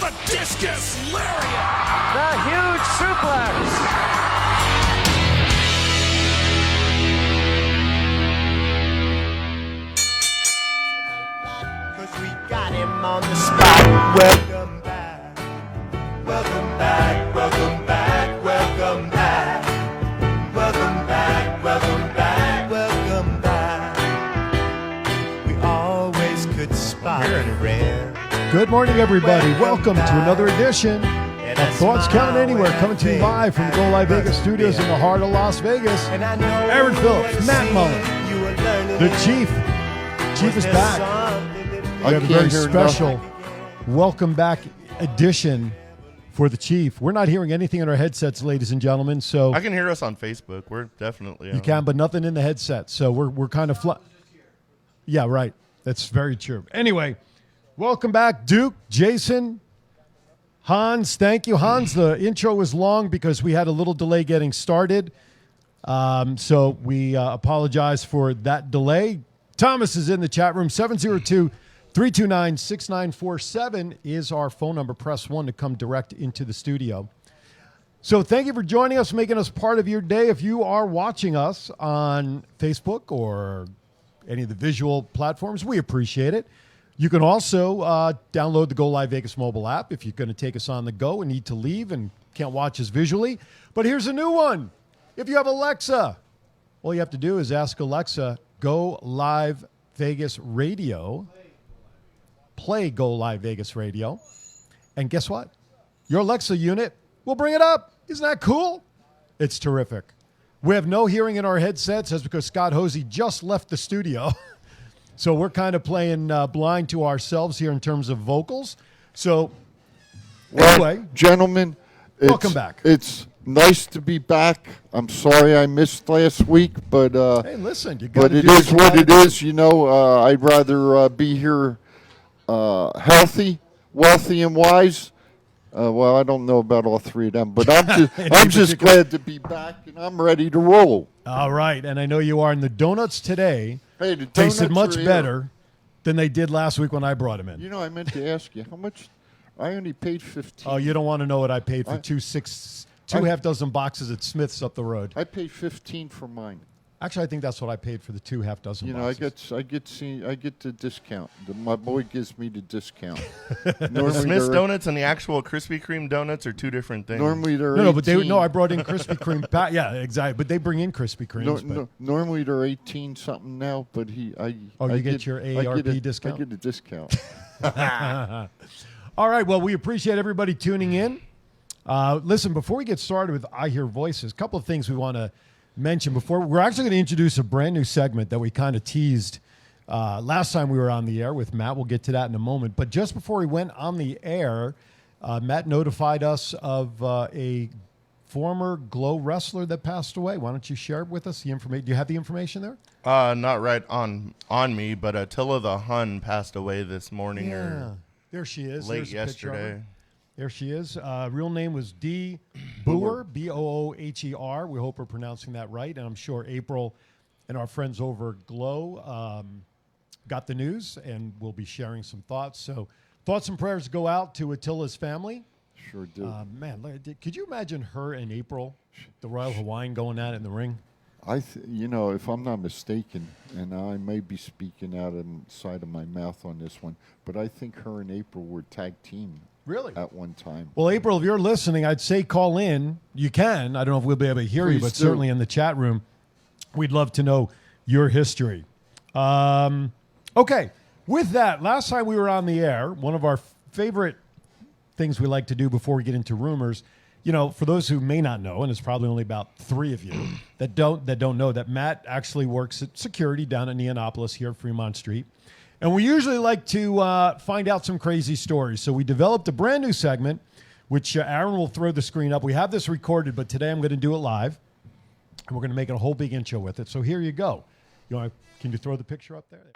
The discus lariat. The huge suplex. We got him on the spot. Welcome back. Welcome back. Welcome back. Welcome back. Welcome back. Welcome back. Welcome back. We always could spot it rare. Good morning, everybody. Welcome to another edition of Thoughts Count Anywhere, coming to you live from the Go Live Vegas studios in the heart of Las Vegas. Aaron Phillips, Matt Mullen, the Chief. Chief is back. We have a very special welcome back edition for the Chief. We're not hearing anything in our headsets, ladies and gentlemen. So I can hear us on Facebook. We're definitely on. You can, but nothing in the headset. So we're kind of Yeah, right. That's very true. Anyway, welcome back, Duke, Jason, Hans. Thank you, Hans. The intro was long because we had a little delay getting started. So we apologize for that delay. Thomas is in the chat room. 702-329-6947 is our phone number. Press 1 to come direct into the studio. So thank you for joining us, making us part of your day. If you are watching us on Facebook or any of the visual platforms, we appreciate it. You can also download the Go Live Vegas mobile app if you're going to take us on the go and need to leave and can't watch us visually. But here's a new one. If you have Alexa, all you have to do is ask Alexa, Go Live Vegas Radio. Play Go Live Vegas Radio. And guess what? Your Alexa unit will bring it up. Isn't that cool? It's terrific. We have no hearing in our headsets. That's because Scott Hosey just left the studio. So we're kind of playing blind to ourselves here in terms of vocals. So anyway. Gentlemen, welcome back. It's nice to be back. I'm sorry I missed last week, but hey, listen, you but it is what it is. You know, I'd rather be here healthy, wealthy, and wise. Well, I don't know about all three of them, but I'm just glad to be back, and I'm ready to roll. All right, and I know you are. And the donuts today tasted much better than they did last week when I brought them in. You know, I meant to ask you, how much? I only paid $15. Oh, you don't want to know what I paid for two half dozen boxes at Smith's up the road. I paid $15 for mine. Actually, I think that's what I paid for the two half dozen boxes. I get the discount. My boy gives me the discount. The Smith's donuts and the actual Krispy Kreme donuts are two different things. Normally they're I brought in Krispy Kreme. Yeah, exactly. But they bring in Krispy Kremes. Normally they're 18 something now, but you get your AARP discount. I get a discount. All right. Well, we appreciate everybody tuning in. Listen, before we get started with I Hear Voices, a couple of things we want to mention before. We're actually going to introduce a brand new segment that we kind of teased last time we were on the air with Matt. We'll get to that in a moment. But just before we went on the air, Matt notified us of a former Glow wrestler that passed away. Why don't you share with us the information? Do you have the information there? Not right on me, but Attila the Hun passed away this morning. Yeah, there she is. Late yesterday. There she is. Real name was Dee Booher, Booher. We hope we're pronouncing that right. And I'm sure April and our friends over at Glow got the news and will be sharing some thoughts. So thoughts and prayers go out to Attila's family. Sure do. Man, could you imagine her and April, the Royal Hawaiian, going at it in the ring? If I'm not mistaken, and I may be speaking out of the side of my mouth on this one, but I think her and April were tag team. Really? At one time. Well, April, if you're listening, I'd say call in. You can. I don't know if we'll be able to hear you, but certainly in the chat room, we'd love to know your history. Okay. With that, last time we were on the air, one of our favorite things we like to do before we get into rumors, for those who may not know, and it's probably only about 3 of you that don't know, that Matt actually works at security down in Neonopolis here at Fremont Street. And we usually like to find out some crazy stories. So we developed a brand new segment, which Aaron will throw the screen up. We have this recorded, but today I'm going to do it live. And we're going to make a whole big intro with it. So here you go. Can you throw the picture up there?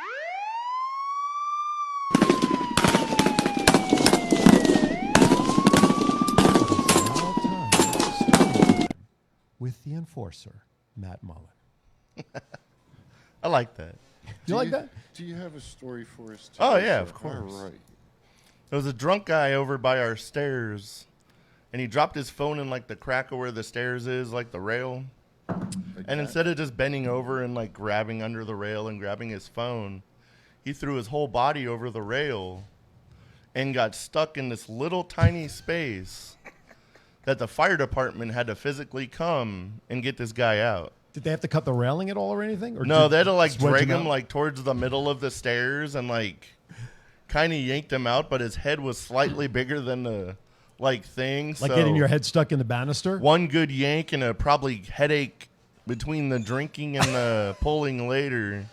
With the enforcer, Matt Mullen. I like that. You like that? Do you have a story for us today? Oh, yeah, of course. All right. There was a drunk guy over by our stairs, and he dropped his phone in, like, the crack of where the stairs is, like the rail. And instead of just bending over and, like, grabbing under the rail and grabbing his phone, he threw his whole body over the rail and got stuck in this little tiny space that the fire department had to physically come and get this guy out. Did they have to cut the railing at all or anything? Or No, they had to, like, just wedge drag him him, out? like, towards the middle of the stairs and, like, kind of yanked him out, but his head was slightly bigger than the, like, thing. Like so getting your head stuck in the banister? one good yank and a probably headache between the drinking and the pulling later.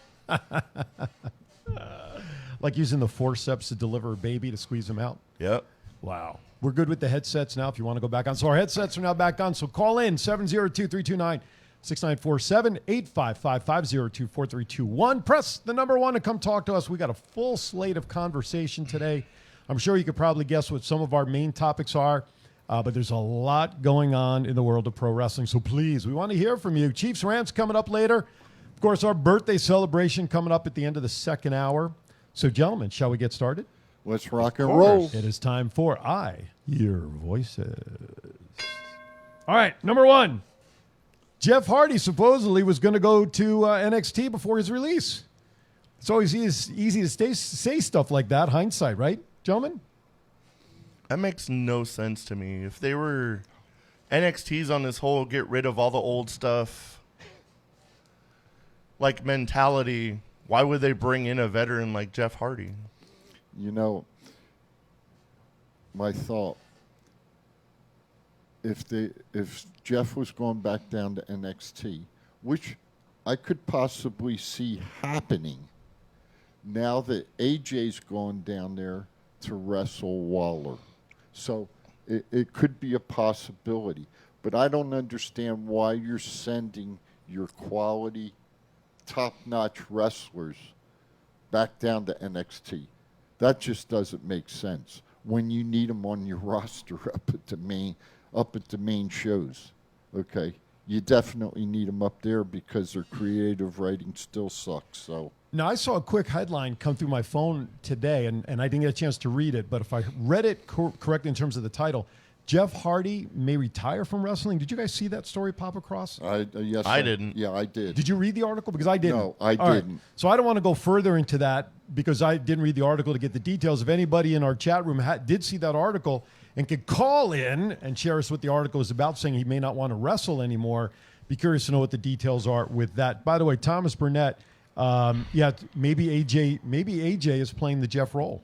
Like using the forceps to deliver a baby to squeeze him out? Yep. Wow. We're good with the headsets now if you want to go back on. So our headsets are now back on. So call in 702-329-6947, 855-502-4321. Press the number 1 to come talk to us. We got a full slate of conversation today. I'm sure you could probably guess what some of our main topics are, but there's a lot going on in the world of pro wrestling. So please, we want to hear from you. Chiefs Rants coming up later. Of course, our birthday celebration coming up at the end of the second hour. So, gentlemen, shall we get started? Let's rock and roll. It is time for I Hear Voices. All right, number 1. Jeff Hardy supposedly was going to go to NXT before his release. It's always easy to say stuff like that, hindsight, right, gentlemen? That makes no sense to me. If they were NXT's on this whole get rid of all the old stuff, like, mentality, why would they bring in a veteran like Jeff Hardy? You know, my thought, if Jeff was going back down to NXT, which I could possibly see happening now that AJ's gone down there to wrestle Waller. So it could be a possibility. But I don't understand why you're sending your quality, top-notch wrestlers back down to NXT. That just doesn't make sense when you need them on your roster up at the main shows. Okay, you definitely need them up there because their creative writing still sucks. So now, I saw a quick headline come through my phone today, and I didn't get a chance to read it, but if I read it correctly in terms of the title, Jeff Hardy may retire from wrestling. Did you guys see that story pop across? Yes, I didn't. Yeah, I did. Did you read the article? Because I didn't. No, I All right. didn't. So I don't want to go further into that because I didn't read the article to get the details. If anybody in our chat room did see that article and could call in and share us what the article is about, saying he may not want to wrestle anymore, be curious to know what the details are with that. By the way, Thomas Burnett, maybe AJ is playing the Jeff role.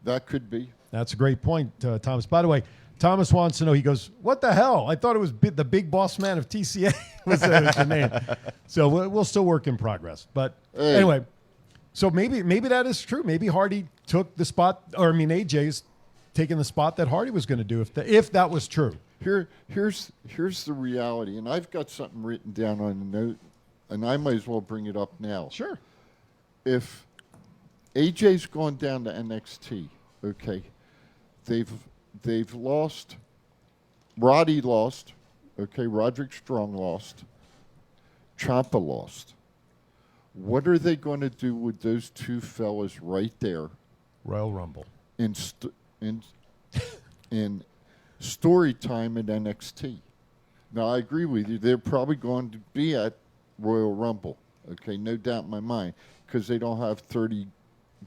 That could be. That's a great point, Thomas. By the way, Thomas wants to know, he goes, what the hell? I thought it was the big boss man of TCA was the name. So we'll still work in progress. But anyway, so maybe that is true. Maybe Hardy took the spot, AJ's taking the spot that Hardy was going to do if that was true. Here's the reality, and I've got something written down on a note, and I might as well bring it up now. Sure. If AJ's gone down to NXT, okay, they've lost. Roddy lost. Okay, Roderick Strong lost. Ciampa lost. What are they going to do with those two fellas right there Royal Rumble. in story time at NXT? Now, I agree with you. They're probably going to be at Royal Rumble. Okay, no doubt in my mind, because they don't have 30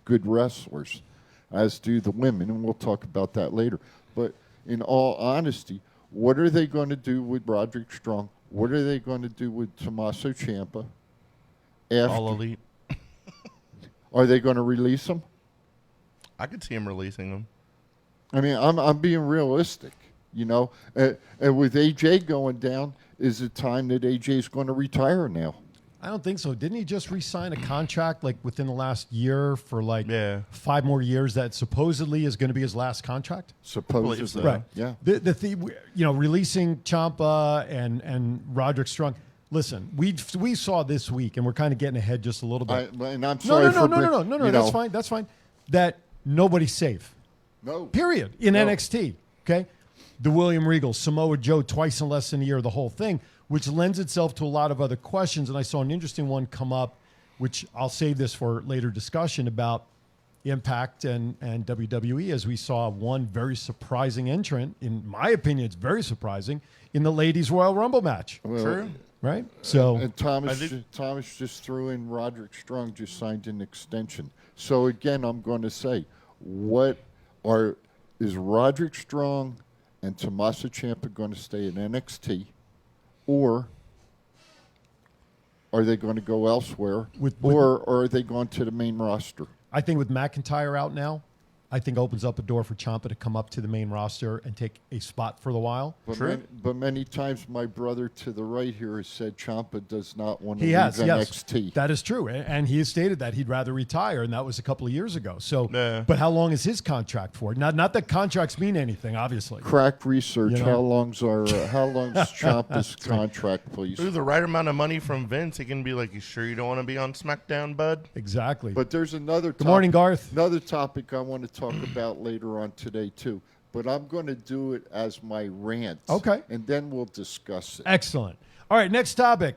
good wrestlers, as do the women, and we'll talk about that later. But in all honesty, what are they going to do with Roderick Strong? What are they going to do with Tommaso Ciampa? All Elite. Are they going to release them? I could see him releasing them. I mean, I'm being realistic, you know. And with AJ going down, is it time that AJ's going to retire now? I don't think so. Didn't he just re-sign a contract like within the last year for 5 more years that supposedly is going to be his last contract? Supposedly, so. Right. Yeah. Releasing Ciampa and Roderick Strong. Listen, we saw this week, and we're kind of getting ahead just a little bit. And I'm sorry No. That's fine. That's fine. That nobody's safe. No. Period. In NXT. Okay. The William Regal, Samoa Joe, twice in less than a year, the whole thing, which lends itself to a lot of other questions. And I saw an interesting one come up, which I'll save this for later discussion about, Impact and WWE, as we saw one very surprising entrant. In my opinion, it's very surprising in the Ladies Royal Rumble match. Well, True. Right? So And Thomas just threw in Roderick Strong just signed an extension. So again, I'm going to say, is Roderick Strong and Tommaso Ciampa going to stay in NXT, or are they going to go elsewhere, or are they going to the main roster? I think with McIntyre out now, I think opens up a door for Ciampa to come up to the main roster and take a spot for the while. But many times my brother to the right here has said Ciampa does not want to He leave has, yes. NXT. That is true. And he has stated that he'd rather retire, and that was a couple of years ago. So, Yeah. But how long is his contract for? Not that contracts mean anything, obviously. Crack research. You know? How long's Ciampa's contract, please? Ooh, the right amount of money from Vince, he can be like, "You sure you don't want to be on SmackDown, bud?" Exactly. But there's another. Good morning, Garth. Another topic I want to talk about later on today too. But I'm going to do it as my rant. Okay. And then we'll discuss it. Excellent. All right, next topic.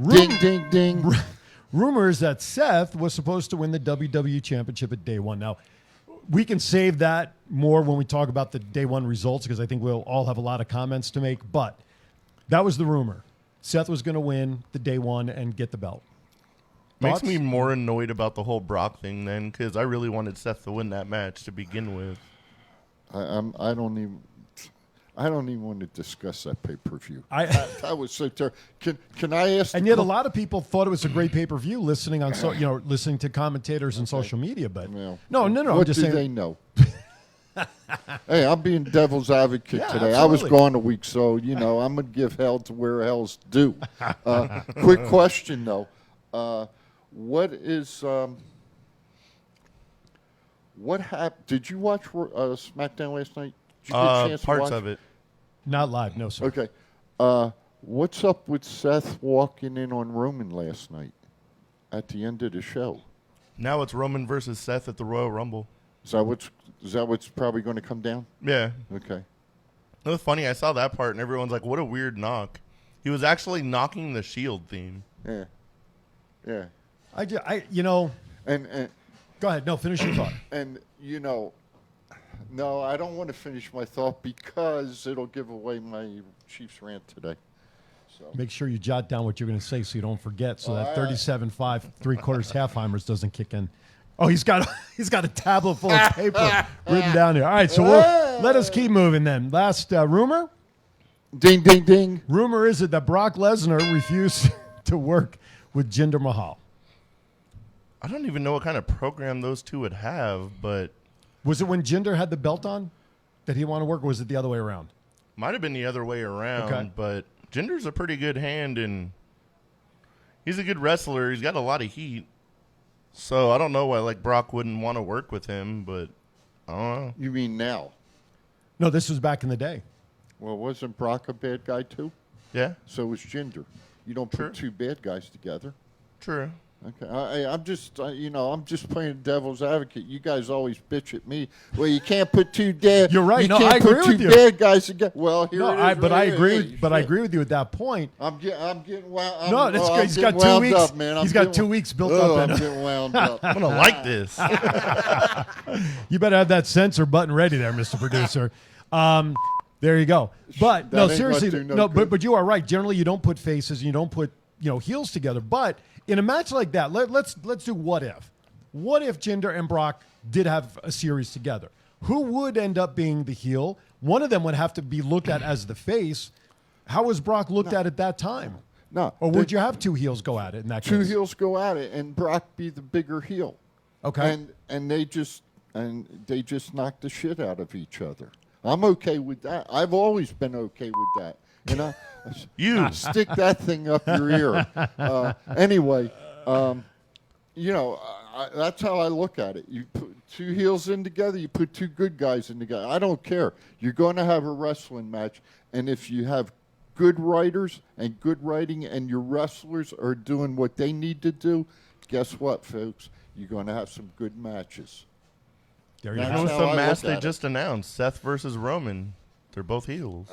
Ding, ding, ding. Rumors that Seth was supposed to win the WWE Championship at Day One. Now, we can save that more when we talk about the Day One results because I think we'll all have a lot of comments to make. But that was the rumor. Seth was going to win the Day One and get the belt. Makes Thoughts? me more annoyed about the whole Brock thing then, because I really wanted Seth to win that match to begin with. I don't even want to discuss that pay-per-view. That was so terrible. Can I ask? And yet, a lot of people thought it was a great pay-per-view, listening on listening to commentators and social media. But Well, no. What I'm just do saying. they know? Hey, I'm being devil's advocate Yeah, today. I was absolutely. gone a week, so I'm going to give hell to where hell's due. Quick question though. What happened? Did you watch SmackDown last night? Did you get a chance to Parts watch? of it. Not live, no sir. Okay. What's up with Seth walking in on Roman last night at the end of the show? Now it's Roman versus Seth at the Royal Rumble. Is that what's probably going to come down? Yeah. Okay. It was funny. I saw that part, and everyone's like, what a weird knock. He was actually knocking the Shield theme. Yeah. Yeah. And Go ahead. No, finish your thought. And, no, I don't want to finish my thought because it'll give away my Chiefs rant today. So Make sure you jot down what you're going to say so you don't forget. So that 37.5 3/4 half-Heimers doesn't kick in. Oh, he's got a tablet full of paper written down here. All right, so let us keep moving then. Last rumor. ding, ding, ding. Rumor is it that Brock Lesnar refused to work with Jinder Mahal. I don't even know what kind of program those two would have, but Was it when Jinder had the belt on that he wanted to work, or was it the other way around? might have been the other way around. Okay. But Jinder's a pretty good hand, and he's a good wrestler. He's got a lot of heat. So I don't know why Brock wouldn't want to work with him, but I don't know. You mean now? No, this was back in the day. Well, wasn't Brock a bad guy too? Yeah, So was Jinder. You don't Sure. put two bad guys together. true. Okay, I'm just, I'm just playing devil's advocate. You guys always bitch at me. Well, you can't put two dead. You're right. You No, can't I agree put with two you. bad guys together. Well, here No, it is. but I right agree. here. But I Shit. agree with you at that point. I'm getting wound. No, that's good. He's got 2 weeks. Up, man. He's got 2 weeks built Oh, up. I'm getting wound up. I'm going to like this. You better have that censor button ready there, Mr. Producer. There you go. But That no, ain't seriously, gonna do no no. good. But you are right. Generally, you don't put faces and you don't put heels together. But in a match like that, let's do what if. What if Jinder and Brock did have a series together? Who would end up being the heel? One of them would have to be looked at as the face. How was Brock looked at that time? No. Or would you have two heels go at it in that Two case? heels go at it, and Brock be the bigger heel. Okay. And they just knock the shit out of each other. I'm okay with that. I've always been okay with that. You. Stick that thing up your ear. Anyway, that's how I look at it. You put two heels in together, you put two good guys in together. I don't care. You're going to have a wrestling match, and if you have good writers and good writing and your wrestlers are doing what they need to do, guess what, folks? You're going to have some good matches. There you That's It go. was how the I match look they at it. just announced, Seth versus Roman. They're both heels.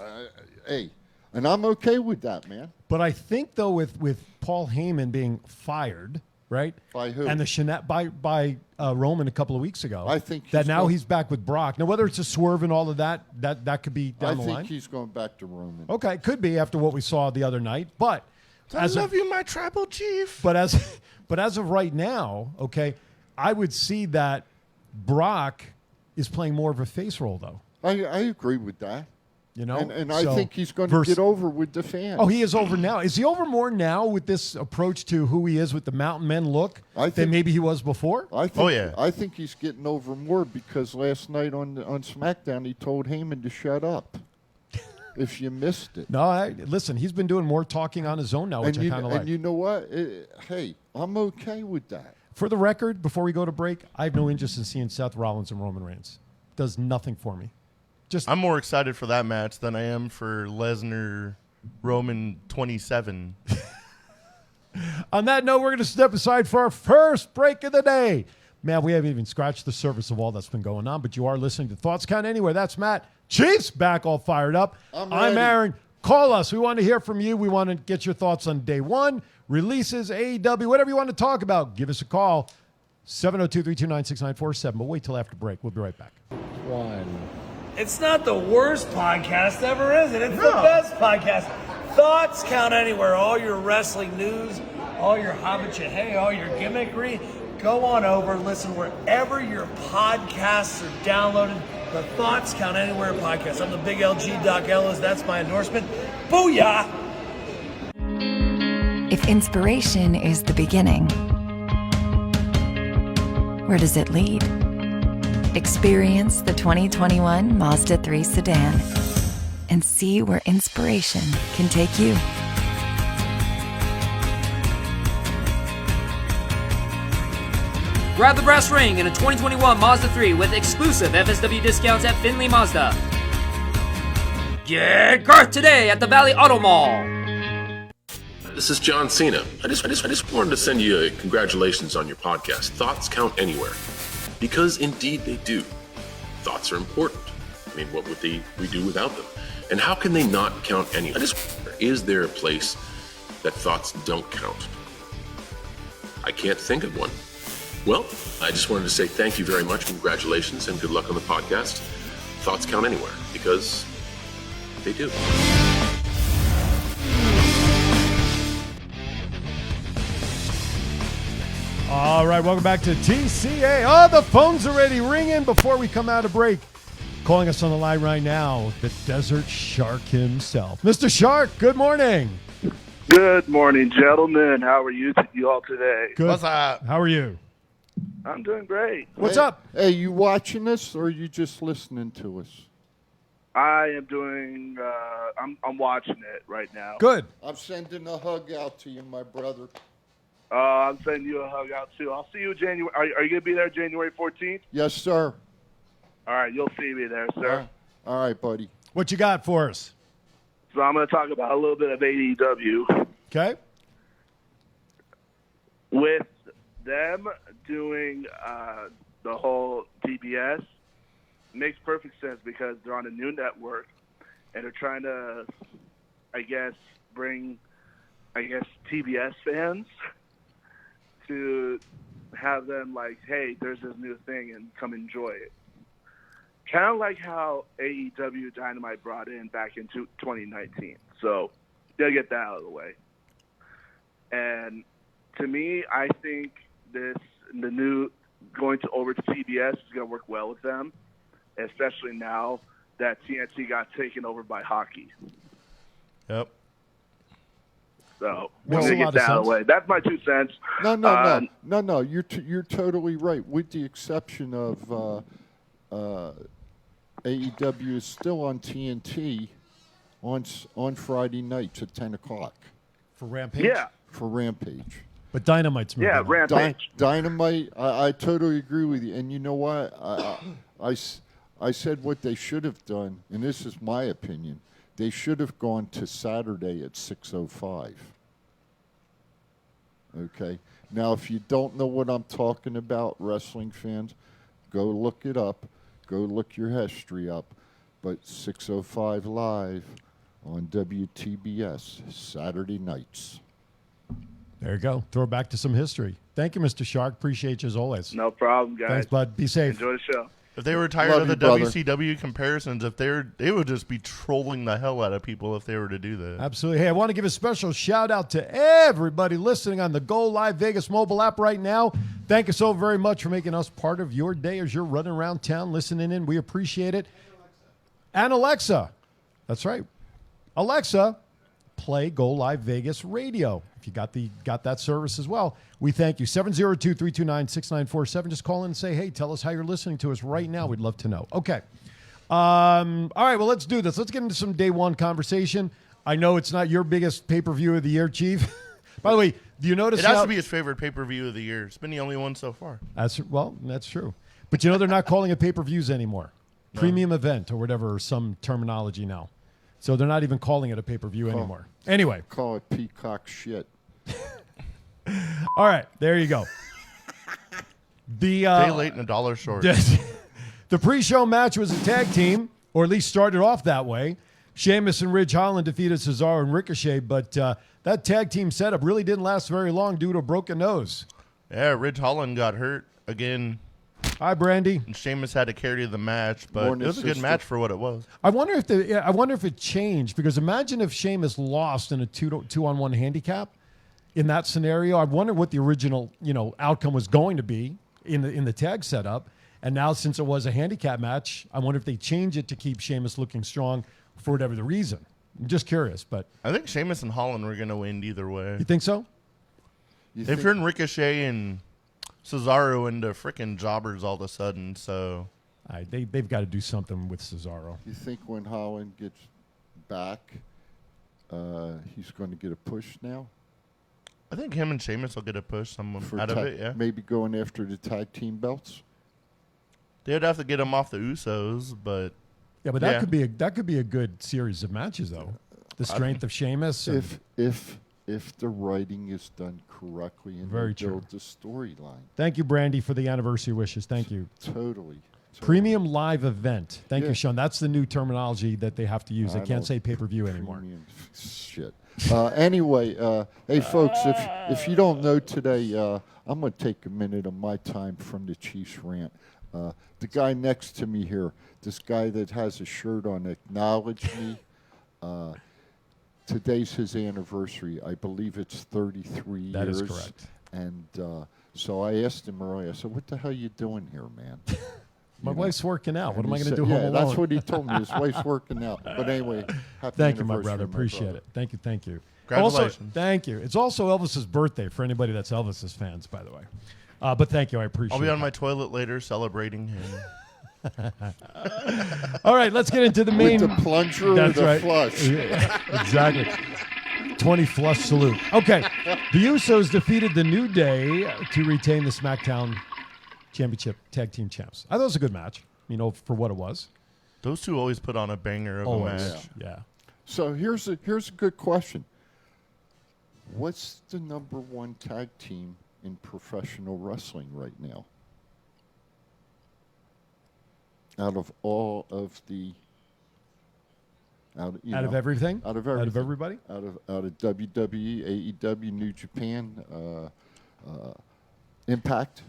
Hey, and I'm okay with that, man. But I think, though, with Paul Heyman being fired right? By who? And the by Roman a couple of weeks ago. I think that he's now going- he's back with Brock. Now, whether it's a swerve and all of that could be down the line. I think he's going back to Roman. Okay, could be after what we saw the other night, but I love you, my tribal chief. But as of right now, okay, I would see that Brock is playing more of a face role, though. I agree with that. You know, and I think he's going to get over with the fans. Oh, he is over now. Is he over more now with this approach to who he is with the Mountain Men look than maybe he was before? I think he's getting over more because last night on SmackDown he told Heyman to shut up. If you missed it. No, listen, he's been doing more talking on his own now, which I kind of like. And you know what? Hey, I'm okay with that. For the record, before we go to break, I have no interest in seeing Seth Rollins and Roman Reigns. Does nothing for me. I'm more excited for that match than I am for Lesnar Roman 27. On that note, we're going to step aside for our first break of the day. Man, we haven't even scratched the surface of all that's been going on, but you are listening to Thoughts Count Anywhere. That's Matt. Chiefs back all fired up. I'm Aaron. Call us. We want to hear from you. We want to get your thoughts on day one, releases, AEW, whatever you want to talk about. Give us a call, 702-329-6947. But wait till after break. We'll be right back. It's not the worst podcast ever, is it? It's the best podcast. Thoughts count anywhere. All your wrestling news, all your hobbitcha hey, all your gimmickry. Go on over, listen wherever your podcasts are downloaded. The Thoughts Count Anywhere podcast. I'm the big LG Doc Ellis. That's my endorsement. Booyah! If inspiration is the beginning, where does it lead? Experience the 2021 Mazda 3 sedan and see where inspiration can take you. Grab the brass ring in a 2021 Mazda 3 with exclusive FSW discounts at Findlay Mazda. Get Garth today at the Valley Auto Mall. This is John Cena. I just wanted to send you a congratulations on your podcast. Thoughts count anywhere. Because indeed they do. Thoughts are important. I mean, what would we do without them? And how can they not count anywhere? Is there a place that thoughts don't count? I can't think of one. Well, I just wanted to say thank you very much, congratulations, and good luck on the podcast. Thoughts count anywhere, because they do. All right, welcome back to TCA. Oh, the phone's already ringing before we come out of break. Calling us on the line right now, the Desert Shark himself. Mr. Shark, good morning. Good morning, gentlemen. How are you all today? Good. What's up? How are you? I'm doing great. What's up? Hey, you watching us or are you just listening to us? I am doing. I'm watching it right now. Good. I'm sending a hug out to you, my brother. I'm sending you a hug out too. I'll see you January. Are you gonna be there January 14th? Yes, sir. All right, you'll see me there, sir. All right, buddy. What you got for us? So I'm gonna talk about a little bit of AEW. Okay. With them doing the whole TBS, makes perfect sense because they're on a new network and they're trying to, bring, TBS fans to have them like, hey, there's this new thing and come enjoy it. Kind of like how AEW Dynamite brought in back in 2019. So they'll get that out of the way. And to me, I think the new going over to TBS is going to work well with them, especially now that TNT got taken over by hockey. Yep. So Makes we'll a lot get of that out of the sense. way. That's my 2 cents. No. You're totally right. With the exception of AEW is still on TNT on Friday nights at 10 o'clock For Rampage? Yeah. for Rampage. But Dynamite's moving on. Rampage. Dynamite, I totally agree with you. And you know what? I said what they should have done, and this is my opinion. They should have gone to Saturday at 6:05. Okay? Now, if you don't know what I'm talking about, wrestling fans, go look it up. Go look your history up. But 6:05 live on WTBS, Saturday nights. There you go. Throw it back to some history. Thank you, Mr. Shark. Appreciate you as always. No problem, guys. Thanks, bud. Be safe. Enjoy the show. If they were tired Love of the you, brother. WCW comparisons, they would just be trolling the hell out of people if they were to do that. Absolutely. Hey, I want to give a special shout out to everybody listening on the Go Live Vegas mobile app right now. Thank you so very much for making us part of your day as you're running around town listening in. We appreciate it. And Alexa. That's right. Alexa, play Go Live Vegas radio. If you got that service as well, we thank you. 702-329-6947. Just call in and say, hey, tell us how you're listening to us right now. We'd love to know. Okay. All right, well, let's do this. Let's get into some day one conversation. I know it's not your biggest pay-per-view of the year, Chief. By the way, do you notice It has to be his favorite pay-per-view of the year. It's been the only one so far. That's true. But you know they're not calling it pay-per-views anymore. No. Premium event or whatever, or some terminology now. So they're not even calling it a pay-per-view anymore. Anyway. Call it peacock shit. All right, there you go. Day late and a dollar short. The pre-show match was a tag team, or at least started off that way. Sheamus and Ridge Holland defeated Cesaro and Ricochet, but that tag team setup really didn't last very long due to a broken nose. Yeah, Ridge Holland got hurt again. Hi, Brandy. And Sheamus had to carry the match, but it was a good match for what it was. I wonder if it changed, because imagine if Sheamus lost in a two-on-one handicap. In that scenario, I wonder what the original outcome was going to be in the tag setup. And now, since it was a handicap match, I wonder if they change it to keep Sheamus looking strong for whatever the reason. I'm just curious, but I think Sheamus and Holland were going to win either way. You think so? They've turned Ricochet and Cesaro into freaking jobbers all of a sudden, so they've got to do something with Cesaro. You think when Holland gets back, he's going to get a push now? I think him and Sheamus will get a push out of it, yeah. Maybe going after the tag team belts? They'd have to get him off the Usos, but... Yeah, but that could be a good series of matches, though. The strength of Sheamus. If the writing is done correctly and Very they build the storyline. Thank you, Brandy, for the anniversary wishes. Thank you. Totally. Premium live event. Thank Yeah. you, Sean. That's the new terminology that they have to use. They can't say pay-per-view anymore. Shit. Anyway, hey, folks, if you don't know today, I'm going to take a minute of my time from the Chiefs rant. The guy next to me here, this guy that has a shirt on, Acknowledge Me. Today's his anniversary. I believe it's 33 years. That is correct. And so I asked him earlier, I said, what the hell you doing here, man? My wife's working out. What am I he going to said- do home yeah, alone? that's what he told me. His wife's working out. But anyway, happy Thank you, my anniversary, brother. Appreciate it. Thank you. Congratulations. Also, thank you. It's also Elvis's birthday for anybody that's Elvis's fans, by the way. But thank you. I appreciate it. I'll be on my toilet later celebrating him. All right, let's get into the main. With the plunger That's or the right. flush? Yeah, exactly. 20 flush salute. Okay. The Usos defeated the New Day to retain the SmackDown Championship Tag Team Champs. I thought it was a good match, for what it was. Those two always put on a banger of Always. a match. Yeah. So here's a good question. What's the number one tag team in professional wrestling right now? Out of all of the out of everything? Out of everything. Out of everybody? Out of WWE, AEW, New Japan, Impact.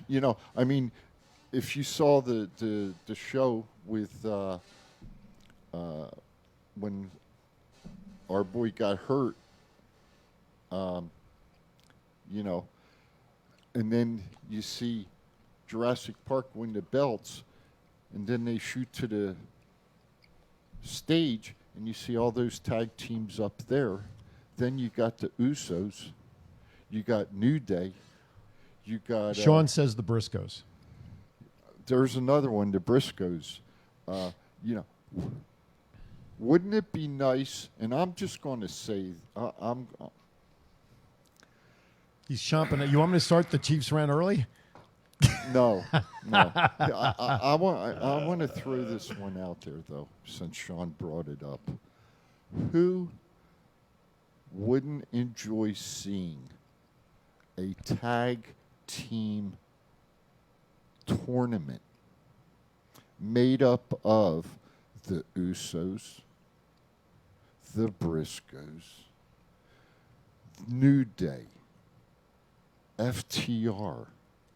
Yeah. I mean, if you saw the show with when our boy got hurt, and then you see Jurassic Park win the belts, and then they shoot to the stage, and you see all those tag teams up there. Then you got the Usos, you got New Day, you got Sean says the Briscoes. There's another one, the Briscoes. Wouldn't it be nice? And I'm just going to say, He's chomping. You want me to start the Chiefs rant early? No. I want to throw this one out there, though, since Sean brought it up. Who wouldn't enjoy seeing a tag team tournament made up of the Usos, the Briscoes, New Day, FTR,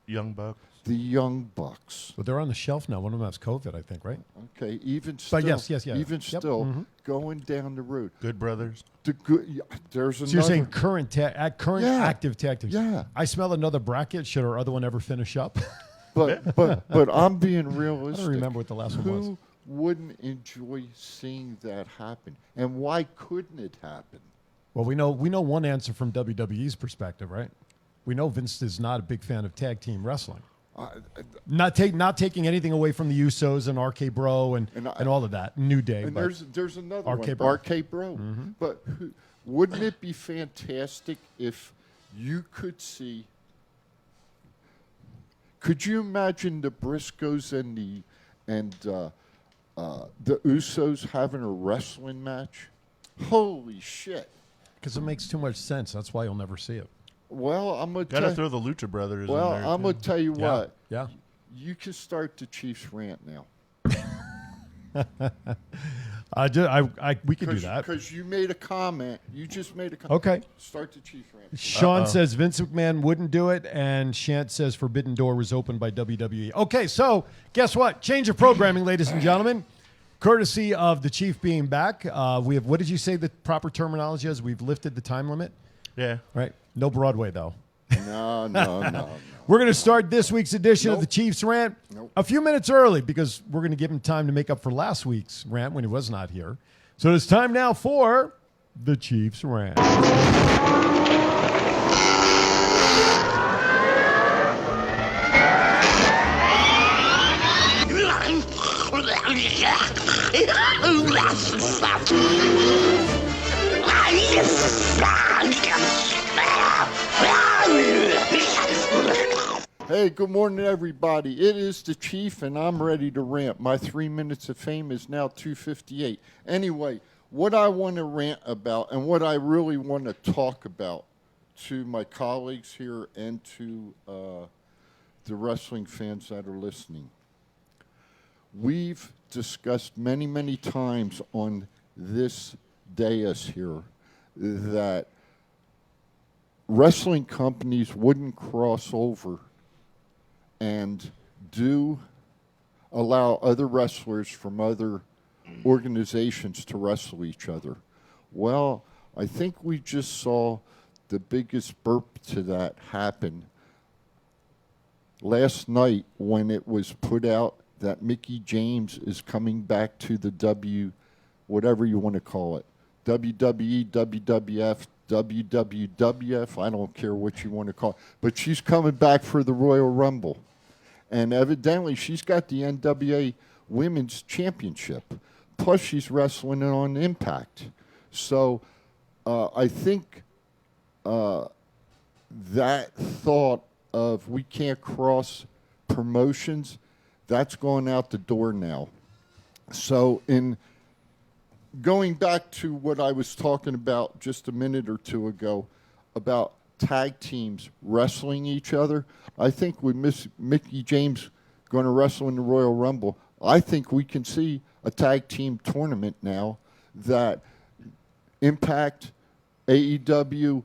Young Bucks. the Young Bucks. But they're on the shelf now. One of them has COVID, I think, right? Okay, even still, But yes, yeah. even Yep, still, mhm. going down the road. Good Brothers. There's another. So you're saying current Yeah. active tag teams? Yeah. I smell another bracket. Should our other one ever finish up? But I'm being realistic. I don't remember what the last one was. Who wouldn't enjoy seeing that happen? And why couldn't it happen? Well, we know one answer from WWE's perspective, right? We know Vince is not a big fan of tag team wrestling. Not taking anything away from the Usos and RK Bro and all of that. New Day. And but there's another RK one, Bro. RK Bro. But wouldn't it be fantastic if you could see? Could you imagine the Briscoes and the Usos having a wrestling match? Holy shit! Because it makes too much sense. That's why you'll never see it. Well, I'm gonna Gotta throw the Lucha Brothers. Well, in there I'm too. gonna tell you Yeah. what. Yeah. You can start the Chiefs rant now. We could do that. Because you made a comment. You just made a comment. Okay. Start the Chiefs rant. Sean says Vince McMahon wouldn't do it, and Shant says Forbidden Door was opened by WWE. Okay, so guess what? Change of programming, ladies and gentlemen. Courtesy of the Chief being back, we have, what did you say the proper terminology is? We've lifted the time limit? Yeah. Right? No Broadway, though. No. We're going to start this week's edition of the Chiefs Rant a few minutes early because we're going to give him time to make up for last week's rant when he was not here. So it's time now for the Chiefs Rant. Hey, good morning, everybody. It is the Chief, and I'm ready to rant. My 3 minutes of fame is now 2:58. Anyway, what I want to rant about and what I really want to talk about to my colleagues here and to the wrestling fans that are listening. We've discussed many, many times on this dais here that wrestling companies wouldn't cross over and do allow other wrestlers from other organizations to wrestle each other. Well, I think we just saw the biggest burp to that happen last night when it was put out that Mickie James is coming back to the whatever you want to call it, WWE, WWF, WWF, I don't care what you want to call it, but she's coming back for the Royal Rumble. And evidently she's got the NWA Women's Championship. Plus she's wrestling it on Impact. So I think that thought of we can't cross promotions, that's going out the door now. So in going back to what I was talking about just a minute or two ago about tag teams wrestling each other, I think with Mickie James going to wrestle in the Royal Rumble, I think we can see a tag team tournament now that Impact, AEW,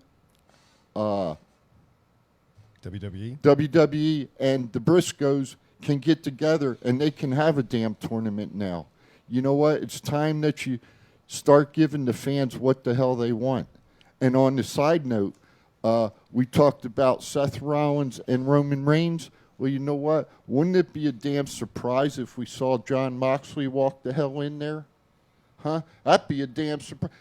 WWE, and the Briscoes can get together and they can have a damn tournament now. You know what? It's time that you start giving the fans what the hell they want. And on the side note, we talked about Seth Rollins and Roman Reigns. Well, you know what? Wouldn't it be a damn surprise if we saw John Moxley walk the hell in there? Huh? That'd be a damn surprise.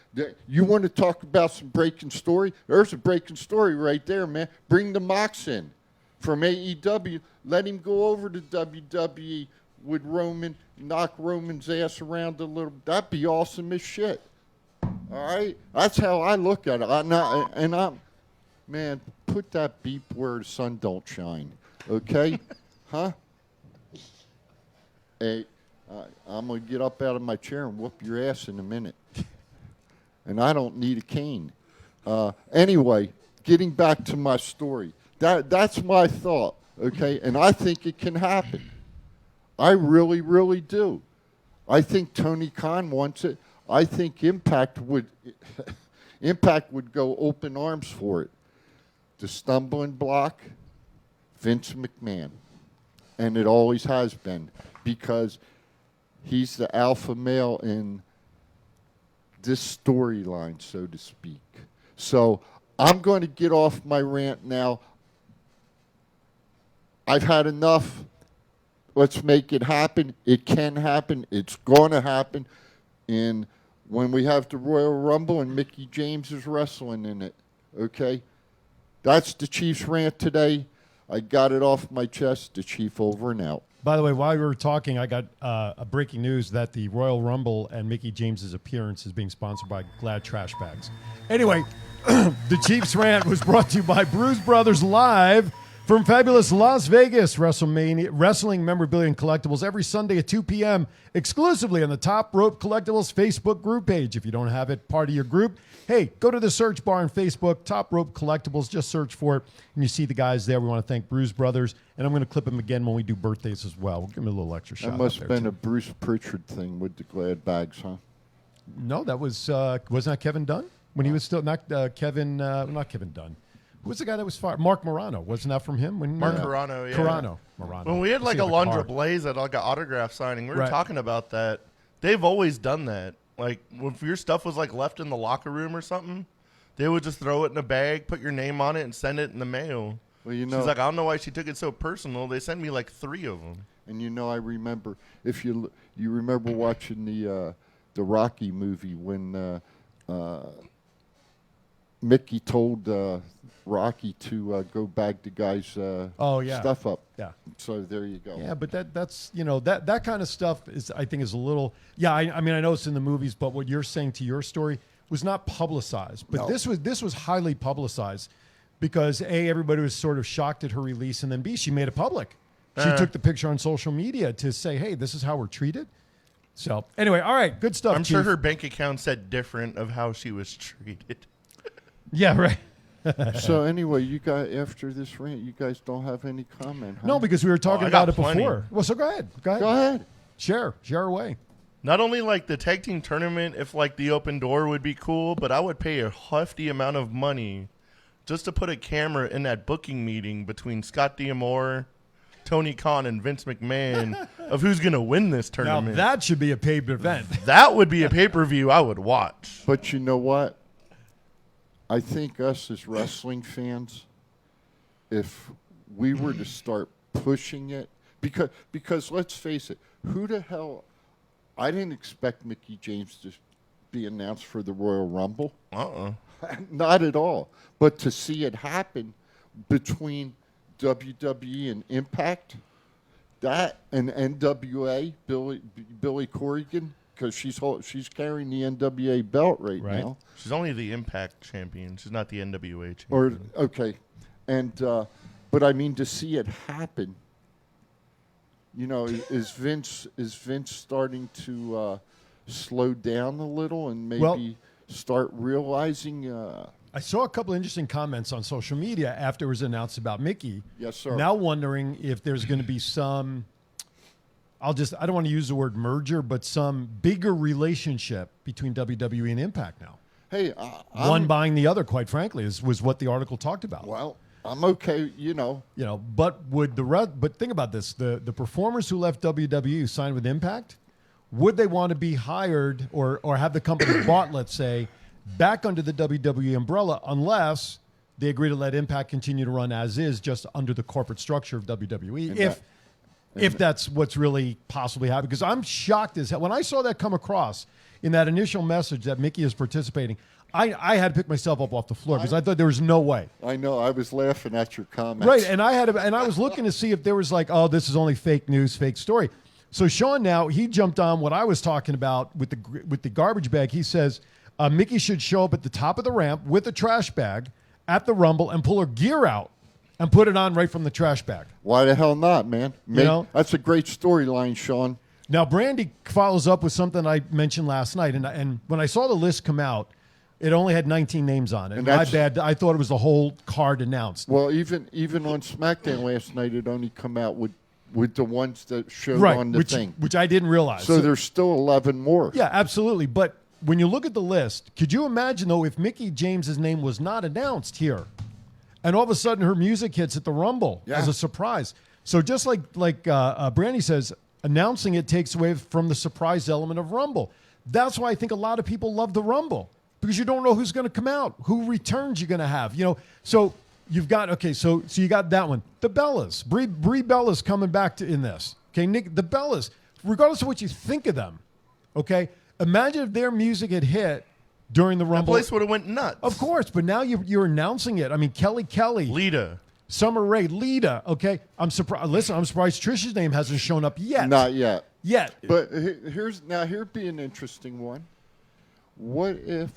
You want to talk about some breaking story? There's a breaking story right there, man. Bring the Mox in from AEW. Let him go over to WWE with Roman, knock Roman's ass around a little. That'd be awesome as shit. All right? That's how I look at it. Man, put that beep where the sun don't shine. Okay? Huh? Hey, I'm going to get up out of my chair and whoop your ass in a minute. And I don't need a cane. Anyway, getting back to my story. That's my thought, okay? And I think it can happen. I really, really do. I think Tony Khan wants it. I think Impact would... Impact would go open arms for it. The stumbling block, Vince McMahon. And it always has been, because he's the alpha male in this storyline, so to speak. So I'm going to get off my rant now. I've had enough. Let's make it happen. It can happen. It's going to happen. And when we have the Royal Rumble and Mickie James is wrestling in it, okay? That's the Chiefs rant today. I got it off my chest. The Chief over and out. By the way, while we were talking, I got a breaking news that the Royal Rumble and Mickie James's appearance is being sponsored by Glad Trash Bags. Anyway, the Chiefs rant was brought to you by Bruise Brothers Live from fabulous Las Vegas. Wrestling memorabilia and collectibles every Sunday at 2 p.m. exclusively on the Top Rope Collectibles Facebook group page. If you don't have it part of your group, hey, go to the search bar on Facebook, Top Rope Collectibles. Just search for it, and you see the guys there. We want to thank Bruise Brothers, and I'm going to clip them again when we do birthdays as well. We'll give them a little extra shout. That must have been a Bruce Pritchard thing with the Glad Bags, huh? No, that was wasn't that Kevin Dunn when he was still not Kevin Dunn. Who was the guy that was fired? Mark Morano. Wasn't that from him? Mark Morano, yeah. Morano. When we had like a Alondra Blaze at like an autograph signing, we were talking about that. They've always done that. Like, if your stuff was like left in the locker room or something, they would just throw it in a bag, put your name on it, and send it in the mail. Well, you know, she's like, I don't know why she took it so personal. They sent me like 3 of them. And you know, I remember, if you remember watching the Rocky movie when Mickey told Rocky to go bag the guy's stuff up. Yeah. So there you go. Yeah, but that's that kind of stuff is, I think, is a little. Yeah, I mean, I know it's in the movies, but what you're saying to your story was not publicized. But No. this was highly publicized because A, everybody was sort of shocked at her release, and then B, she made it public. She took the picture on social media to say, hey, this is how we're treated. So anyway, all right, good stuff. I'm Chief. sure her bank account said different of how she was treated. Yeah, right. So anyway, you guys, after this rant, you guys don't have any comment, huh? No, because we were talking I got about it plenty. before. Well, so go ahead. Go ahead. Share away. Not only like the tag team tournament, if like the open door would be cool, but I would pay a hefty amount of money just to put a camera in that booking meeting between Scott D'Amore, Tony Khan, and Vince McMahon of who's going to win this Now tournament. that should be a paid event. That would be a pay-per-view I would watch. But you know what? I think us as wrestling fans, if we were to start pushing it, because let's face it, who the hell? I didn't expect Mickie James to be announced for the Royal Rumble. Not at all. But to see it happen between WWE and Impact, that and NWA, Billy Corrigan, because she's carrying the NWA belt right now. She's only the Impact champion. She's not the NWA champion. And but I mean, to see it happen, you know, is Vince starting to slow down a little and maybe start realizing? I saw a couple of interesting comments on social media after it was announced about Mickie. Yes, sir. Now wondering if there's going to be some, I don't want to use the word merger, but some bigger relationship between WWE and Impact now. Hey, one buying the other, quite frankly, was what the article talked about. Well, I'm okay, you know. But but think about this: the performers who left WWE signed with Impact, would they want to be hired or have the company bought, let's say, back under the WWE umbrella, unless they agree to let Impact continue to run as is, just under the corporate structure of WWE, if that's what's really possibly happening. Because I'm shocked as hell. When I saw that come across in that initial message that Mickie is participating, I had to pick myself up off the floor because I thought there was no way. I know. I was laughing at your comments. Right, and I was looking to see if there was like, oh, this is only fake news, fake story. So Sean now, he jumped on what I was talking about with the garbage bag. He says Mickie should show up at the top of the ramp with a trash bag at the Rumble and pull her gear out and put it on right from the trash bag. Why the hell not, man? That's a great storyline, Sean. Now, Brandy follows up with something I mentioned last night, and when I saw the list come out, it only had 19 names on it. And my bad. I thought it was the whole card announced. Well, even on SmackDown last night, it only come out with the ones that showed on the thing. Which I didn't realize. So there's still 11 more. Yeah, absolutely. But when you look at the list, could you imagine, though, if Mickie James's name was not announced here, and all of a sudden her music hits at the Rumble as a surprise? So just like Brandy says, announcing it takes away from the surprise element of Rumble. That's why I think a lot of people love the Rumble, because you don't know who's going to come out, who returns you're going to have. So you've got, so you got that one. The Bellas. Brie Bella's coming back in this. Okay, Nick, the Bellas, regardless of what you think of them, okay, imagine if their music had hit during the Rumble. That place would have went nuts. Of course, but now you're announcing it. I mean, Kelly. Lita. Summer Rae, Lita, okay? I'm surprised. Listen, I'm surprised Trish's name hasn't shown up yet. Not yet. Yet. But here'd be an interesting one. What if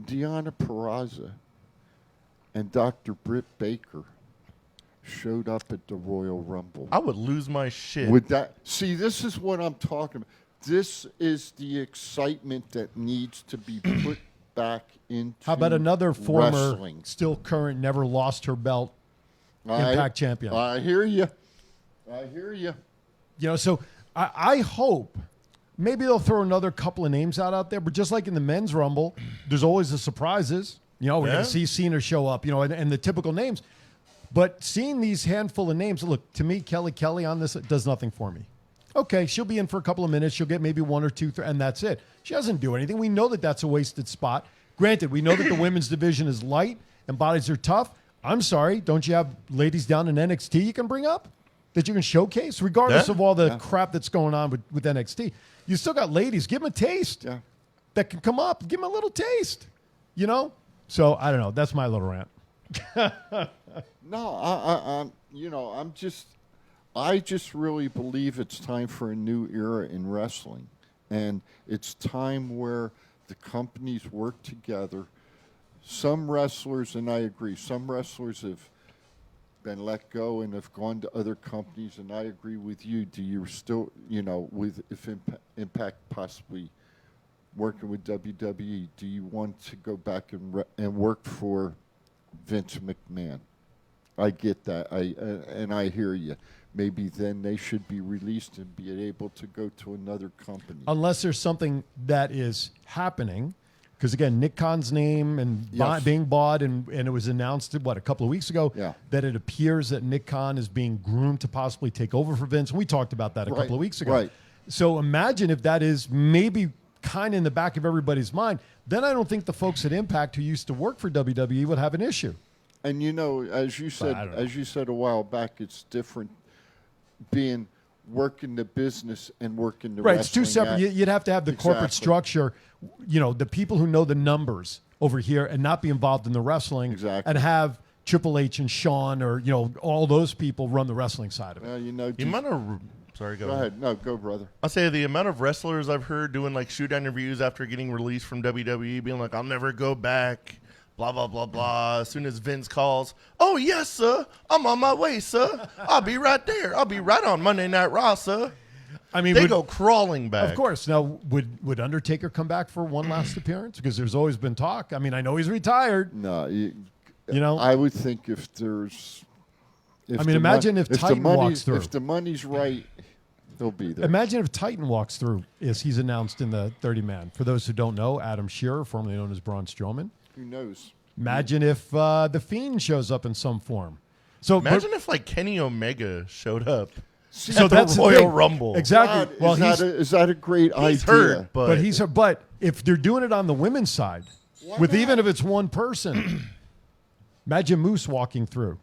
Deonna Purrazzo and Dr. Britt Baker showed up at the Royal Rumble? I would lose my shit. Would that? See, this is what I'm talking about. This is the excitement that needs to be put back into How about another former, wrestling. still current, never lost her belt Impact champion? I hear you. So I hope maybe they'll throw another couple of names out there, but just like in the men's Rumble, there's always the surprises. We're going to see Cena show up, and the typical names. But seeing these handful of names, look, to me, Kelly on this does nothing for me. Okay, she'll be in for a couple of minutes. She'll get maybe one or two, and that's it. She doesn't do anything. We know that that's a wasted spot. Granted, we know that the women's division is light and bodies are tough. I'm sorry, don't you have ladies down in NXT you can bring up that you can showcase, regardless of all the crap that's going on with NXT? You still got ladies. Give them a taste that can come up. Give them a little taste, So, I don't know. That's my little rant. No, I just really believe it's time for a new era in wrestling. And it's time where the companies work together. Some wrestlers, and I agree, some wrestlers have been let go and have gone to other companies, and I agree with you. Do you still, if Impact possibly working with WWE, do you want to go back and work for Vince McMahon? I get that, and I hear you. Maybe then they should be released and be able to go to another company. Unless there's something that is happening. Because, again, Nick Khan's name and being bought, and it was announced, a couple of weeks ago, that it appears that Nick Khan is being groomed to possibly take over for Vince. We talked about that a couple of weeks ago. Right. So imagine if that is maybe kind of in the back of everybody's mind. Then I don't think the folks at Impact who used to work for WWE would have an issue. And, as you said a while back, it's different being working the business and working the wrestling. Right, it's two separate. You'd have to have the corporate structure, the people who know the numbers over here and not be involved in the wrestling and have Triple H and Shawn or, all those people run the wrestling side of it. Sorry, go ahead. No, go, brother. I'll say the amount of wrestlers I've heard doing like shoot interviews after getting released from WWE, being like, I'll never go back. Blah, blah, blah, blah. As soon as Vince calls, oh, yes, sir. I'm on my way, sir. I'll be right there. I'll be right on Monday Night Raw, sir. I mean, they go crawling back. Of course. Now, would Undertaker come back for one last appearance? Because there's always been talk. I mean, I know he's retired. No, I would think if there's... imagine if Titan walks through. If the money's right, he'll be there. Imagine if Titan walks through as he's announced in the 30-man. For those who don't know, Adam Shearer, formerly known as Braun Strowman. Who knows? Imagine if The Fiend shows up in some form. So imagine if Kenny Omega showed up. So that's the Royal Rumble. Exactly. God, is that a great idea? He's hurt, but if they're doing it on the women's side, even if it's one person, imagine Moose walking through.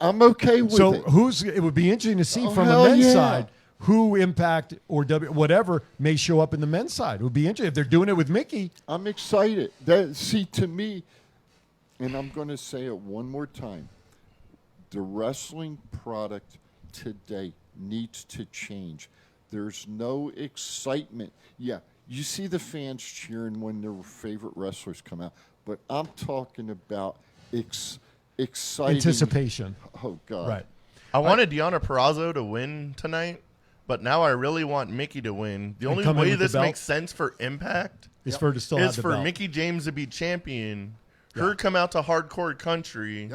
I'm okay with it. So it would be interesting to see from the men's side who Impact or whatever may show up in the men's side. It would be interesting if they're doing it with Mickie. I'm excited. To me, and I'm going to say it one more time, the wrestling product today needs to change. There's no excitement. Yeah, you see the fans cheering when their favorite wrestlers come out, but I'm talking about exciting anticipation. Oh, God. Right. I wanted Deonna Purrazzo to win tonight, but now I really want Mickie to win. The only way this makes sense for Impact is for her to still have the belt. Mickie James to be champion, her come out to Hardcore Country,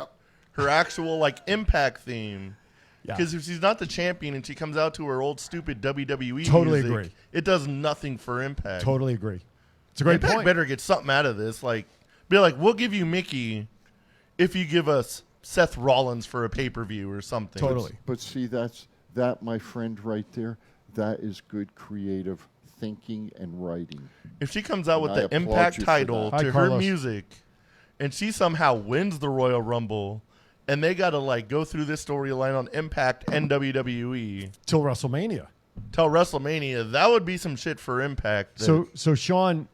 her actual Impact theme, Yeah. Because if she's not the champion and she comes out to her old stupid WWE Totally music, agree. it does nothing for Impact. Totally agree. It's a great Impact point. better get something out of this. Like, be like, we'll give you Mickie if you give us Seth Rollins for a pay-per-view or something. Totally. But see, that, my friend, right there, that is good creative thinking and writing. If she comes out And with I the applaud Impact you for title that. Hi, to her Carlos. music, and she somehow wins the Royal Rumble, and they got to like go through this storyline on Impact and WWE Till WrestleMania. till WrestleMania, that would be some shit for Impact. So Sean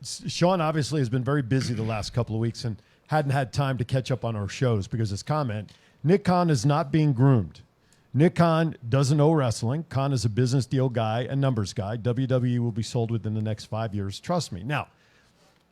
obviously has been very busy the last couple of weeks and hadn't had time to catch up on our shows because his comment, Nick Khan is not being groomed. Nick Khan doesn't know wrestling. Khan is a business deal guy, a numbers guy. WWE will be sold within the next 5 years. Trust me. Now,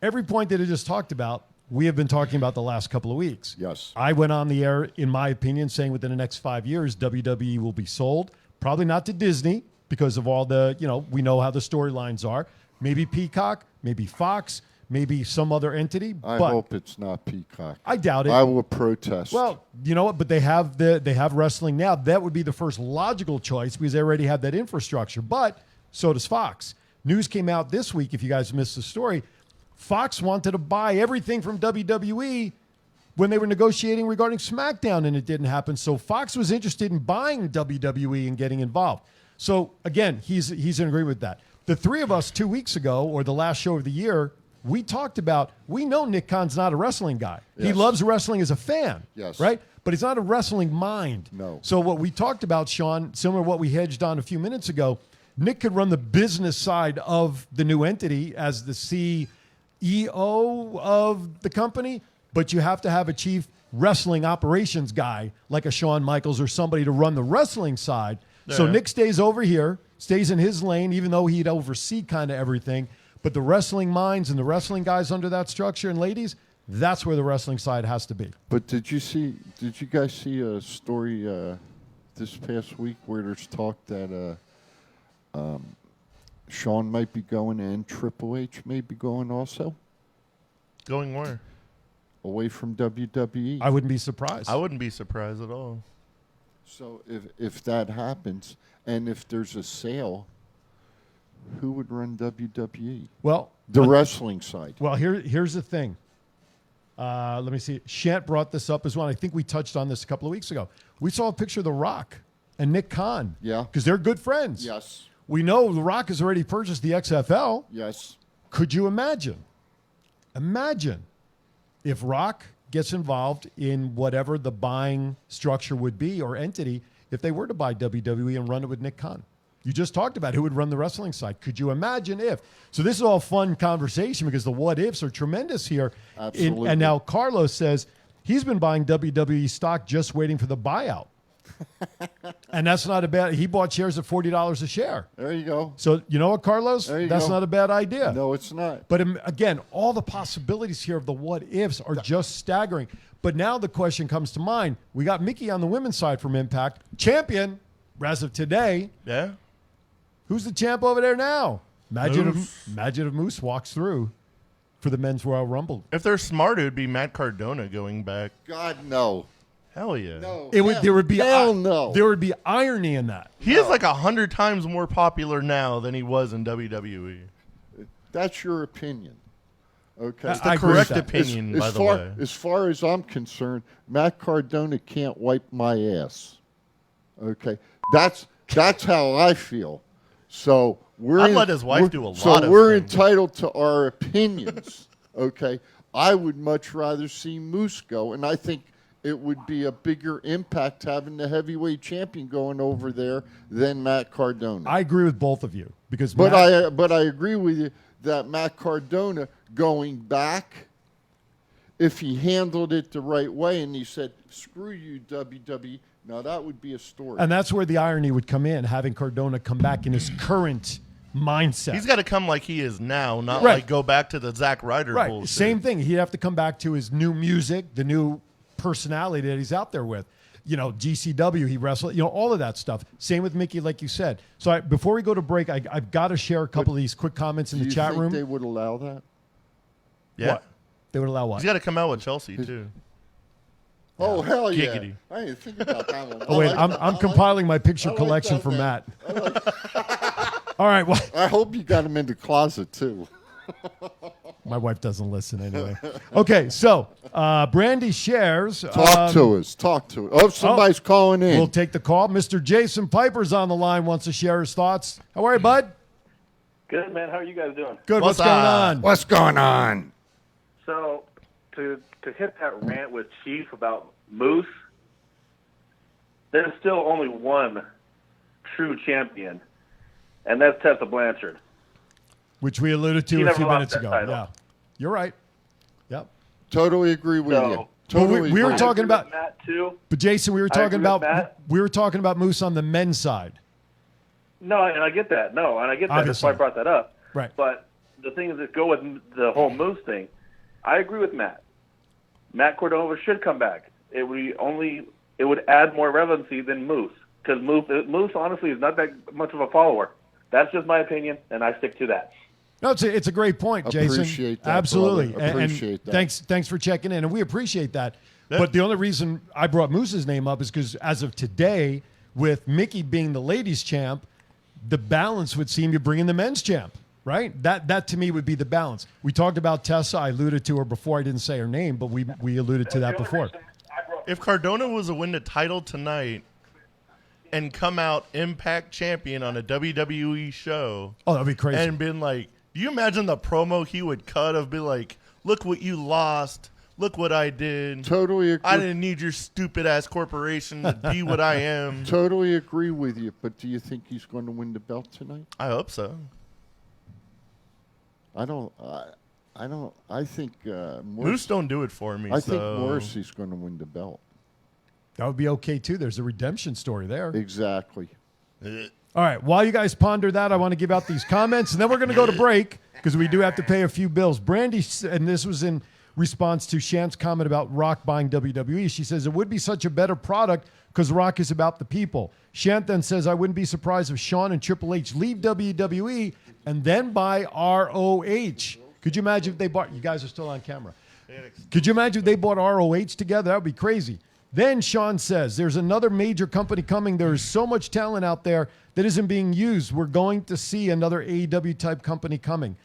every point that I just talked about, we have been talking about the last couple of weeks. Yes. I went on the air, in my opinion, saying within the next 5 years, WWE will be sold. Probably not to Disney because of all the, we know how the storylines are. Maybe Peacock, maybe Fox, maybe some other entity. I but hope it's not Peacock. I doubt it. I will protest. Well, you know what? But they have wrestling now. That would be the first logical choice because they already have that infrastructure. But so does Fox. News came out this week, if you guys missed the story, Fox wanted to buy everything from WWE when they were negotiating regarding SmackDown, and it didn't happen. So Fox was interested in buying WWE and getting involved. So, again, he's in agreement with that. The three of us 2 weeks ago, or the last show of the year, we talked about, we know Nick Khan's not a wrestling guy. He Yes. loves wrestling as a fan, Yes. right? But he's not a wrestling mind. No. So what we talked about, Sean, similar to what we hedged on a few minutes ago, Nick could run the business side of the new entity as the CEO of the company, but you have to have a chief wrestling operations guy like a Shawn Michaels or somebody to run the wrestling side. So Yeah. Nick stays over here, stays in his lane, even though he'd oversee kind of everything. But the wrestling minds and the wrestling guys under that structure and ladies, that's where the wrestling side has to be. But did you guys see a story this past week where there's talk that Sean might be going and Triple H may be going also going where? away from WWE? I wouldn't be surprised. I wouldn't be surprised at all. So if that happens and if there's a sale, who would run WWE? Well, The wrestling side. Well, here's the thing. Let me see. Shant brought this up as well. I think we touched on this a couple of weeks ago. We saw a picture of The Rock and Nick Khan. Yeah. Because they're good friends. Yes. We know The Rock has already purchased the XFL. Yes. Could you imagine? Imagine if Rock gets involved in whatever the buying structure would be or entity if they were to buy WWE and run it with Nick Khan. You just talked about who would run the wrestling side. Could you imagine if? So this is all fun conversation because the what ifs are tremendous here. Absolutely. And now Carlos says he's been buying WWE stock just waiting for the buyout. And that's not a bad. He bought shares at $40 a share. There you go. So you know what, Carlos? There you That's go. not a bad idea. No, it's not. But again, all the possibilities here of the what ifs are just staggering. But now the question comes to mind. We got Mickie on the women's side from Impact, champion as of today. Yeah. Who's the champ over there now? Imagine if Moose walks through for the men's Royal Rumble. If they're smart, it would be Matt Cardona going back. God, no. Hell yeah. No. There would be hell no. There would be irony in that. He is like 100 times more popular now than he was in WWE. That's your opinion. Okay. I agree with Correct that. opinion, by the way. As far as I'm concerned, Matt Cardona can't wipe my ass. Okay. That's how I feel. So I'd let his wife do a lot So of we're things. entitled to our opinions. Okay. I would much rather see Moose go, and I think it would be a bigger impact having the heavyweight champion going over there than Matt Cardona. I agree with both of you because But Matt, I agree with you that Matt Cardona going back, if he handled it the right way and he said, "Screw you, WWE," now that would be a story. and that's where the irony would come in, having Cardona come back in his current mindset. He's got to come like he is now, not Right. like go back to the Zack Ryder right. bullshit. Same thing. He'd have to come back to his new music, the new personality that he's out there with. GCW, he wrestled, all of that stuff. Same with Mickie, like you said. So before we go to break, I've got to share a couple of these quick comments in Do the you chat think room. they would allow that? Yeah. What? They would allow what? He's got to come out with Chelsea, too. Oh, hell yeah. Giggity. I didn't think about that one. Oh, wait, I like I'm that. compiling my picture I like collection that, for man. Matt. All right, well, I hope you got him in the closet, too. my wife doesn't listen anyway. Okay, so Brandy shares. Talk to us. Oh, somebody's calling in. We'll take the call. Mr. Jason Piper's on the line, wants to share his thoughts. How are you, bud? Good, man. How are you guys doing? Good. What's going on? What's going on? So, to hit that rant with Chief about Moose, there's still only one true champion, and that's Tessa Blanchard. Which we alluded She to a never few lost minutes that ago. title. Yeah, you're right. Yep. Totally agree with you. Totally. we were agree. talking about with Matt too. But Jason, we were I talking agree with about Matt. Moose on the men's side. No, and I get that. No, and I get that. That's Obviously. why I brought that up. Right. But the thing is, to go with the whole Moose thing, I agree with Matt. Matt Cordova should come back. It would add more relevancy than Moose, because Moose honestly is not that much of a follower. That's just my opinion, and I stick to that. No, it's a great point, Jason. Appreciate that, Absolutely. brother. Appreciate that. Thanks for checking in, and we appreciate that. But the only reason I brought Moose's name up is because as of today, with Mickie being the ladies' champ, the balance would seem you bring in the men's champ, right? That to me would be the balance. We talked about Tessa. I alluded to her before. I didn't say her name, but we alluded to that before. If Cardona was to win the title tonight and come out Impact champion on a WWE show, Oh, that'd be crazy. and been like, do you imagine the promo he would cut of be like, look what you lost, look what I did. Totally agree. I didn't need your stupid ass corporation to be what I am. Totally agree with you, but do you think he's going to win the belt tonight? I hope so. I don't. I think Moose don't do it for me. I think so. Morrissey's going to win the belt. That would be okay, too. There's a redemption story there. Exactly. All right. While you guys ponder that, I want to give out these comments, and then we're going to go to break because we do have to pay a few bills. Brandy, and this was in response to Shant's comment about Rock buying WWE. She says, it would be such a better product because Rock is about the people. Shant then says, I wouldn't be surprised if Shawn and Triple H leave WWE and then buy ROH. Could you imagine if they bought, you guys are still on camera. Could you imagine if they bought ROH together? That would be crazy. Then Sean says, there's another major company coming. There is so much talent out there that isn't being used. We're going to see another AEW type company coming.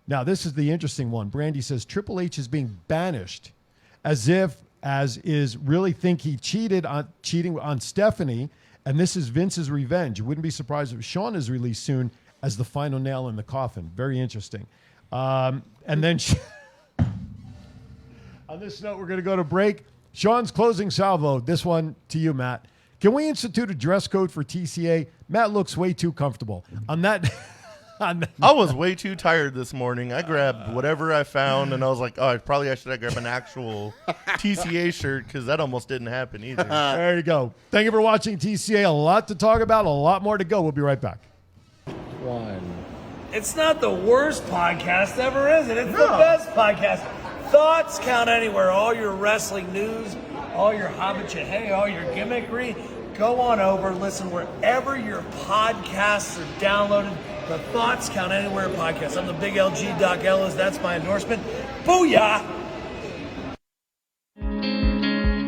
Now, this is the interesting one. Brandy says Triple H is being banished as is really think he cheating on Stephanie, and this is Vince's revenge. Wouldn't be surprised if Shawn is released soon as the final nail in the coffin. Very interesting. And then on this note, we're going to go to break. Sean's closing salvo. This one to you, Matt. Can we institute a dress code for TCA? Matt looks way too comfortable. On that, I was way too tired this morning. I grabbed whatever I found, and I was like, oh, I should have grabbed an actual TCA shirt because that almost didn't happen either. There you go. Thank you for watching TCA. A lot to talk about, a lot more to go. We'll be right back. It's not the worst podcast ever, is it? It's the best podcast. Thoughts count anywhere. All your wrestling news, all your hobbit all your gimmickry. Go on over, listen wherever your podcasts are downloaded. The Thoughts Count Anywhere podcast. I'm the big LG Doc Ellis. That's my endorsement. Booyah!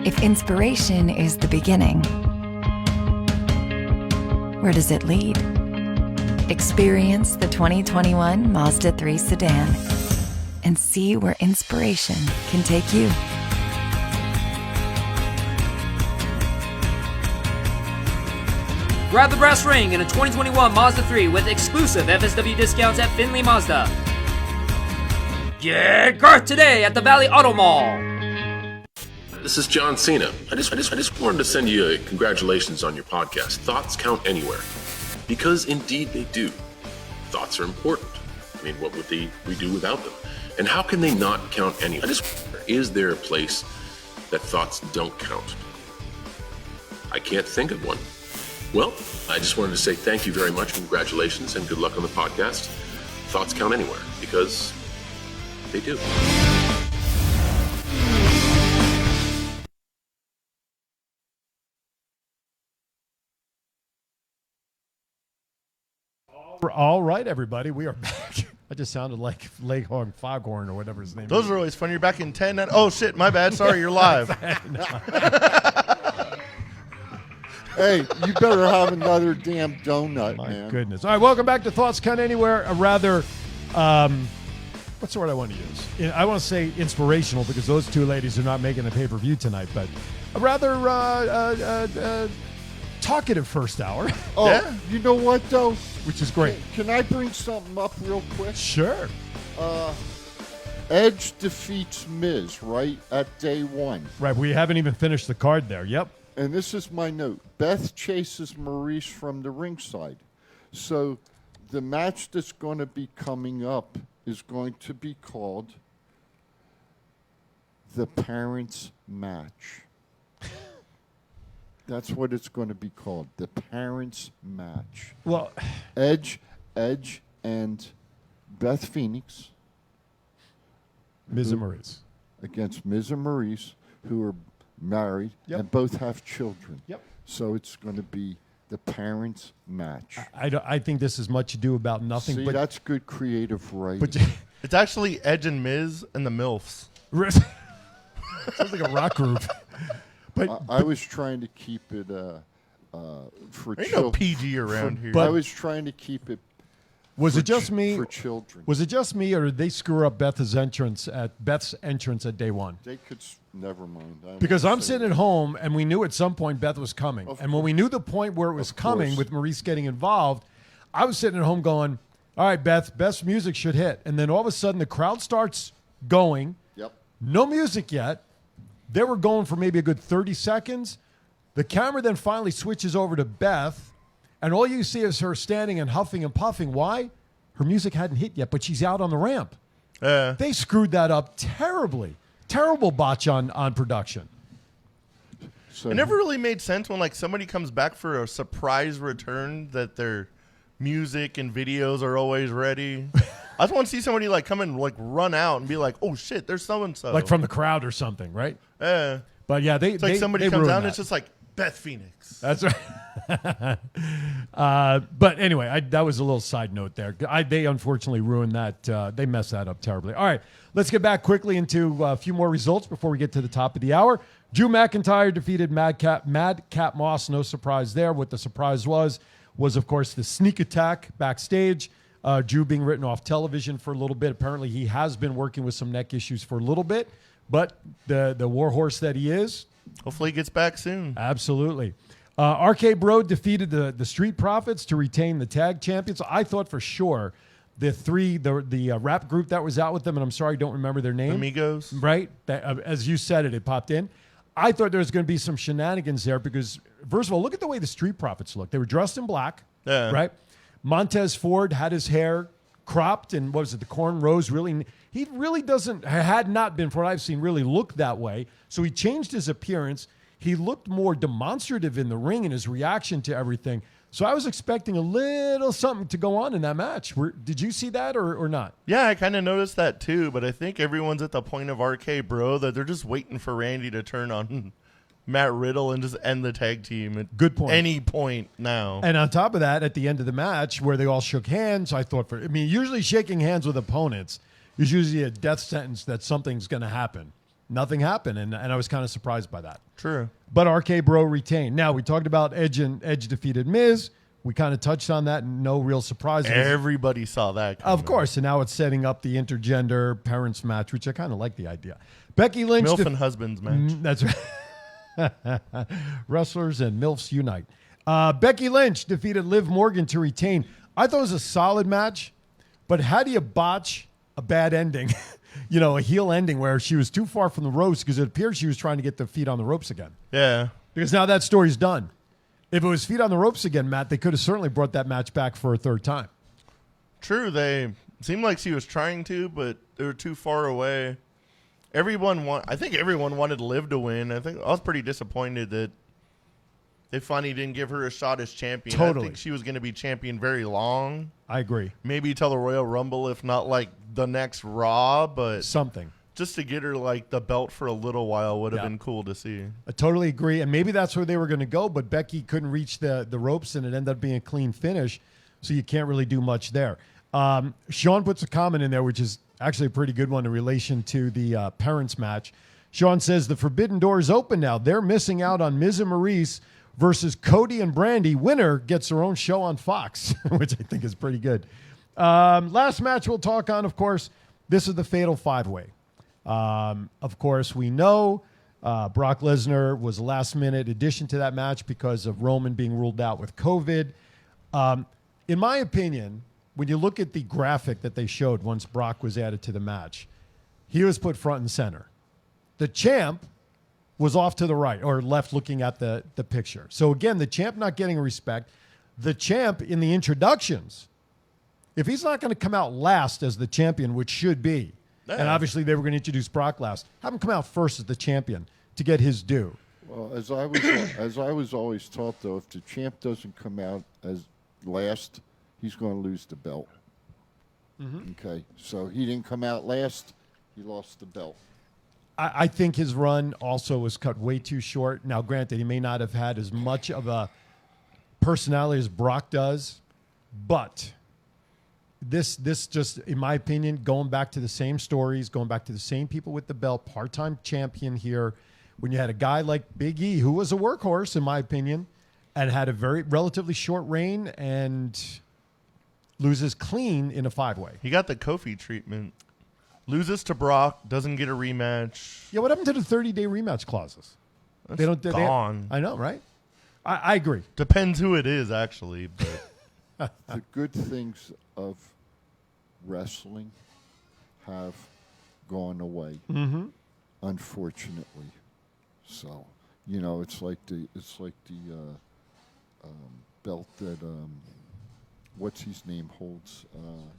If inspiration is the beginning, where does it lead? Experience the 2021 Mazda 3 sedan and see where inspiration can take you. Grab the brass ring in a 2021 Mazda 3 with exclusive FSW discounts at Findlay Mazda. Get Garth today at the Valley Auto Mall. This is John Cena. I just wanted to send you a congratulations on your podcast. Thoughts count anywhere. Because indeed they do. Thoughts are important. I mean, what would we do without them? And how can they not count anywhere? Is there a place that thoughts don't count? I can't think of one. Well, I just wanted to say thank you very much, congratulations, and good luck on the podcast. Thoughts count anywhere, because they do. All right, everybody, we are back. I just sounded like Leghorn Foghorn or whatever his name is. Those are always fun. You're back in 10. Oh, shit. My bad. Sorry, you're live. Hey, you better have another damn donut, My man. goodness. All right, welcome back to Thoughts Count Anywhere. A rather, what's the word I want to use? I want to say inspirational because those two ladies are not making a pay-per-view tonight, but a rather talkative first hour. Oh, Yeah. you know what, though? Which is great. Can I bring something up real quick? Sure. Edge defeats Miz, right, at day one. Right, we haven't even finished the card there. Yep. And this is my note. Beth chases Maurice from the ringside. So the match that's going to be coming up is going to be called the Parents' Match. That's what it's going to be called, the Parents' Match. Well, Edge, and Beth Phoenix Miz and Maurice. against Miz and Maurice, who are married and both have children. Yep. So it's going to be the Parents' Match. I think this is much ado about nothing. See, but that's good creative writing. But It's actually Edge and Miz and the MILFs. sounds like a rock group. But I was trying to keep it for Ain't children. no PG around here. I was trying to keep it. Was for it just me? For children. Was it just me, or did they screw up Beth's entrance at day one? They could. Never mind. Because I'm sitting at home, and we knew at some point Beth was coming. And when we knew the point where it was coming, with Maurice getting involved, I was sitting at home going, all right, Beth's music should hit. And then all of a sudden, the crowd starts going. Yep. No music yet. They were going for maybe a good 30 seconds. The camera then finally switches over to Beth, and all you see is her standing and huffing and puffing. Why? Her music hadn't hit yet, but she's out on the ramp. They screwed that up terribly. Terrible botch on production. So it never really made sense when like somebody comes back for a surprise return that their music and videos are always ready. I just want to see somebody like come and like run out and be like, "Oh shit, there's so and so." Like from the crowd or something, right? Yeah. But yeah, It's like somebody comes out and it's just like Beth Phoenix. That's right. But anyway, that was a little side note there. They unfortunately ruined that. They messed that up terribly. All right, let's get back quickly into a few more results before we get to the top of the hour. Drew McIntyre defeated Madcap Moss. No surprise there. What the surprise was of course the sneak attack backstage. Drew being written off television for a little bit. Apparently he has been working with some neck issues for a little bit, but the warhorse that he is, hopefully he gets back soon. Absolutely. RK Bro defeated the Street Profits to retain the tag champions. I thought for sure the rap group that was out with them, and I'm sorry I don't remember their name. Amigos. Right? As you said it popped in. I thought there was going to be some shenanigans there because, first of all, look at the way the Street Profits look. They were dressed in black, right? Montez Ford had his hair cropped and what was it, the cornrows really, he really had not been, from what I've seen, really looked that way. So he changed his appearance. He looked more demonstrative in the ring in his reaction to everything. So I was expecting a little something to go on in that match. Did you see that or not? Yeah, I kind of noticed that too, but I think everyone's at the point of RK Bro that they're just waiting for Randy to turn on Matt Riddle and just end the tag team at Good point. any point now. And on top of that, at the end of the match where they all shook hands, I thought usually shaking hands with opponents is usually a death sentence that something's going to happen. Nothing happened, and I was kind of surprised by that. True. But RK Bro retained. Now, we talked about Edge defeated Miz. We kind of touched on that, and no real surprises. Everybody saw that coming. Of course, and now it's setting up the intergender parents match, which I kind of like the idea. Becky Lynch. MILF and husbands match. That's right. Wrestlers and MILFs unite. Becky Lynch defeated Liv Morgan to retain. I thought it was a solid match, but how do you botch a bad ending? A heel ending where she was too far from the ropes because it appears she was trying to get the feet on the ropes again. Yeah. Because now that story's done. If it was feet on the ropes again, Matt, they could have certainly brought that match back for a third time. True. They seemed like she was trying to, but they were too far away. I think everyone wanted Liv to win. I was pretty disappointed that they finally didn't give her a shot as champion. Totally. I think she was going to be champion very long. I agree. Maybe till the Royal Rumble, if not like the next Raw, but something. Just to get her like the belt for a little while would have been cool to see. I totally agree. And maybe that's where they were going to go, but Becky couldn't reach the ropes and it ended up being a clean finish. So you can't really do much there. Sean puts a comment in there, which is actually a pretty good one in relation to the parents match. Sean says the Forbidden Door is open now. They're missing out on Miz and Maurice versus Cody and Brandy. Winner gets their own show on Fox, which I think is pretty good. Last match we'll talk on, of course, this is the Fatal 5-Way. Of course, we know Brock Lesnar was a last-minute addition to that match because of Roman being ruled out with COVID. In my opinion, when you look at the graphic that they showed once Brock was added to the match, he was put front and center. The champ was off to the right or left looking at the picture. So, again, the champ not getting respect. The champ in the introductions, if he's not going to come out last as the champion, which should be, and obviously they were going to introduce Brock last, have him come out first as the champion to get his due. Well, as I was always taught, though, if the champ doesn't come out as last, he's going to lose the belt. Mm-hmm. Okay, so he didn't come out last, he lost the belt. I think his run also was cut way too short. Now, granted, he may not have had as much of a personality as Brock does, but this just, in my opinion, going back to the same stories, going back to the same people with the belt, part-time champion here, when you had a guy like Big E, who was a workhorse, in my opinion, and had a very relatively short reign and loses clean in a 5-way. He got the Kofi treatment. Loses to Brock, doesn't get a rematch. Yeah, what happened to the 30-day rematch clauses? That's gone. I know, right? I agree. Depends who it is, actually. But the good things of wrestling have gone away, unfortunately. So, it's like the belt that what's his name holds,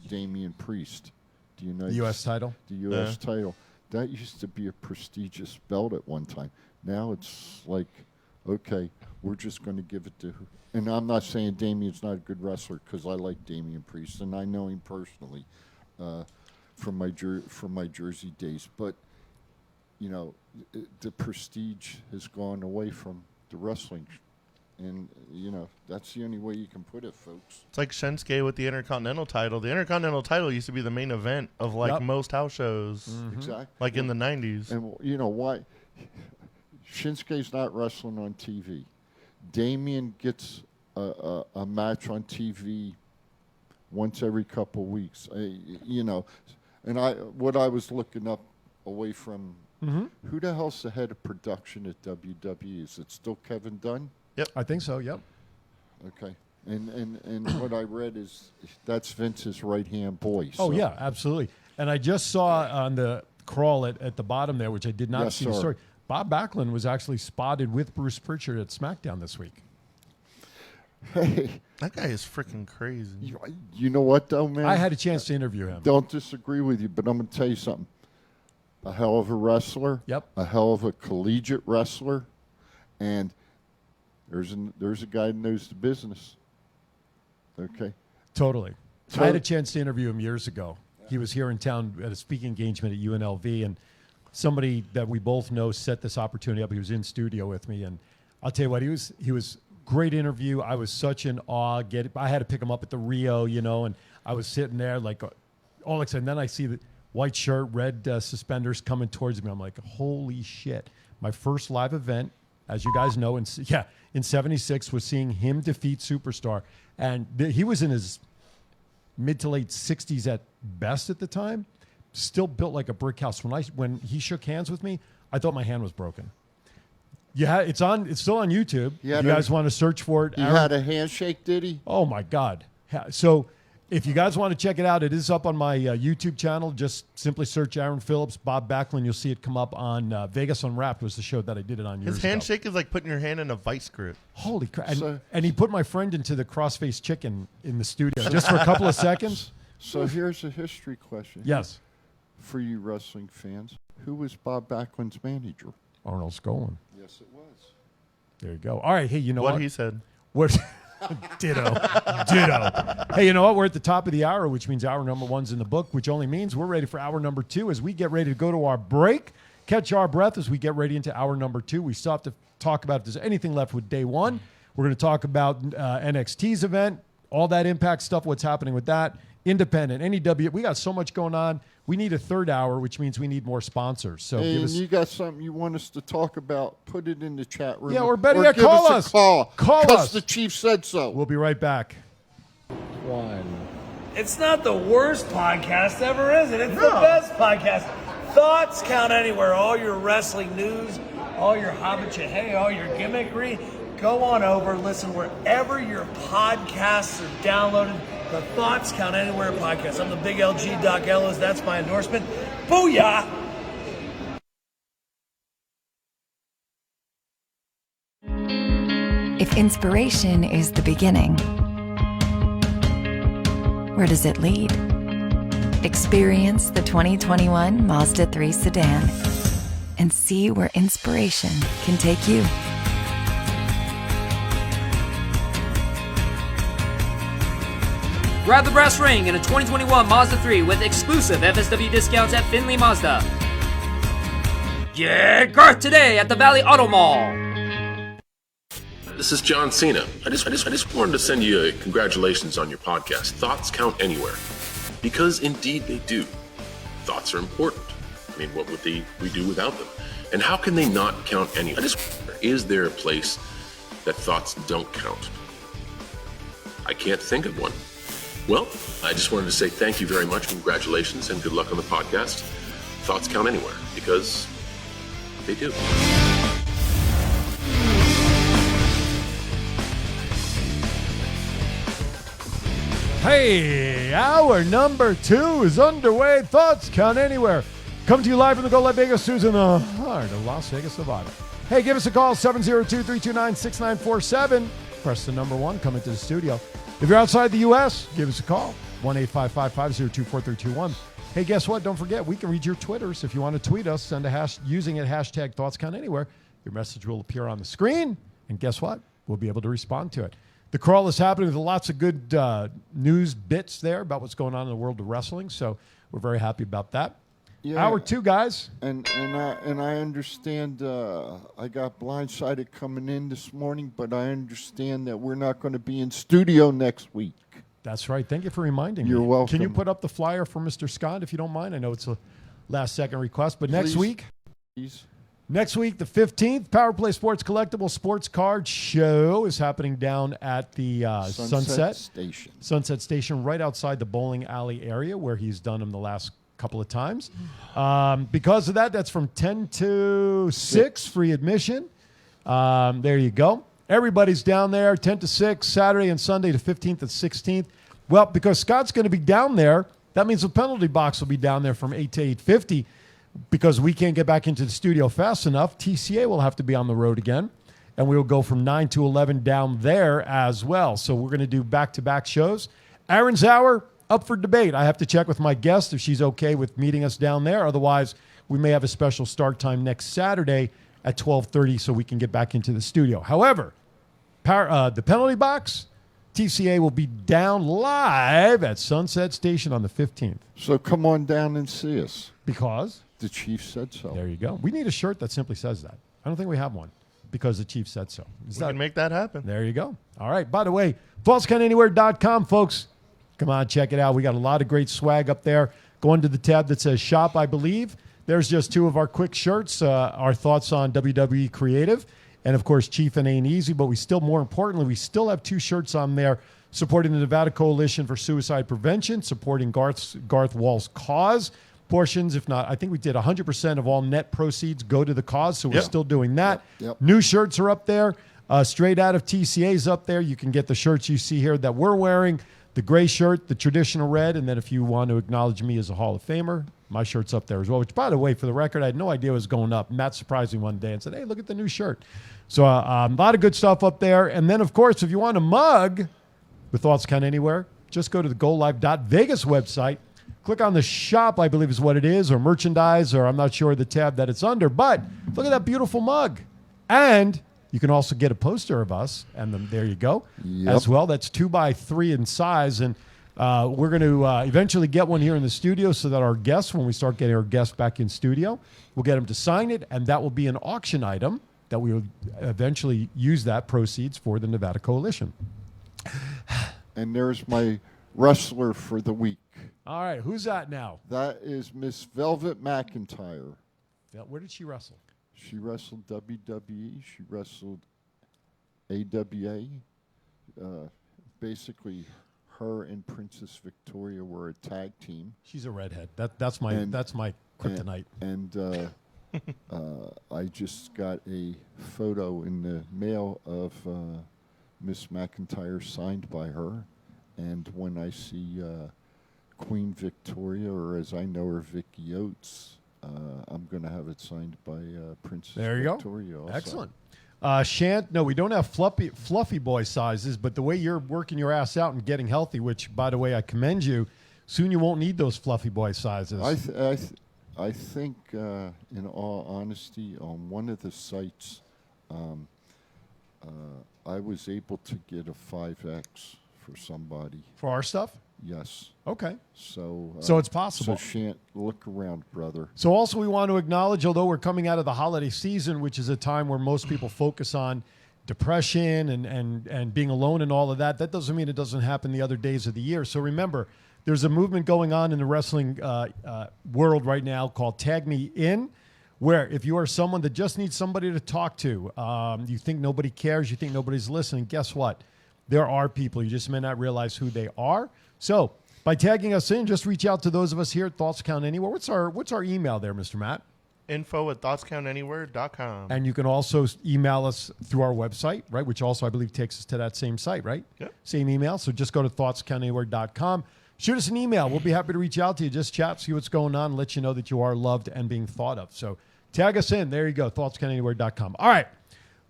Damian Priest. Do you know the U.S. title? The U.S. title. That used to be a prestigious belt at one time. Now it's like, okay, we're just going to give it to. And I'm not saying Damian's not a good wrestler because I like Damian Priest and I know him personally from my Jersey days. But the prestige has gone away from the wrestling. And, that's the only way you can put it, folks. It's like Shinsuke with the Intercontinental title. The Intercontinental title used to be the main event of, most house shows. Mm-hmm. Exactly. Like in the 90s. And, why? Shinsuke's not wrestling on TV. Damian gets a match on TV once every couple weeks. And what I was looking up away from, who the hell's the head of production at WWE? Is it still Kevin Dunn? Yep. I think so, yep. Okay. And what I read is that's Vince's right-hand boy. Oh, yeah, absolutely. And I just saw on the crawl at the bottom there, which I did not see the story, Bob Backlund was actually spotted with Bruce Pritchard at SmackDown this week. Hey. That guy is freaking crazy. You know what, though, man? I had a chance to interview him. Don't disagree with you, but I'm going to tell you something. A hell of a wrestler. Yep. A hell of a collegiate wrestler. And there's a guy that knows the business. Okay. Totally. I had a chance to interview him years ago. He was here in town at a speaking engagement at UNLV, and somebody that we both know set this opportunity up. He was in studio with me, and I'll tell you what, he was great interview. I was such in awe. I had to pick him up at the Rio, and I was sitting there like all excited. And then I see the white shirt, red suspenders coming towards me. I'm like, holy shit. My first live event, as you guys know, in 76 was seeing him defeat Superstar. And he was in his mid to late 60s at best at the time, still built like a brick house. When he shook hands with me, I thought my hand was broken. Yeah, it's still on YouTube. You guys want to search for it? He had a handshake, did he? Oh, my God. So if you guys want to check it out, it is up on my YouTube channel. Just simply search Aaron Phillips, Bob Backlund. You'll see it come up on Vegas Unwrapped was the show that I did it on years ago. His handshake is like putting your hand in a vice grip. Holy crap. And he put my friend into the cross-faced chicken in the studio just for a couple of seconds. So here's a history question. Yes. For you wrestling fans, who was Bob Backlund's manager? Arnold Skolin. Yes, it was. There you go. All right. Hey, you know what? What he said. Ditto. Hey, you know what? We're at the top of the hour, which means hour number 1's in the book, which only means we're ready for hour number 2 as we get ready to go to our break, catch our breath as we get ready into hour number 2. We still have to talk about if there's anything left with day 1. We're going to talk about NXT's event, all that Impact stuff, what's happening with that. independent, NEW. We got so much going on. We need a third hour, which means we need more sponsors. So Hey, give and us. you got something you want us to talk about, put it in the chat room. Yeah, or better yet, give call us. us. A call. Call 'Cause us. the chief said so. We'll be right back. It's not the worst podcast ever, is it? It's the best podcast. Thoughts count anywhere. All your wrestling news, all your hey, all your gimmickry. Go on over, listen wherever your podcasts are downloaded. The Thoughts Count Anywhere podcast. I'm the big LG Doc Ellis. That's my endorsement. Booyah! If inspiration is the beginning, where does it lead? Experience the 2021 Mazda 3 sedan and see where inspiration can take you. Grab the brass ring in a 2021 Mazda 3 with exclusive FSW discounts at Findlay Mazda. Get Garth today at the Valley Auto Mall. This is John Cena. I just wanted to send you a congratulations on your podcast. Thoughts count anywhere. Because indeed they do. Thoughts are important. I mean, what would we do without them? And how can they not count anywhere? Is there a place that thoughts don't count? I can't think of one. Well, I just wanted to say thank you very much, congratulations, and good luck on the podcast. Thoughts count anywhere, because they do. Hey, hour number 2 is underway. Thoughts count anywhere. Come to you live from the Go Live Vegas Studios in the heart of Las Vegas, Nevada. Hey, give us a call, 702-329-6947. Press the number 1, come into the studio. If you're outside the U.S., give us a call, 1-855-502-4321. Hey, guess what? Don't forget, we can read your Twitters. If you want to tweet us, send using it, hashtag ThoughtsCountAnywhere. Your message will appear on the screen, and guess what? We'll be able to respond to it. The crawl is happening with lots of good news bits there about what's going on in the world of wrestling, so we're very happy about that. Yeah. Hour 2, guys. And I understand I got blindsided coming in this morning, but I understand that we're not going to be in studio next week. That's right. Thank you for reminding me. You're welcome. Can you put up the flyer for Mr. Scott, if you don't mind? I know it's a last-second request, but next week, Please. next week, the 15th, Power Play Sports Collectible Sports Card Show is happening down at the Sunset Station, right outside the bowling alley area where he's done them the last couple of times. Because of that, that's from 10 to 6, free admission. There you go. Everybody's down there, 10 to 6, Saturday and Sunday, the 15th and 16th. Well, because Scott's going to be down there, that means the penalty box will be down there from 8 to 8:50. Because we can't get back into the studio fast enough, TCA will have to be on the road again. And we will go from 9 to 11 down there as well. So we're going to do back-to-back shows. Aaron's Hour, up for debate. I have to check with my guest if she's okay with meeting us down there. Otherwise, we may have a special start time next Saturday at 12:30 so we can get back into the studio. However, the penalty box, TCA will be down live at Sunset Station on the 15th. So come on down and see us. Because? The chief said so. There you go. We need a shirt that simply says that. I don't think we have one because the chief said so. We can make that happen. There you go. All right. By the way, ThoughtsCountAnywhere.com, folks. Come on, check it out. We got a lot of great swag up there. Go into the tab that says Shop, I believe. There's just 2 of our quick shirts, our thoughts on WWE Creative, and, of course, Chief and Ain't Easy. But more importantly, we still have 2 shirts on there supporting the Nevada Coalition for Suicide Prevention, supporting Garth Wall's cause. Portions, if not, I think we did 100% of all net proceeds go to the cause, so we're still doing that. Yep. New shirts are up there. Straight out of TCA's up there. You can get the shirts you see here that we're wearing, the gray shirt, the traditional red, and then if you want to acknowledge me as a Hall of Famer, my shirt's up there as well, which, by the way, for the record, I had no idea it was going up. Matt surprised me one day and said, hey, look at the new shirt. So a lot of good stuff up there. And then, of course, if you want a mug with Thoughts Count Anywhere, just go to the GoLive.Vegas website. Click on the shop, I believe is what it is, or merchandise, or I'm not sure the tab that it's under. But look at that beautiful mug. And you can also get a poster of us, and there you go, as well. That's 2x3 in size. And we're going to eventually get one here in the studio so that our guests, when we start getting our guests back in studio, we'll get them to sign it, and that will be an auction item that we will eventually use that proceeds for the Nevada Coalition. And there's my wrestler for the week. All right, who's that now? That is Miss Velvet McIntyre. Where did she wrestle? She wrestled WWE. She wrestled AWA. Basically, her and Princess Victoria were a tag team. She's a redhead. That's my kryptonite. And I just got a photo in the mail of Miss McIntyre signed by her. And when I see Queen Victoria, or as I know her, Vicky Oates, I'm going to have it signed by Princess Victoria. Go. Also. Excellent. Shant, no, we don't have fluffy boy sizes, but the way you're working your ass out and getting healthy, which, by the way, I commend you, soon you won't need those fluffy boy sizes. I think, in all honesty, on one of the sites, I was able to get a 5X for somebody. For our stuff? Yes. Okay. So it's possible. So Shant, look around, brother. So also we want to acknowledge, although we're coming out of the holiday season, which is a time where most people focus on depression and being alone and all of that, that doesn't mean it doesn't happen the other days of the year. So remember, there's a movement going on in the wrestling world right now called Tag Me In, where if you are someone that just needs somebody to talk to, you think nobody cares, you think nobody's listening, guess what? There are people. You just may not realize who they are. So by tagging us in, just reach out to those of us here at Thoughts Count Anywhere. What's our email there, Mr. Matt? info@thoughtcountanywhere.com. And you can also email us through our website, right, which also I believe takes us to that same site, right? Yep. Same email. So just go to thoughtscountanywhere.com. Shoot us an email. We'll be happy to reach out to you. Just chat, see what's going on, let you know that you are loved and being thought of. So tag us in. There you go, thoughtscountanywhere.com. All right.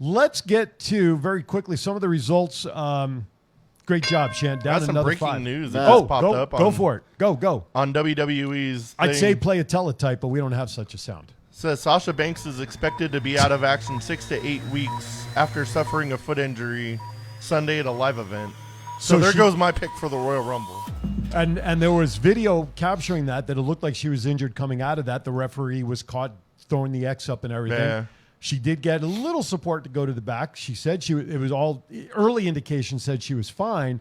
Let's get to, very quickly, some of the results. Great job, Shant. Down That's some another breaking 5. news that just popped up. Go for it. Go. On WWE's I'd thing. say play a teletype, but we don't have such a sound. Says Sasha Banks is expected to be out of action 6 to 8 weeks after suffering a foot injury Sunday at a live event. So there goes my pick for the Royal Rumble. And there was video capturing that it looked like she was injured coming out of that. The referee was caught throwing the X up and everything. Yeah. She did get a little support to go to the back. She said it was all early indications said she was fine,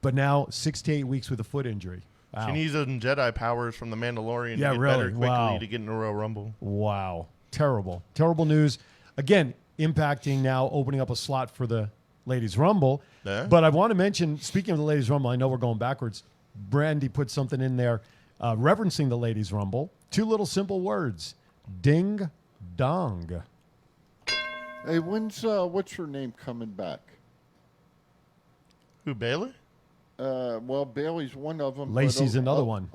but now 6 to 8 weeks with a foot injury. Wow. She needs some Jedi powers from the Mandalorian to get really. better quickly Wow. to get in the Royal Rumble. Wow. Terrible news. Again, impacting now, opening up a slot for the Ladies Rumble. Yeah. But I want to mention, speaking of the Ladies Rumble, I know we're going backwards. Brandy put something in there referencing the Ladies Rumble. 2 little simple words. Ding dong. Hey, when's what's her name coming back? Who, Bayley? Well, Bailey's one of them. Lacey's another one.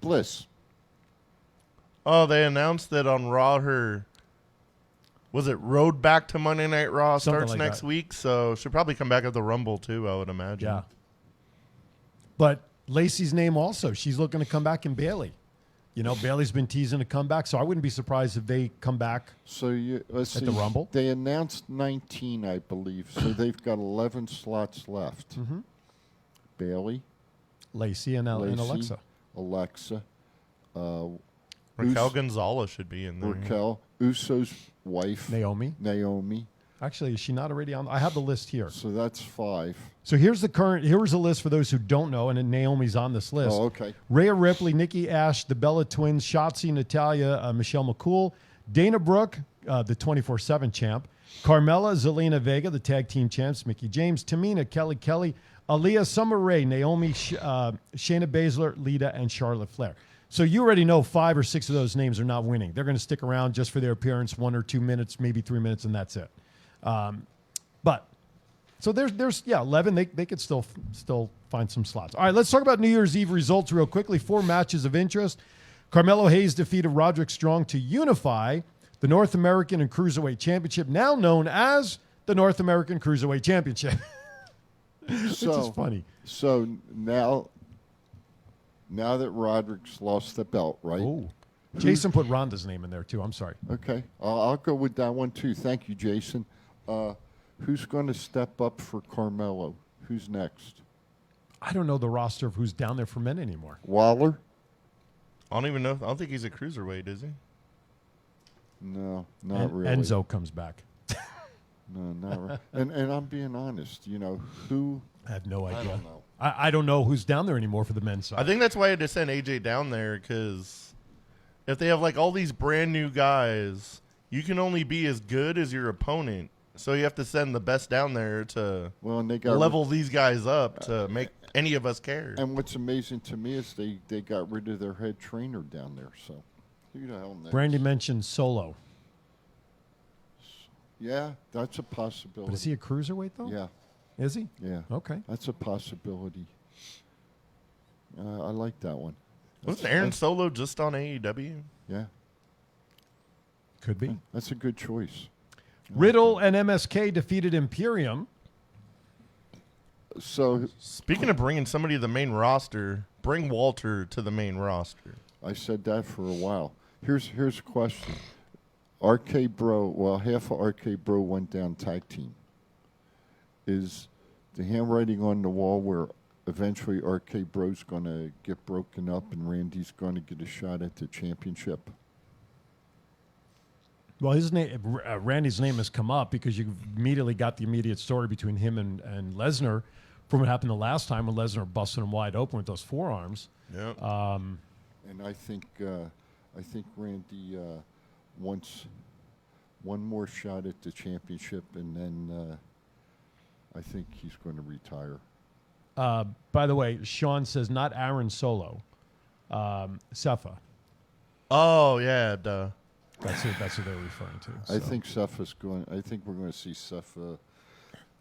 Bliss. Oh, they announced that on Raw was it Road Back to Monday Night Raw Something starts like next that. week, so she'll probably come back at the Rumble too, I would imagine. Yeah. But Lacey's name also. She's looking to come back in Bailey. You know, Bailey's been teasing a comeback, so I wouldn't be surprised if they come back So let's at see. the Rumble. They announced 19, I believe. So they've got 11 slots left. Mm-hmm. Bailey, Lacey and Alexa. Alexa. Raquel Gonzalez should be in there. Raquel, Uso's wife. Naomi. Actually, is she not already on? I have the list here. So that's 5. So here's a list for those who don't know, and then Naomi's on this list. Oh, okay. Rhea Ripley, Nikki Ash, the Bella Twins, Shotzi, Natalya, Michelle McCool, Dana Brooke, the 24/7 champ, Carmella, Zelina Vega, the tag team champs, Mickie James, Tamina, Kelly, Aaliyah, Summer Rae, Naomi, Shayna Baszler, Lita, and Charlotte Flair. So you already know 5 or 6 of those names are not winning. They're going to stick around just for their appearance, 1 or 2 minutes, maybe 3 minutes, and that's it. But so there's 11. They could still find some slots. All right, let's talk about New Year's Eve results real quickly. 4 matches of interest. Carmelo Hayes defeated Roderick Strong to unify the North American and Cruiserweight Championship, now known as the North American Cruiserweight Championship. Which is funny. So now that Roderick's lost the belt, right? Oh, Jason put Ronda's name in there too. I'm sorry. Okay, I'll go with that one too. Thank you, Jason. Who's going to step up for Carmelo? Who's next? I don't know the roster of who's down there for men anymore. Waller? I don't even know. I don't think he's a cruiserweight, is he? No, not really. Enzo comes back. No, not right. And I'm being honest. You know who? I have no idea. I don't know. I don't know who's down there anymore for the men's side. I think that's why I had to send AJ down there, because if they have like all these brand new guys, you can only be as good as your opponent. So you have to send the best down there to and they got level these guys up to make any of us care. And what's amazing to me is they got rid of their head trainer down there. So who the hell knows? Brandy mentioned Solo. Yeah, that's a possibility. But is he a cruiserweight, though? Yeah. Is he? Yeah. Okay. That's a possibility. I like that one. Wasn't Aaron Solo just on AEW? Yeah. Could be. That's a good choice. Riddle and MSK defeated Imperium. So, speaking of bringing somebody to the main roster, bring Walter to the main roster. I said that for a while. Here's a question. RK Bro, half of RK Bro went down tag team. Is the handwriting on the wall where eventually RK Bro's going to get broken up and Randy's going to get a shot at the championship? Well, his name, Randy's name has come up because you immediately got the immediate story between him and Lesnar from what happened the last time when Lesnar busted him wide open with those forearms. Yeah. And I think Randy wants one more shot at the championship, and then I think he's going to retire. By the way, Sean says not Aaron Solo, Sepha. Oh yeah, duh. That's who they're referring to. I think Sepha's going. I think we're going to see Sepha.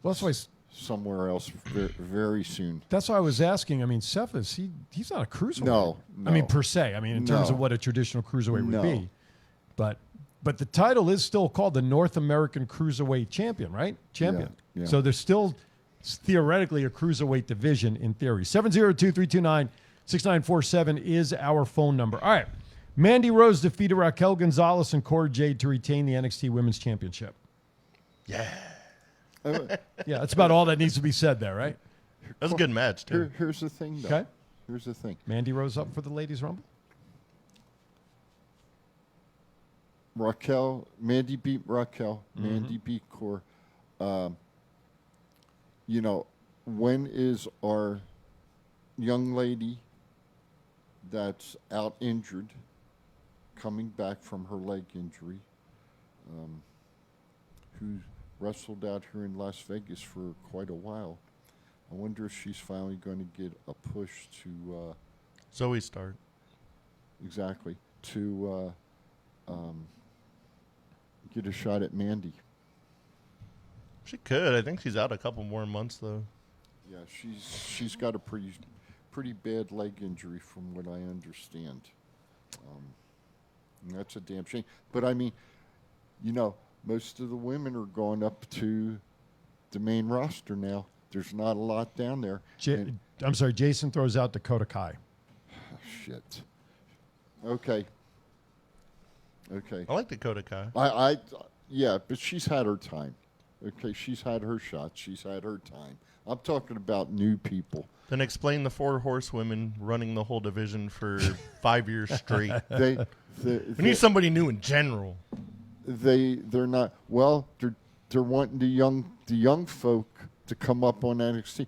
Well, that's why somewhere else very soon. That's why I was asking. I mean, Sepha, he's not a cruiserweight. No. I mean, per se. I mean, in terms of what a traditional cruiserweight would be. But the title is still called the North American Cruiserweight Champion, right? Champion. Yeah. So there's still theoretically a cruiserweight division in theory. 702-329-6947 is our phone number. All right. Mandy Rose defeated Raquel Gonzalez and Cora Jade to retain the NXT Women's Championship. Yeah. Yeah, that's about all that needs to be said there, right? That was a good match, too. Here's the thing, though. Okay. Here's the thing. Mandy Rose up for the Ladies' Rumble? Mandy beat Raquel. Mandy beat Cora. When is our young lady that's out injured coming back from her leg injury, who wrestled out here in Las Vegas for quite a while? I wonder if she's finally going to get a push to Zoe Stark. Exactly. To get a shot at Mandy. She could. I think she's out a couple more months, though. Yeah, she's got a pretty bad leg injury from what I understand. And that's a damn shame. But I mean, most of the women are going up to the main roster now. There's not a lot down there. I'm sorry, Jason throws out Dakota Kai. Shit. Okay. I like Dakota Kai. Yeah, but she's had her time. Okay, she's had her shot. She's had her time. I'm talking about new people. Then explain the 4 horsewomen running the whole division for 5 years straight. We need somebody new in general. They're not. Well, they're wanting the young folk to come up on NXT.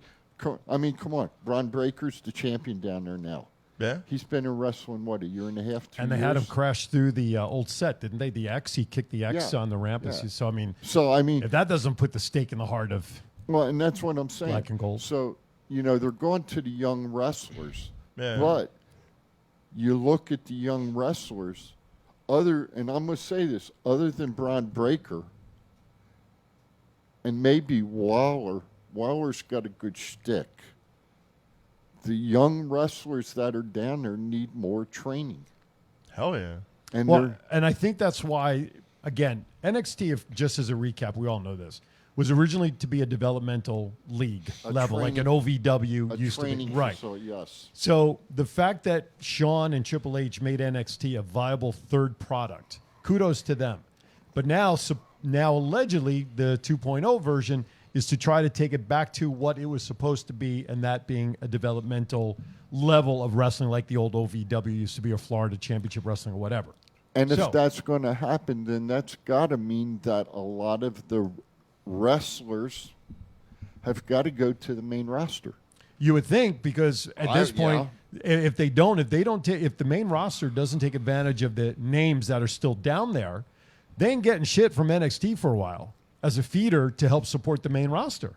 I mean, come on, Braun Breaker's the champion down there now. Yeah, he's been in wrestling a year and a half, 2 years. And they had him crash through the old set, didn't they? The X, he kicked the X on the ramp. Yeah. So I mean, if that doesn't put the stake in the heart of and that's what I'm saying. Black and gold. So they're going to the young wrestlers, yeah. But you look at the young wrestlers, and I'm going to say this, other than Braun Breaker, and maybe Waller's got a good shtick. The young wrestlers that are down there need more training. Hell yeah. And I think that's why, again, NXT, just as a recap, we all know this, was originally to be a developmental league level, like an OVW used to be. Right. Yes. So the fact that Shawn and Triple H made NXT a viable third product, kudos to them. But now allegedly, the 2.0 version is to try to take it back to what it was supposed to be, and that being a developmental level of wrestling like the old OVW used to be, or Florida Championship Wrestling or whatever. And if that's going to happen, then that's got to mean that a lot of the wrestlers have got to go to the main roster. You would think, because at this point, if the main roster doesn't take advantage of the names that are still down there, they ain't getting shit from NXT for a while as a feeder to help support the main roster.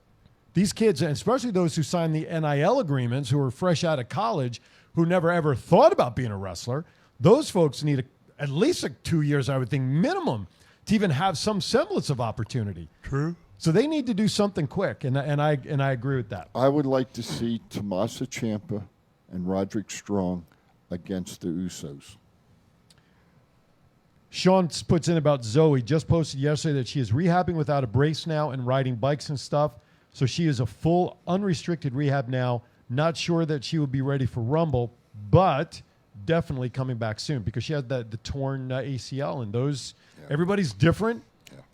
These kids, and especially those who signed the NIL agreements, who are fresh out of college, who never ever thought about being a wrestler, those folks need at least 2 years, I would think, minimum, to even have some semblance of opportunity. True. So they need to do something quick, and I agree with that. I would like to see Tommaso Ciampa and Roderick Strong against the Usos. Sean puts in about Zoe, just posted yesterday that she is rehabbing without a brace now and riding bikes and stuff. So she is a full unrestricted rehab now. Not sure that she will be ready for Rumble, but definitely coming back soon because she had the torn ACL, and those everybody's different.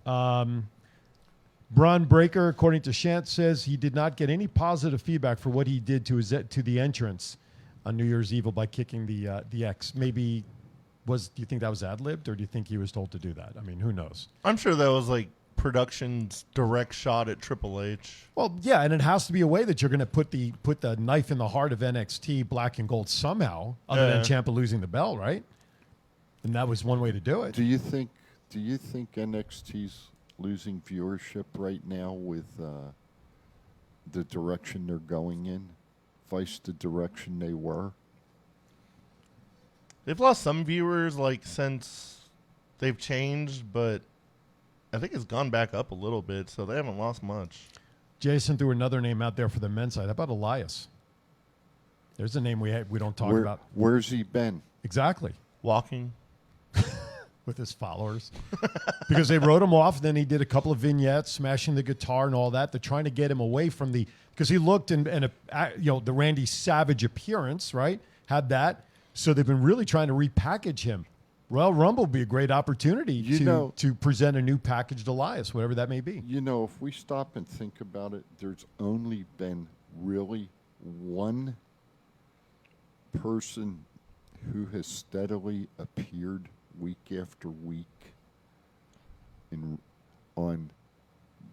Yeah. Braun Breaker, according to Shant, says he did not get any positive feedback for what he did to the entrance on New Year's Eve by kicking the X. Maybe do you think that was ad-libbed, or do you think he was told to do that? I mean, who knows? I'm sure that was like production's direct shot at Triple H. Well, yeah, and it has to be a way that you're going to put the knife in the heart of NXT black and gold somehow, other than Ciampa losing the belt, right? And that was one way to do it. Do you think NXT's losing viewership right now with the direction they're going in, vice the direction they were? They've lost some viewers since they've changed, but I think it's gone back up a little bit, so they haven't lost much. Jason threw another name out there for the men's side. How about Elias? There's a name we don't talk about. Where's he been? Exactly. Walking. With his followers. Because they wrote him off, then he did a couple of vignettes, smashing the guitar and all that. They're trying to get him away from because he looked in the Randy Savage appearance, right? Had that. So they've been really trying to repackage him. Royal Rumble would be a great opportunity to present a new packaged Elias, whatever that may be. If we stop and think about it, there's only been really one person who has steadily appeared week after week on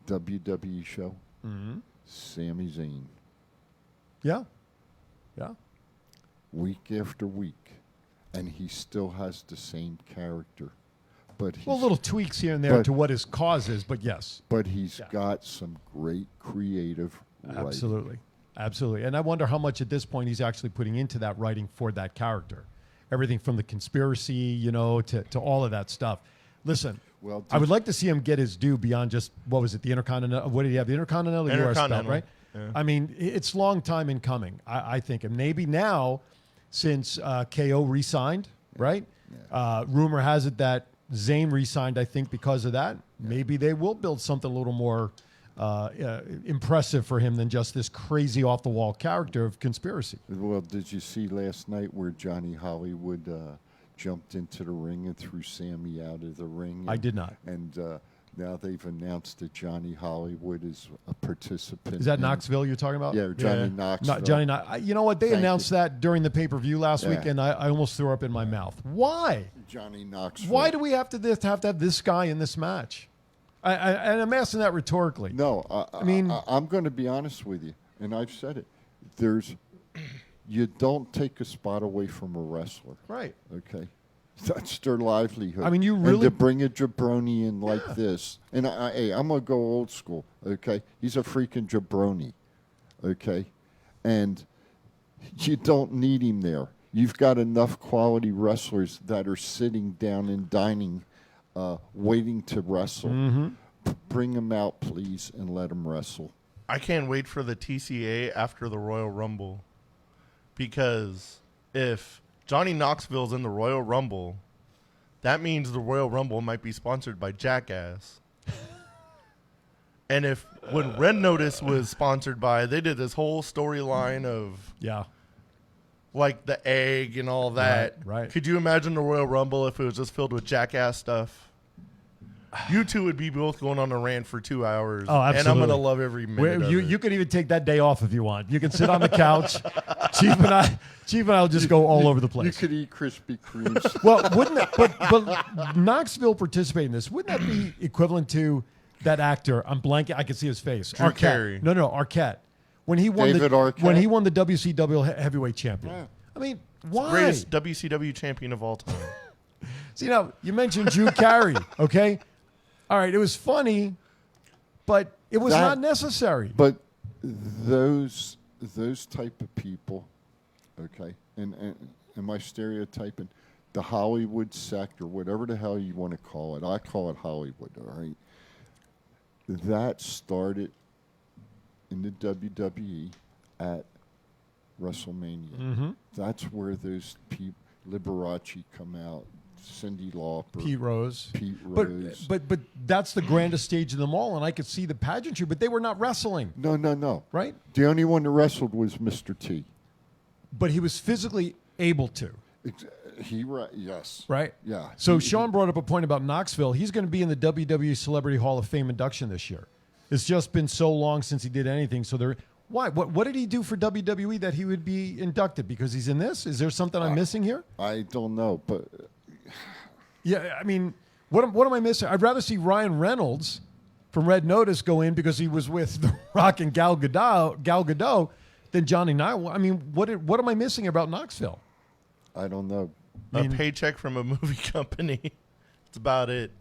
WWE show. Mm-hmm. Sami Zayn. Yeah. Yeah. Week after week. And he still has the same character. But little tweaks here and there to what his cause is, but yes. But he's got some great creative writing. Absolutely. And I wonder how much at this point he's actually putting into that writing for that character. Everything from the conspiracy, to all of that stuff. Listen, I would like to see him get his due beyond just, what was it, the Intercontinental? What did he have, the Intercontinental US belt, right? Yeah. I mean, it's long time in coming, I think. And maybe now, since KO re-signed, right? Yeah. Rumor has it that Zayn re-signed, I think, because of that. Yeah. Maybe they will build something a little more impressive for him than just this crazy off-the-wall character of conspiracy. Well, did you see last night where Johnny Hollywood jumped into the ring and threw Sammy out of the ring? I did not. And now they've announced that Johnny Hollywood is a participant. Is that Knoxville you're talking about? Yeah, Johnny Knoxville. You know what? They announced that during the pay-per-view last week, and I almost threw up in my mouth. Why? Johnny Knoxville. Why do we have to have this guy in this match? And I'm asking that rhetorically. No, I mean, I'm going to be honest with you, and I've said it. You don't take a spot away from a wrestler. Right. Okay. That's their livelihood. I mean, you really... And to bring a jabroni in like this. And, I'm going to go old school, okay? He's a freaking jabroni, okay? And you don't need him there. You've got enough quality wrestlers that are sitting down and dining, waiting to wrestle. Mm-hmm. Bring them out, please, and let them wrestle. I can't wait for the TCA after the Royal Rumble. Because if Johnny Knoxville's in the Royal Rumble, that means the Royal Rumble might be sponsored by Jackass. And when Red Notice was sponsored by, they did this whole storyline of the egg and all that. Right. Could you imagine the Royal Rumble if it was just filled with Jackass stuff? You two would be both going on a rant for 2 hours. Oh, absolutely. And I'm going to love every minute of it. You can even take that day off if you want. You can sit on the couch. Chief and I will just go all over the place. You could eat Krispy Kremes. Well, wouldn't that, but Knoxville participate in this? Wouldn't that be equivalent to that actor? I'm blanking. I can see his face. Drew Carey. No, Arquette. When he won David Arquette? when he won the WCW heavyweight champion. Yeah. I mean, why? Greatest WCW champion of all time. See, now you mentioned Drew Carey. Okay, all right. It was funny, but it was not necessary. But those type of people, okay, and am I stereotyping? The Hollywood sector, whatever the hell you want to call it, I call it Hollywood. All right, that started in the WWE at WrestleMania. Mm-hmm. That's where those people, Liberace, come out. Cyndi Lauper, Pete Rose. Rose. But that's the grandest stage of them all, and I could see the pageantry, but they were not wrestling. No. Right? The only one that wrestled was Mr. T. But he was physically able to. Yes. Right? Yeah. So Sean brought up a point about Knoxville. He's going to be in the WWE Celebrity Hall of Fame induction this year. It's just been so long since he did anything. So why? What did he do for WWE that he would be inducted? Because he's in this? Is there something I'm missing here? I don't know, but... Yeah, I mean, what am I missing? I'd rather see Ryan Reynolds from Red Notice go in because he was with The Rock and Gal Gadot than Johnny Knoxville. I mean, what am I missing about Knoxville? I don't know. A paycheck from a movie company. That's about it.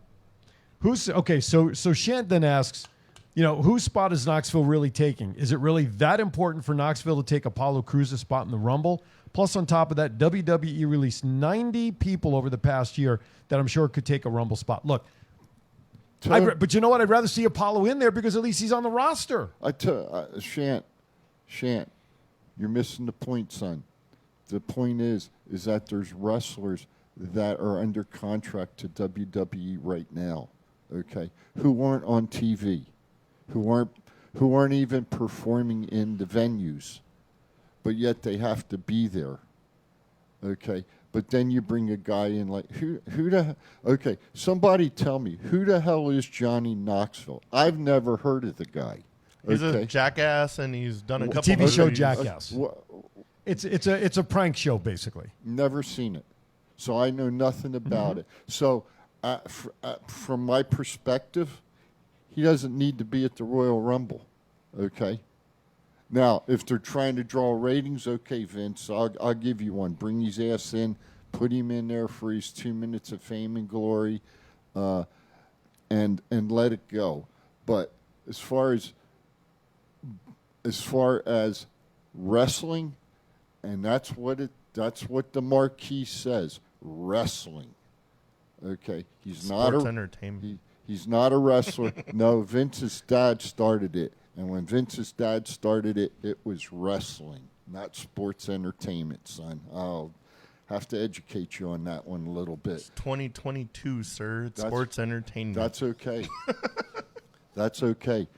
So Shant then asks, whose spot is Knoxville really taking? Is it really that important for Knoxville to take Apollo Crews' spot in the Rumble? Plus, on top of that, WWE released 90 people over the past year that I'm sure could take a Rumble spot. Look, but you know what? I'd rather see Apollo in there because at least he's on the roster. Shant, you're missing the point, son. The point is that there's wrestlers that are under contract to WWE right now, okay, who aren't on TV, who aren't even performing in the venues, but yet they have to be there, okay. But then you bring a guy in like okay, somebody tell me who the hell is Johnny Knoxville? I've never heard of the guy. He's a jackass, and he's done a couple TV show movies. Jackass. It's a prank show basically. Never seen it, so I know nothing about it. So, from my perspective, he doesn't need to be at the Royal Rumble. Okay. Now, if they're trying to draw ratings, okay, Vince, I'll give you one. Bring his ass in, put him in there for his 2 minutes of fame and glory, and let it go. But as far as wrestling, and that's what the marquee says, wrestling. Okay, he's Sports not entertainment. He's not a wrestler. No, Vince's dad started it. And when Vince's dad started it, it was wrestling, not sports entertainment, son. I'll have to educate you on that one a little bit. It's 2022, sir. It's sports entertainment. That's okay. That's okay.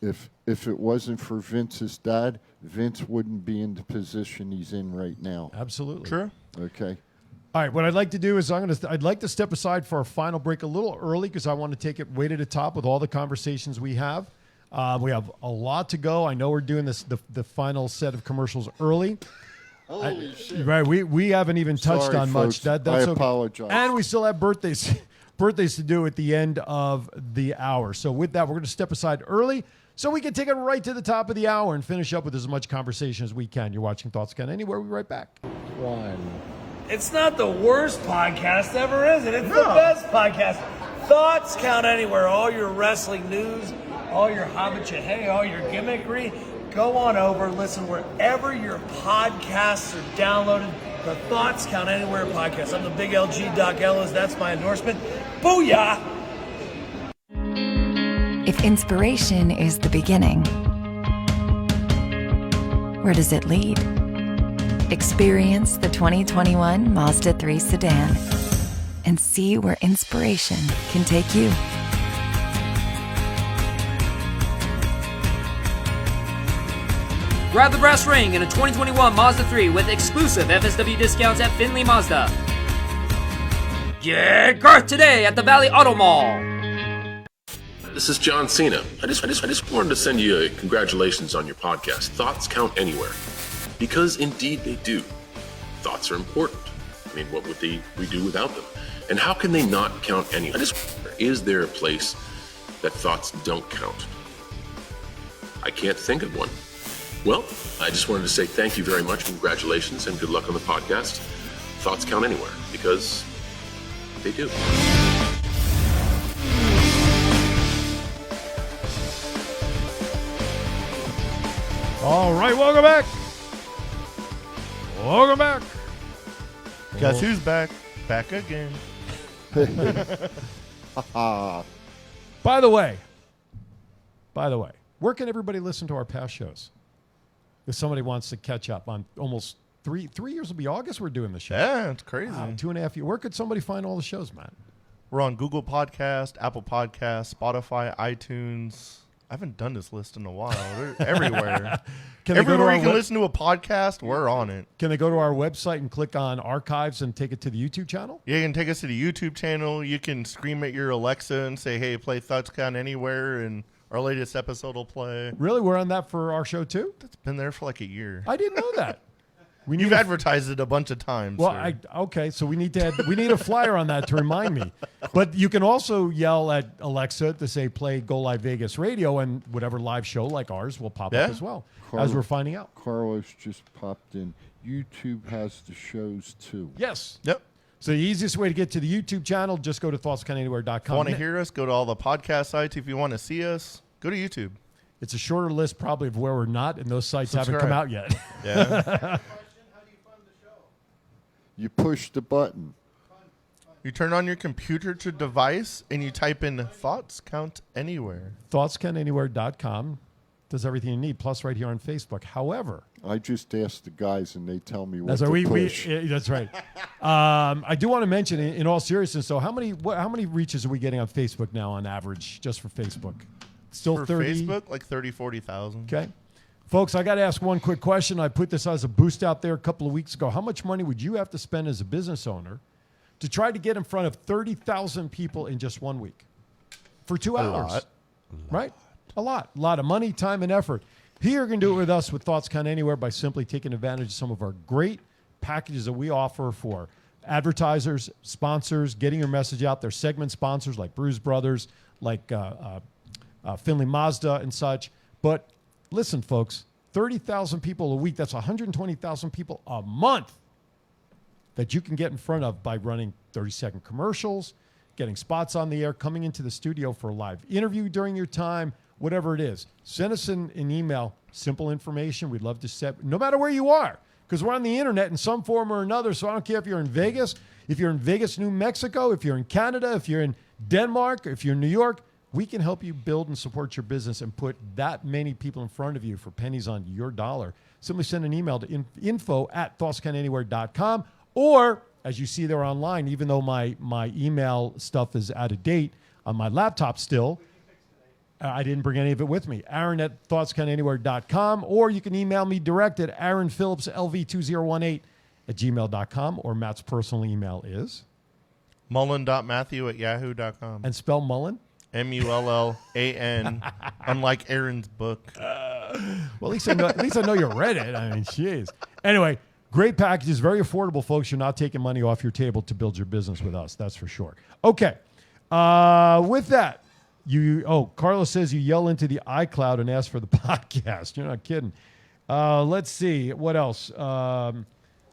If it wasn't for Vince's dad, Vince wouldn't be in the position he's in right now. Absolutely. Sure. Okay. All right, what I'd like to do is I'd like to step aside for our final break a little early because I want to take it way to the top with all the conversations we have. We have a lot to go. I know we're doing the final set of commercials early. Holy shit. Right, we haven't even touched Sorry, on folks. much. That's I okay. apologize. And we still have birthdays to do at the end of the hour. So with that, we're going to step aside early so we can take it right to the top of the hour and finish up with as much conversation as we can. You're watching Thoughts Count Anywhere. We'll be right back. It's not the worst podcast ever, is it? It's the best podcast. Thoughts Count Anywhere. All your wrestling news, all your hobbit all your gimmickry. Go on over, listen wherever your podcasts are downloaded. The Thoughts Count Anywhere podcast. I'm the big LG Doc Ellis. That's my endorsement. Booyah! If inspiration is the beginning, where does it lead? Experience the 2021 Mazda 3 sedan and see where inspiration can take you. Grab the brass ring in a 2021 Mazda 3 with exclusive FSW discounts at Findlay Mazda. Get Garth today at the Valley Auto Mall. This is John Cena. I just wanted to send you a congratulations on your podcast. Thoughts count anywhere. Because indeed they do. Thoughts are important. I mean, what would we do without them? And how can they not count anywhere? Is there a place that thoughts don't count? I can't think of one. Well, I just wanted to say thank you very much, congratulations, and good luck on the podcast. Thoughts count anywhere, because they do. All right, welcome back. Welcome back. Guess who's back? Back again. By the way, where can everybody listen to our past shows? If somebody wants to catch up on almost three years, will be August we're doing the show. Yeah, it's crazy. Wow, 2.5 years. Where could somebody find all the shows, man? We're on Google Podcast, Apple Podcast, Spotify, iTunes. I haven't done this list in a while. They're everywhere. Everywhere you can listen to a podcast, we're on it. Can they go to our website and click on archives and take it to the YouTube channel? Yeah, you can take us to the YouTube channel. You can scream at your Alexa and say, hey, play Thoughts Count Anywhere, and our latest episode will play. Really? We're on that for our show, too? It's been there for like a year. I didn't know that. You've advertised it a bunch of times. Well, okay, so we need a flyer on that to remind me. But you can also yell at Alexa to say play Go Live Vegas Radio, and whatever live show like ours will pop up as well, as we're finding out. Carlos just popped in. YouTube has the shows too. Yes. Yep. So the easiest way to get to the YouTube channel, just go to thoughtscountanywhere.com. If you want to hear us, go to all the podcast sites. If you want to see us, go to YouTube. It's a shorter list probably of where we're not, and those sites haven't come out yet. Yeah. You push the button. You turn on your computer to device and you type in Thoughts Count Anywhere. Thoughtscountanywhere.com does everything you need, plus right here on Facebook. However, I just asked the guys and they tell me what to push. that's right. I do want to mention, in all seriousness, though, how many reaches are we getting on Facebook now on average, just for Facebook? Still For 30? Facebook, like 30, 40,000. Okay. Folks, I got to ask one quick question. I put this as a boost out there a couple of weeks ago. How much money would you have to spend as a business owner to try to get in front of 30,000 people in just 1 week for 2 hours? Lot. Right? A lot of money, time, and effort. Here, you're going to do it with us with Thoughts Count Anywhere by simply taking advantage of some of our great packages that we offer for advertisers, sponsors, getting your message out there, segment sponsors like Bruise Brothers, like Finley Mazda and such. But listen, folks, 30,000 people a week, that's 120,000 people a month that you can get in front of by running 30-second commercials, getting spots on the air, coming into the studio for a live interview during your time, whatever it is. Send us an email, simple information. We'd love to set, no matter where you are, because we're on the internet in some form or another, so I don't care if you're in Vegas, New Mexico, if you're in Canada, if you're in Denmark, if you're in New York, we can help you build and support your business and put that many people in front of you for pennies on your dollar. Simply send an email to info@thoughtscountanywhere.com, or, as you see there online, even though my email stuff is out of date on my laptop still, I didn't bring any of it with me. Aaron@thoughtscountanywhere.com, or you can email me direct at aaronphillipslv2018@gmail.com, or Matt's personal email is Mullen.matthew@yahoo.com. And spell Mullen? Mullan, unlike Aaron's book. Well, at least I know you read it. I mean, jeez. Anyway, great packages, very affordable, folks. You're not taking money off your table to build your business with us. That's for sure. Okay. With that, Carlos says you yell into the iCloud and ask for the podcast. You're not kidding. Let's see. What else?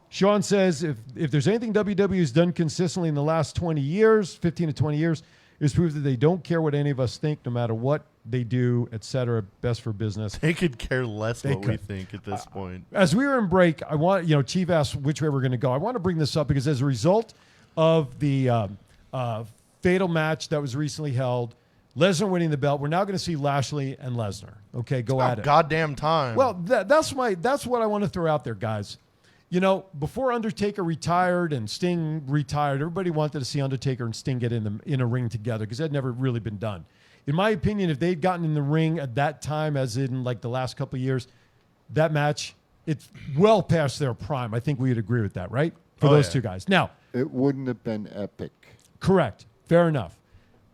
Sean says if there's anything WWE has done consistently in the last 20 years, 15 to 20 years, is proof that they don't care what any of us think, no matter what they do, etc. Best for business. They could care less we think at this point. As we were in break, I want Chief asked which way we're going to go. I want to bring this up because as a result of the fatal match that was recently held, Lesnar winning the belt, we're now going to see Lashley and Lesnar. Okay, go at it. Goddamn time. Well, that's what I want to throw out there, guys. Before Undertaker retired and Sting retired, everybody wanted to see Undertaker and Sting get in a ring together because that had never really been done. In my opinion, if they'd gotten in the ring at that time, as in like the last couple of years, that match, it's well past their prime. I think we would agree with that, right? For those two guys. Now, it wouldn't have been epic. Correct. Fair enough.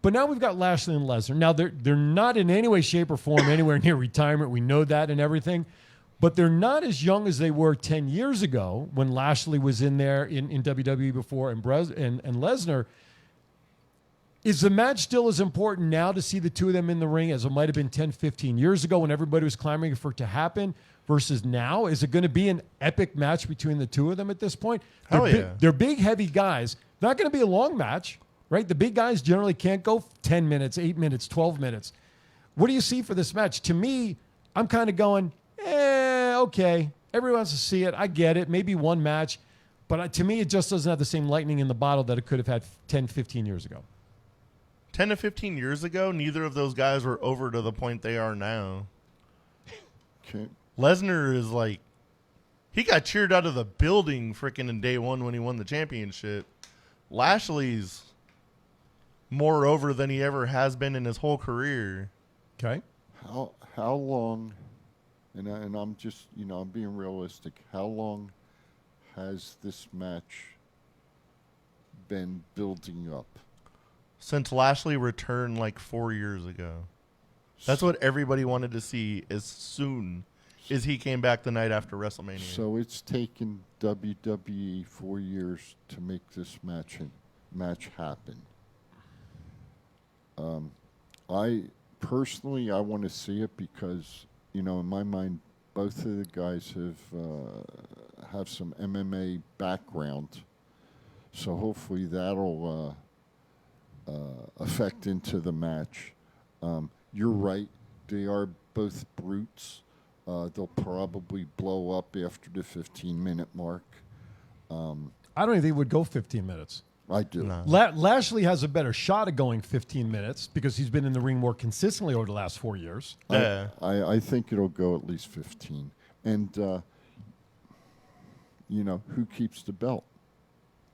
But now we've got Lashley and Lesnar. Now, they're not in any way, shape, or form anywhere near retirement. We know that and everything. But they're not as young as they were 10 years ago when Lashley was in there in WWE before and Lesnar. Is the match still as important now to see the two of them in the ring as it might have been 10, 15 years ago when everybody was clamoring for it to happen versus now? Is it going to be an epic match between the two of them at this point? They're big, heavy guys. Not going to be a long match, right? The big guys generally can't go 10 minutes, 8 minutes, 12 minutes. What do you see for this match? To me, I'm kind of going, okay. Everyone wants to see it. I get it. Maybe one match. But to me, it just doesn't have the same lightning in the bottle that it could have had 10, 15 years ago. 10 to 15 years ago, neither of those guys were over to the point they are now. Okay. Lesnar is like, he got cheered out of the building freaking in day one when he won the championship. Lashley's more over than he ever has been in his whole career. Okay. How long, and I'm just, I'm being realistic, how long has this match been building up? Since Lashley returned like 4 years ago. That's what everybody wanted to see as soon as he came back the night after WrestleMania. So it's taken WWE 4 years to make this match happen. I personally, I want to see it because, in my mind, both of the guys have some MMA background. So hopefully that'll affect into the match. You're right. They are both brutes. They'll probably blow up after the 15-minute mark. I don't even think it would go 15 minutes. I do. No. Lashley has a better shot at going 15 minutes because he's been in the ring more consistently over the last 4 years. Yeah. I think it'll go at least 15. And, who keeps the belt?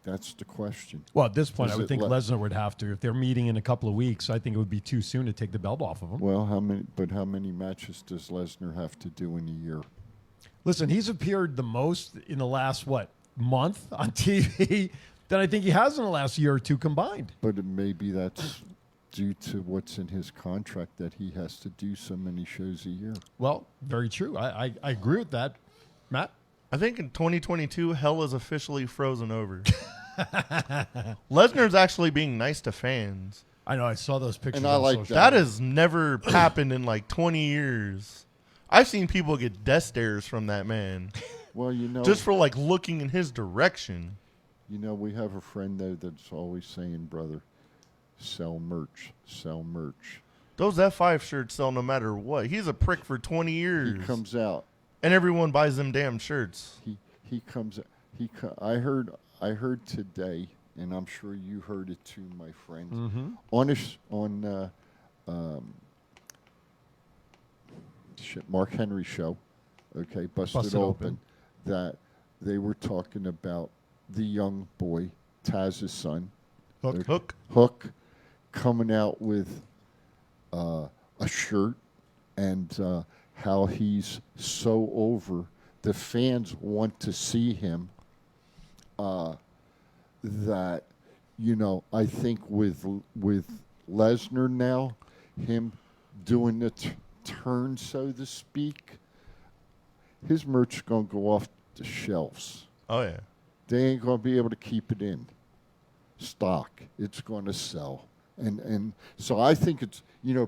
That's the question. Well, at this point, Is I would it think Lesnar would have to. If they're meeting in a couple of weeks, I think it would be too soon to take the belt off of him. Well, how many matches does Lesnar have to do in a year? Listen, he's appeared the most in the last, month on TV than I think he has in the last year or two combined. But maybe that's due to what's in his contract that he has to do so many shows a year. Well, very true. I agree with that. Matt? I think in 2022, hell is officially frozen over. Lesnar's actually being nice to fans. I know. I saw those pictures. And I like social. That has never happened in like 20 years. I've seen people get death stares from that man. Well, just for like looking in his direction. We have a friend though that's always saying, brother, sell merch, sell merch. Those F5 shirts sell no matter what. He's a prick for 20 years. He comes out. And everyone buys them damn shirts. He comes. I heard today, and I'm sure you heard it too, my friend. Mm-hmm. On Mark Henry show, okay, Busted Open, that they were talking about the young boy, Taz's son, Hook, coming out with a shirt and how he's so over. The fans want to see him. That, I think with Lesnar now, him doing the turn, so to speak, his merch is going to go off the shelves. Oh, yeah. They ain't going to be able to keep it in stock. It's going to sell. And so I think it's,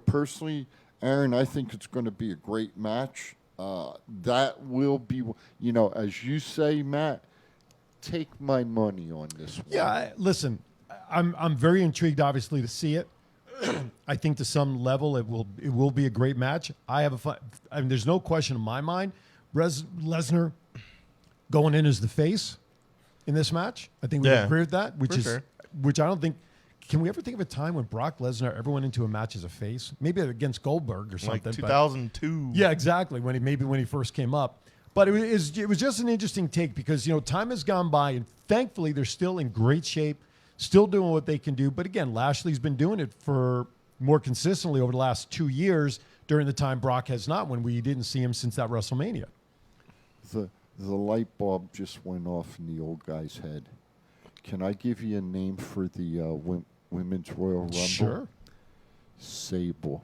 personally, Aaron, I think it's going to be a great match. That will be, as you say, Matt, take my money on this one. Yeah, listen, I'm very intrigued, obviously, to see it. I think to some level it will be a great match. There's no question in my mind, Lesnar going in as the face in this match. I think we agree with that, which I don't think. Can we ever think of a time when Brock Lesnar ever went into a match as a face? Maybe against Goldberg or something. Like 2002. Yeah, exactly. When he first came up. But it was just an interesting take because, time has gone by and thankfully they're still in great shape, still doing what they can do. But again, Lashley's been doing it for more consistently over the last 2 years during the time Brock has not, when we didn't see him since that WrestleMania. The light bulb just went off in the old guy's head. Can I give you a name for the Women's Royal Rumble? Sure. Sable.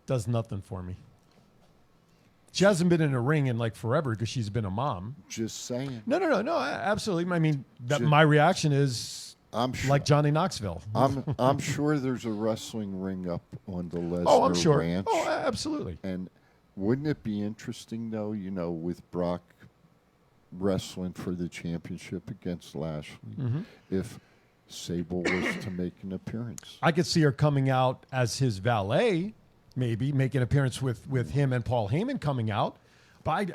Does nothing for me. She hasn't been in a ring in like forever because she's been a mom. Just saying. No, absolutely. I mean, my reaction is like Johnny Knoxville. I'm sure there's a wrestling ring up on the Lesnar Oh, I'm sure. ranch. Oh, absolutely. And wouldn't it be interesting, though, with Brock wrestling for the championship against Lashley, if Sable was to make an appearance? I could see her coming out as his valet, maybe make an appearance with him and Paul Heyman coming out. But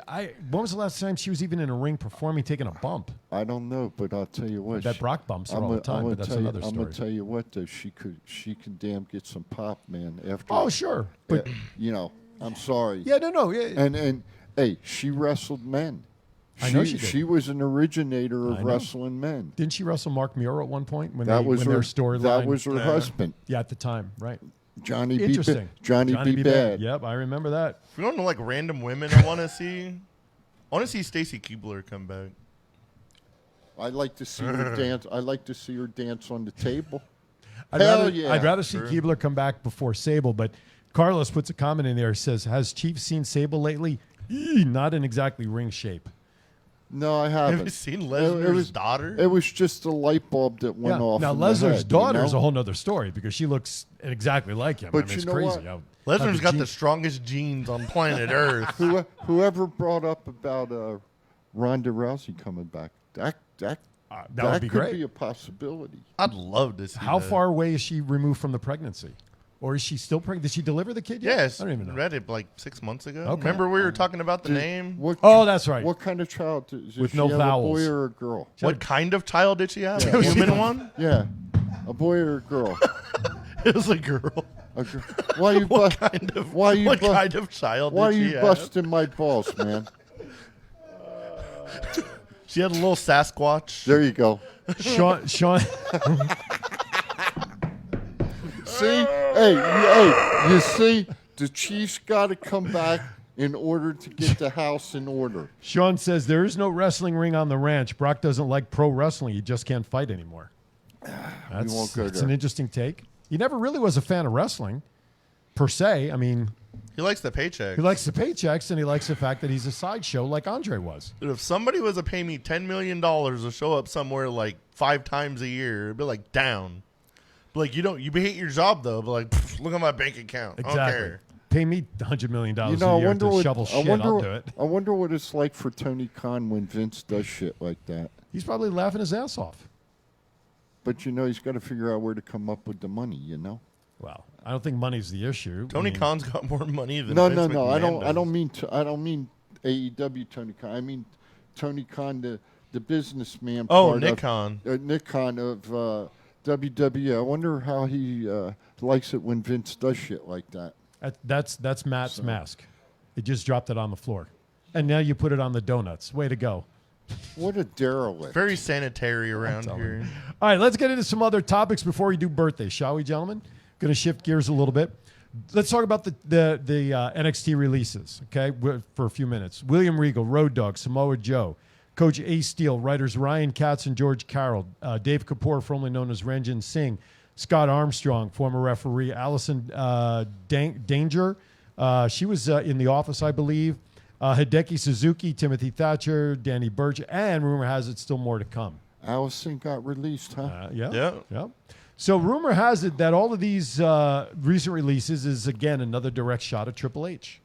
when was the last time she was even in a ring performing, taking a bump? I don't know, but I'll tell you what. That Brock bumps her all the time, but that's another story. I'm gonna tell you what, though, she can damn get some pop, man. After oh, sure, but I'm sorry. Yeah, no. Yeah. And hey, she wrestled men. I know she did. She was an originator of wrestling men. Didn't she wrestle Mark Muir at one point when that was their storyline? That was her husband. Yeah, at the time, right? Johnny B. Interesting. Johnny B. Bad. Yep, I remember that. If we don't know like random women, I want to see Stacy Keibler come back. I'd like to see her dance. I like to see her dance on the table. I'd rather see Keibler come back before Sable, but Carlos puts a comment in there. Says, "Has Chief seen Sable lately? Not in exactly ring shape." No, I haven't. Have you seen Lesnar's daughter? It was just a light bulb that went off. Now, Lesnar's daughter is a whole other story because she looks exactly like him. But it's you know crazy. what? Lesnar's got the strongest genes on planet Earth. Whoever brought up about Ronda Rousey coming back, that would be could great. be a possibility. I'd love to see How that. far away is she removed from the pregnancy? Or is she still pregnant? Did she deliver the kid yet? Yes. I don't even know. Read it like 6 months ago. Okay. Remember we were talking about the name? That's right. What kind of child does With she no have, vowels. a boy or a girl? What kind of child did she have? A human one? Yeah, a boy or a girl? It was a girl. Why you What kind of child Why did are she you have? busting my balls, man? She had a little Sasquatch. There you go. Sean. See? Hey, you see? The Chiefs got to come back in order to get the house in order. Sean says there is no wrestling ring on the ranch. Brock doesn't like pro wrestling. He just can't fight anymore. won't go That's there. an interesting take. He never really was a fan of wrestling, per se. I mean, He likes the paycheck. he likes the paychecks and he likes the fact that he's a sideshow like Andre was. Dude, if somebody was to pay me $10 million to show up somewhere like 5 times a year, it'd be like down. But like you hate your job though. But like, pff, look at my bank account. I don't Exactly. care. Pay me $100 million I a year wonder to what, shovel shit. I'll do it. I wonder what it's like for Tony Khan when Vince does shit like that. He's probably laughing his ass off. But he's got to figure out where to come up with the money. Well, I don't think money's the issue. Tony Khan's got more money than No. Vince McMahon I does. don't mean AEW Tony Khan. I mean Tony Khan, the businessman. Oh, part Nick of, Khan. Nick Khan of WWE. I wonder how he likes it when Vince does shit like that. That's Matt's mask. He just dropped it on the floor, and now you put it on the donuts. Way to go! What a derelict. Very sanitary around here. All right, let's get into some other topics before we do birthdays, shall we, gentlemen? Going to shift gears a little bit. Let's talk about the NXT releases, okay, for a few minutes. William Regal, Road Dogg, Samoa Joe, Coach Ace Steele, writers Ryan Katz and George Carroll, Dave Kapoor, formerly known as Ranjin Singh, Scott Armstrong, former referee, Allison Danger. She was in The Office, I believe. Hideki Suzuki, Timothy Thatcher, Danny Burch, and rumor has it still more to come. Allison got released, huh? Yeah. So rumor has it that all of these recent releases is, again, another direct shot at Triple H.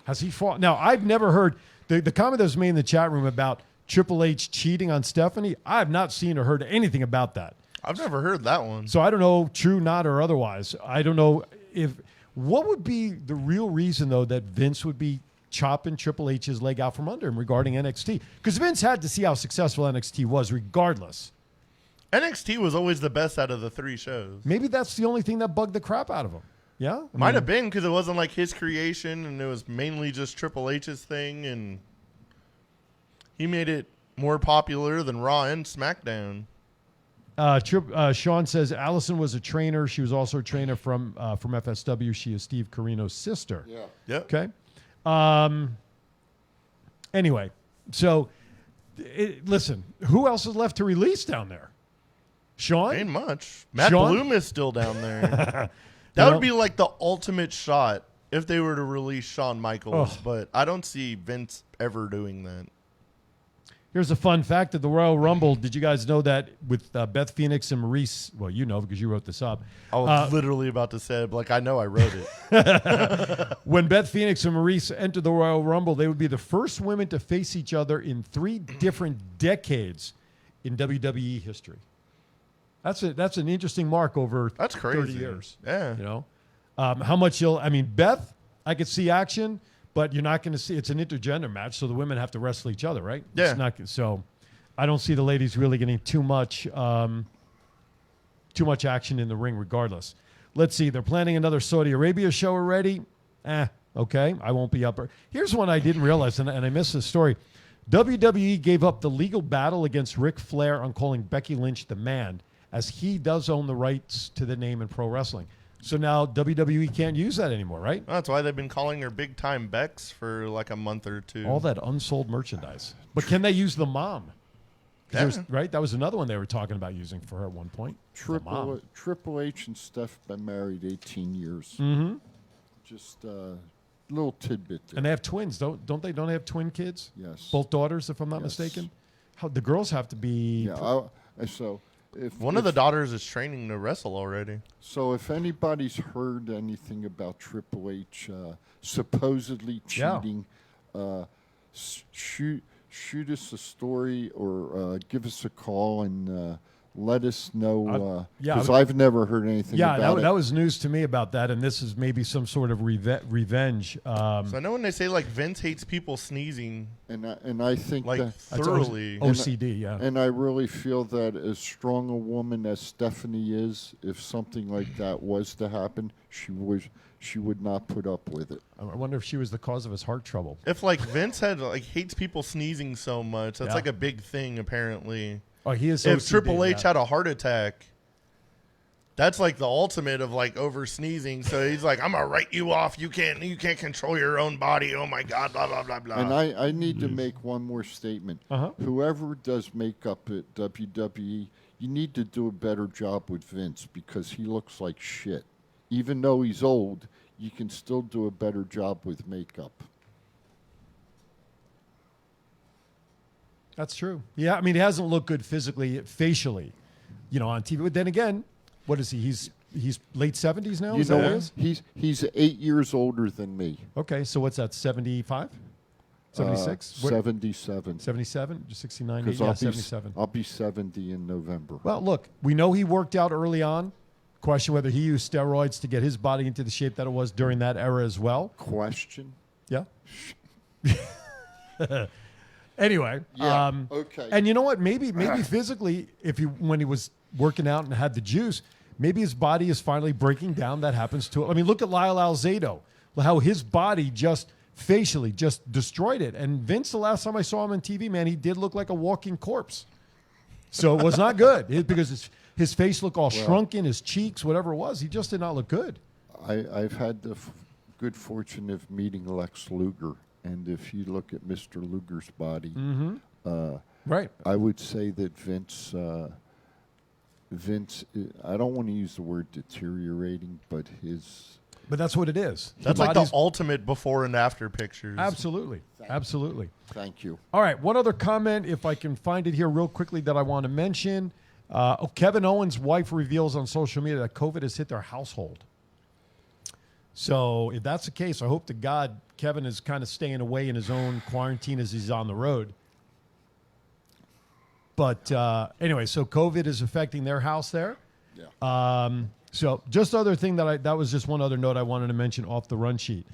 Has he fought? Now, I've never heard the comment that was made in the chat room about Triple H cheating on Stephanie. I have not seen or heard anything about that. I've never heard that one. So I don't know, true, not, or otherwise. I don't know what would be the real reason, though, that Vince would be chopping Triple H's leg out from under him regarding NXT. Because Vince had to see how successful NXT was regardless. NXT was always the best out of the 3 shows. Maybe that's the only thing that bugged the crap out of him. Yeah? Might have been because it wasn't like his creation and it was mainly just Triple H's thing. And he made it more popular than Raw and SmackDown. Sean says Allison was a trainer. She was also a trainer from FSW. She is Steve Corino's sister. Yeah. Yep. Okay. Anyway, so listen, who else is left to release down there? Sean? Ain't much. Matt Sean? Bloom is still down there. That would be like the ultimate shot if they were to release Shawn Michaels, but I don't see Vince ever doing that. Here's a fun fact of the Royal Rumble. Did you guys know that with Beth Phoenix and Maurice? Well, you know because you wrote this up. I was literally about to say, like, I know I wrote it. When Beth Phoenix and Maurice entered the Royal Rumble, they would be the first women to face each other in 3 different decades in WWE history. That's an interesting mark over That's crazy. 30 years. Yeah. You know, how much Beth, I could see action. But you're not going to see it's an intergender match, so the women have to wrestle each other, right? Yeah. It's not, so I don't see the ladies really getting too much action in the ring, regardless. Let's see. They're planning another Saudi Arabia show already. Okay. I won't be up. Here's one I didn't realize, and I missed this story. WWE gave up the legal battle against Ric Flair on calling Becky Lynch the man, as he does own the rights to the name in pro wrestling. So now WWE can't use that anymore, right? That's why they've been calling her Big Time Bex for like a month or two. All that unsold merchandise. But can they use the mom? Yeah. Right? That was another one they were talking about using for her at one point. Triple H and Steph been married 18 years. Mm-hmm. Just a little tidbit there. And they have twins, don't they? Don't they have twin kids? Yes. Both daughters, if I'm not mistaken? How the girls have to be... Yeah, so... One of the daughters is training to wrestle already. So if anybody's heard anything about Triple H supposedly cheating, shoot us a story or give us a call and let us know. Because I've never heard anything about it. Yeah, that was news to me about that, and this is maybe some sort of revenge. So I know when they say like Vince hates people sneezing, and I think like that thoroughly OCD, yeah. And I really feel that as strong a woman as Stephanie is, if something like that was to happen, she would not put up with it. I wonder if she was the cause of his heart trouble. If like Vince hates people sneezing so much, that's like a big thing apparently. Oh, he is. If OCD, Triple H had a heart attack, that's like the ultimate of like over sneezing. So he's like, "I'm gonna write you off. You can't control your own body. Oh my God, blah blah blah blah." And I need to make one more statement. Whoever does makeup at WWE, you need to do a better job with Vince because he looks like shit. Even though he's old, you can still do a better job with makeup. That's true. Yeah, I mean, he hasn't looked good facially, on TV. But then again, what is he? He's late 70s now? You know what? He's 8 years older than me. Okay, so what's that, 75? 76? 77. 77? 69? Because 77. I'll be 70 in November. Well, look, we know he worked out early on. Question whether he used steroids to get his body into the shape that it was during that era as well. Question? Yeah. Anyway, okay. And you know what? Maybe physically, when he was working out and had the juice, maybe his body is finally breaking down. That happens to him. I mean, look at Lyle Alzado, how his body just facially just destroyed it. And Vince, the last time I saw him on TV, man, he did look like a walking corpse. So it was not good because his face looked all shrunken, his cheeks, whatever it was. He just did not look good. I've had the good fortune of meeting Lex Luger. And if you look at Mr. Luger's body, right, I would say that Vince, I don't want to use the word deteriorating, but But that's what it is. That's like the ultimate before and after pictures. Absolutely. Absolutely. Thank you. All right, one other comment, if I can find it here real quickly, that I want to mention. Kevin Owens' wife reveals on social media that COVID has hit their household. So if that's the case, I hope to God Kevin is kind of staying away in his own quarantine as he's on the road. But anyway, so COVID is affecting their house there. Yeah. So just other thing that was just one other note I wanted to mention off the run sheet.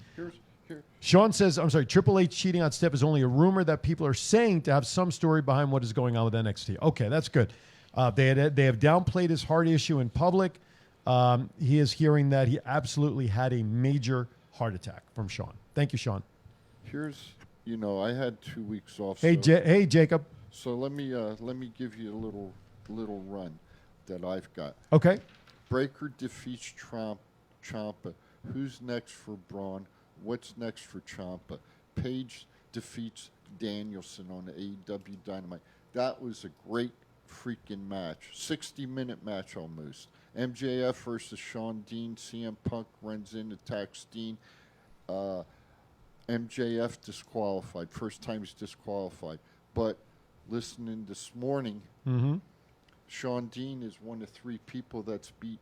Sean says, I'm sorry, Triple H cheating on Steph is only a rumor that people are saying to have some story behind what is going on with NXT. Okay, that's good. They have downplayed his heart issue in public. He is hearing that he absolutely had a major heart attack from Sean. Thank you, Sean. I had 2 weeks off. Hey, hey, Jacob. So let me give you a little run that I've got. Okay. Breaker defeats Ciampa. Who's next for Braun? What's next for Ciampa? Page defeats Danielson on the AEW Dynamite. That was a great freaking match. 60-minute match almost. MJF versus Sean Dean. CM Punk runs in, attacks Dean. MJF disqualified. First time he's disqualified. But listening this morning, Sean Dean is one of 3 people that's beat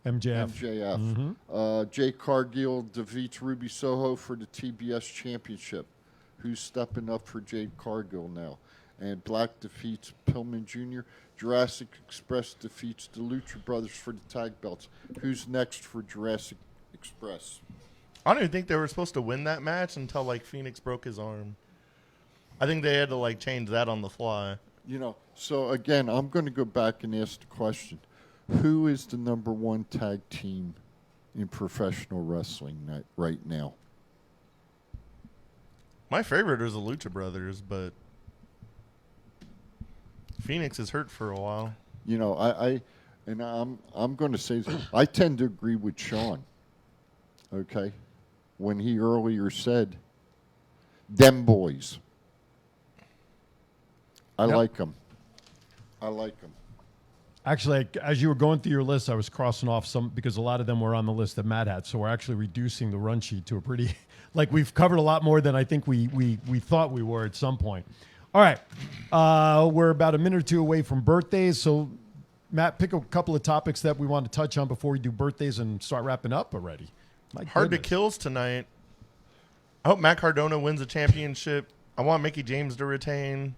MJF. Jake Cargill defeats Ruby Soho for the TBS Championship. Who's stepping up for Jade Cargill now? And Black defeats Pillman Jr. Jurassic Express defeats the Lucha Brothers for the tag belts. Who's next for Jurassic Express? I don't even think they were supposed to win that match until like Phoenix broke his arm. I think they had to like change that on the fly. So again, I'm going to go back and ask the question. Who is the number 1 tag team in professional wrestling right now? My favorite is the Lucha Brothers, but Phoenix is hurt for a while. I'm going to say this. I tend to agree with Sean. Okay, when he earlier said, "Them boys." I like them. Actually, as you were going through your list, I was crossing off some because a lot of them were on the list that Matt had. So we're actually reducing the run sheet to a pretty, like we've covered a lot more than I think we thought we were at some point. All right, we're about a minute or 2 away from birthdays. So Matt, pick a couple of topics that we want to touch on before we do birthdays and start wrapping up already. Hard to Kills tonight. I hope Matt Cardona wins the championship. I want Mickie James to retain.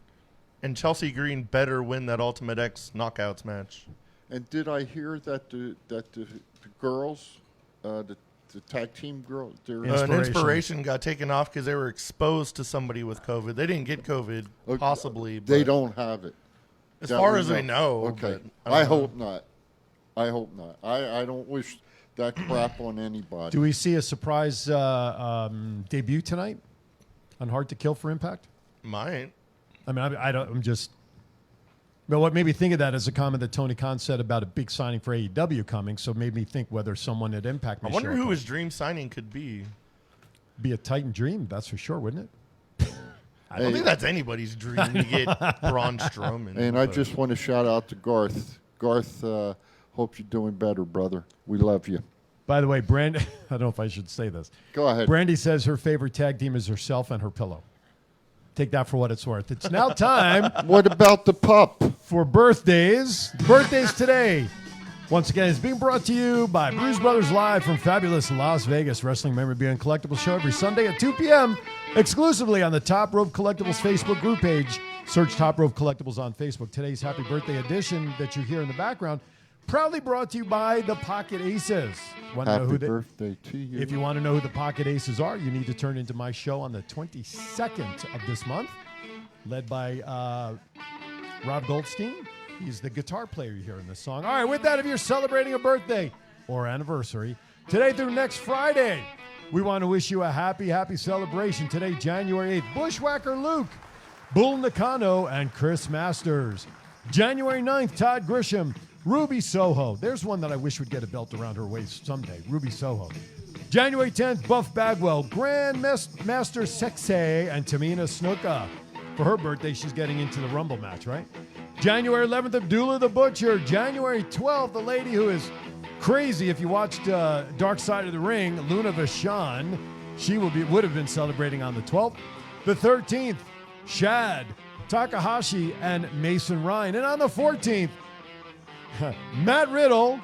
And Chelsea Green better win that Ultimate X Knockouts match. And did I hear that the girls, the tag team girls, Inspiration got taken off because they were exposed to somebody with COVID. They didn't get COVID, possibly. They don't have it. As far as I know. Okay. I hope not. I don't wish that crap on anybody. Do we see a surprise debut tonight on Hard to Kill for Impact? Might. I mean, I'm just. But what made me think of that is a comment that Tony Khan said about a big signing for AEW coming. So it made me think whether someone at Impact may I wonder show who up. his dream signing could be. Be a Titan dream, that's for sure, wouldn't it? I don't think that's anybody's dream to get Braun Strowman. And I just want to shout out to Garth. Garth, hope you're doing better, brother. We love you. By the way, Brandy, I don't know if I should say this. Go ahead. Brandy says her favorite tag team is herself and her pillow. Take that for what it's worth. It's now time. What about the pup? For birthdays. Birthdays today. Once again, it's being brought to you by Bruise Brothers Live from fabulous Las Vegas. Wrestling Memorabilia and Collectibles show every Sunday at 2 p.m. exclusively on the Top Rope Collectibles Facebook group page. Search Top Rope Collectibles on Facebook. Today's Happy Birthday edition that you hear in the background proudly brought to you by the Pocket Aces. Happy birthday to you. If you want to know who the Pocket Aces are, you need to turn into my show on the 22nd of this month, led by Rob Goldstein. He's the guitar player you hear in this song. All right, with that, if you're celebrating a birthday or anniversary, today through next Friday, we want to wish you a happy, happy celebration. Today, January 8th, Bushwhacker Luke, Bull Nakano, and Chris Masters. January 9th, Todd Grisham, Ruby Soho. There's one that I wish would get a belt around her waist someday. Ruby Soho. January 10th, Buff Bagwell, Grand Master Sexay, and Tamina Snuka. For her birthday, she's getting into the Rumble match, right? January 11th, Abdullah the Butcher. January 12th, the lady who is crazy. If you watched Dark Side of the Ring, Luna Vachon, she would have been celebrating on the 12th. The 13th, Shad, Takahashi, and Mason Ryan. And on the 14th, Matt Riddle,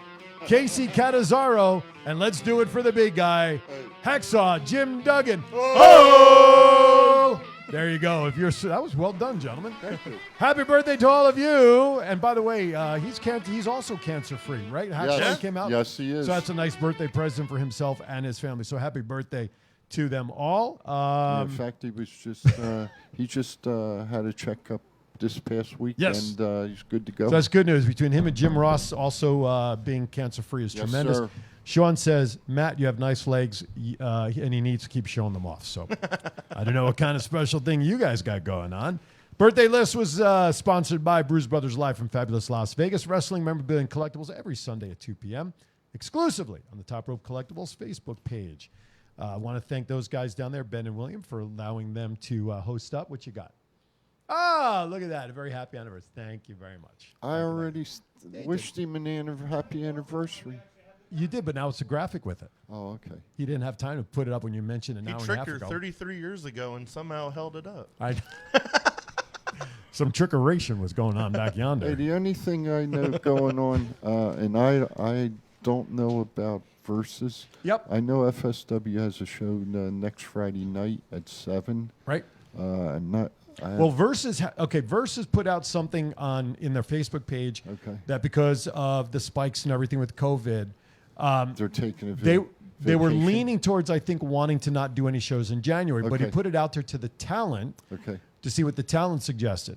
Casey Catanzaro, and let's do it for the big guy, Hacksaw Jim Duggan. Oh! There you go. That was well done, gentlemen. Thank you. Happy birthday to all of you. And by the way, he's also cancer-free, right? Hacksaw came out? Yes, he is. So that's a nice birthday present for himself and his family. So happy birthday to them all. In fact, he was just had a checkup this past week, and he's good to go. So that's good news. Between him and Jim Ross also being cancer-free is tremendous. Sir. Sean says, Matt, you have nice legs, and he needs to keep showing them off. So I don't know what kind of special thing you guys got going on. Birthday list was sponsored by Bruise Brothers Live from fabulous Las Vegas. Wrestling Memorabilia and Collectibles every Sunday at 2 p.m. exclusively on the Top Rope Collectibles Facebook page. I want to thank those guys down there, Ben and William, for allowing them to host up. What you got? Ah, look at that. A very happy anniversary. Thank you very much. I already wished him a happy anniversary. You did, but now it's a graphic with it. Oh, okay. He didn't have time to put it up when you mentioned an He hour and a half tricked her ago. 33 years ago and somehow held it up. Some trickeration was going on back yonder. Hey, the only thing I know going on, and I don't know about Versus. Yep. I know FSW has a show next Friday night at 7. Right. Well, Versus Versus put out something in their Facebook page that because of the spikes and everything with COVID, they're taking they were vacation. leaning towards, I think, wanting to not do any shows in January. But he put it out there to the talent to see what the talent suggested.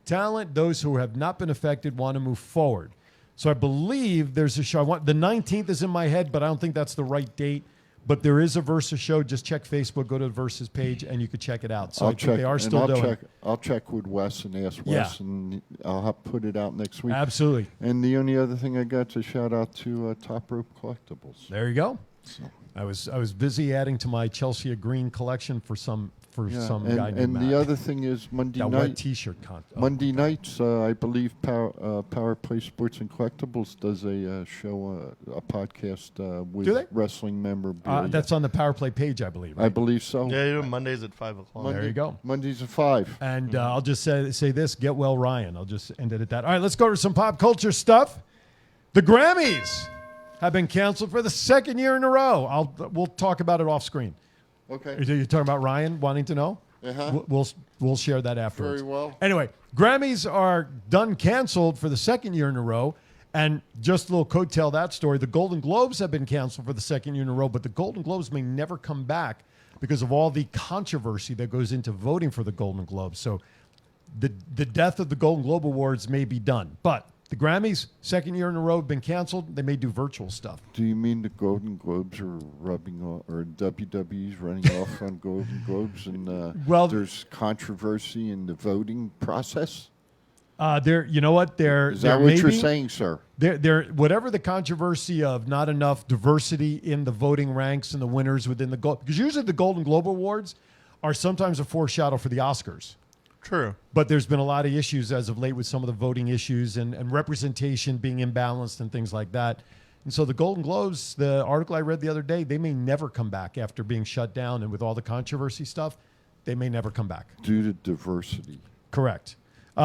Talent, those who have not been affected, want to move forward. So I believe there's a show. The 19th is in my head, but I don't think that's the right date. But there is a Versus show. Just check Facebook, go to the Versus page, and you can check it out. So I think they are still doing it. I'll check with Wes and ask Wes, and I'll put it out next week. Absolutely. And the only other thing I got to shout out to Top Rope Collectibles. There you go. So. I was busy adding to my Chelsea Green collection for some guy named And Matt. the other thing is Monday that night. wet T-shirt contest. Monday nights, I believe Power Play Sports and Collectibles does a show, a podcast with wrestling memorabilia. That's on the Power Play page, I believe. Right? I believe so. Yeah, you do Mondays at 5 o'clock. There you go. Mondays at 5. And I'll just say this: get well, Ryan. I'll just end it at that. All right, let's go to some pop culture stuff. The Grammys have been canceled for the second year in a row. We'll talk about it off screen. Okay. You're talking about Ryan wanting to know? Uh-huh. We'll share that afterwards. Very well. Anyway, Grammys are done canceled for the second year in a row. And just a little coattail that story, the Golden Globes have been canceled for the second year in a row, but the Golden Globes may never come back because of all the controversy that goes into voting for the Golden Globes. So the death of the Golden Globe Awards may be done. But the Grammys, second year in a row, have been canceled. They may do virtual stuff. Do you mean the Golden Globes are rubbing off, or WWE's running off on Golden Globes, and there's controversy in the voting process? You know what? Is that what you're saying, sir? Whatever the controversy of not enough diversity in the voting ranks and the winners within the because usually the Golden Globe Awards are sometimes a foreshadow for the Oscars. True. But there's been a lot of issues as of late with some of the voting issues and representation being imbalanced and things like that. And so the Golden Globes, the article I read the other day, they may never come back after being shut down. And with all the controversy stuff, they may never come back. Due to diversity. Correct.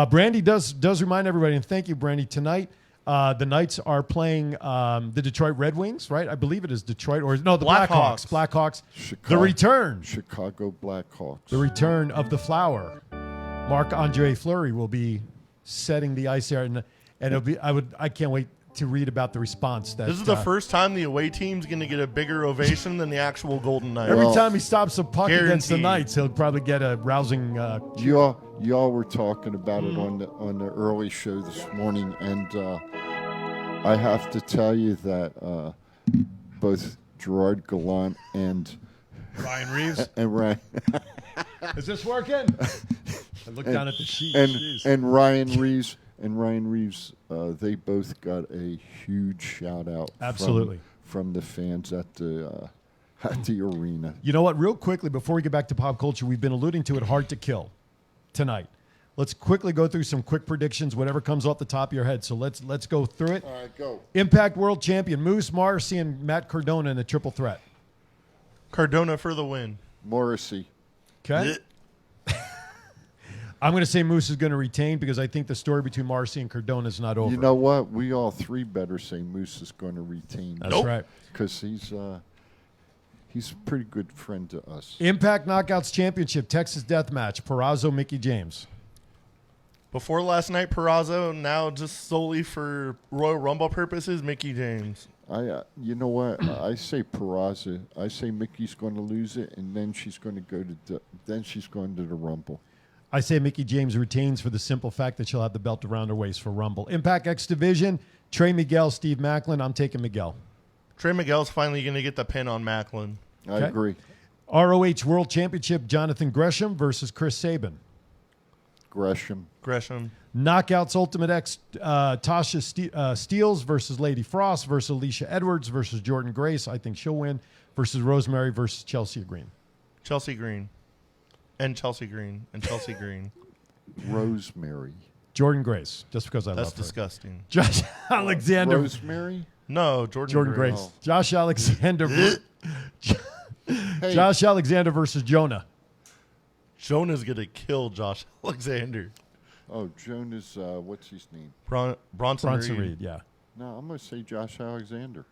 Brandy does remind everybody, and thank you, Brandy, tonight. The Knights are playing the Detroit Red Wings, right? I believe it is Detroit. The Blackhawks. Blackhawks. Chicago, the return. Chicago Blackhawks. The return of the Flower. Marc-Andre Fleury will be setting the ice there, and it'll be. I can't wait to read about the response. This is the first time the away team's going to get a bigger ovation than the actual Golden Knights. Every time he stops a puck guaranteed. against the Knights, he'll probably get a rousing. Y'all were talking about it on the early show this morning, and I have to tell you that both Gerard Gallant and Ryan Reeves and Ryan. Is this working? I look down at the sheet. And Ryan Reeves they both got a huge shout out. Absolutely. From the fans at the arena. You know what? Real quickly before we get back to pop culture, we've been alluding to it. Hard to Kill tonight. Let's quickly go through some quick predictions, whatever comes off the top of your head. So let's go through it. All right, go. Impact World Champion Moose, Morrissey, and Matt Cardona in a triple threat. Cardona for the win. Morrissey. Okay. I'm going to say Moose is going to retain because I think the story between Morrissey and Cardona is not over. You know what? We all three better say Moose is going to retain. That's right. Because he's a pretty good friend to us. Impact Knockouts Championship, Texas Death Match, Purrazzo, Mickie James. Before last night, Purrazzo. Now just solely for Royal Rumble purposes, Mickie James. You know what? I say Purrazzo. I say Mickey's going to lose it, and then she's going to go to the Rumble. I say Mickie James retains for the simple fact that she'll have the belt around her waist for Rumble. Impact X Division, Trey Miguel, Steve Macklin. I'm taking Miguel. Trey Miguel's finally going to get the pin on Macklin. I agree. ROH World Championship, Jonathan Gresham versus Chris Sabin. Gresham. Knockouts Ultimate X, Tasha Steeles versus Lady Frost versus Alicia Edwards versus Jordan Grace. I think she'll win. Versus Rosemary versus Chelsea Green. Chelsea Green. And Chelsea Green. And Chelsea Green. Rosemary. Jordan Grace, just because I That's love her. disgusting. Josh Alexander. Rosemary? No, Jordan Grace. Oh. Josh Alexander. Hey. Josh Alexander versus Jonah. Jonah's going to kill Josh Alexander. Oh, Jonas, what's his name? Bronson Reed. Reed, yeah. No, I'm going to say Josh Alexander.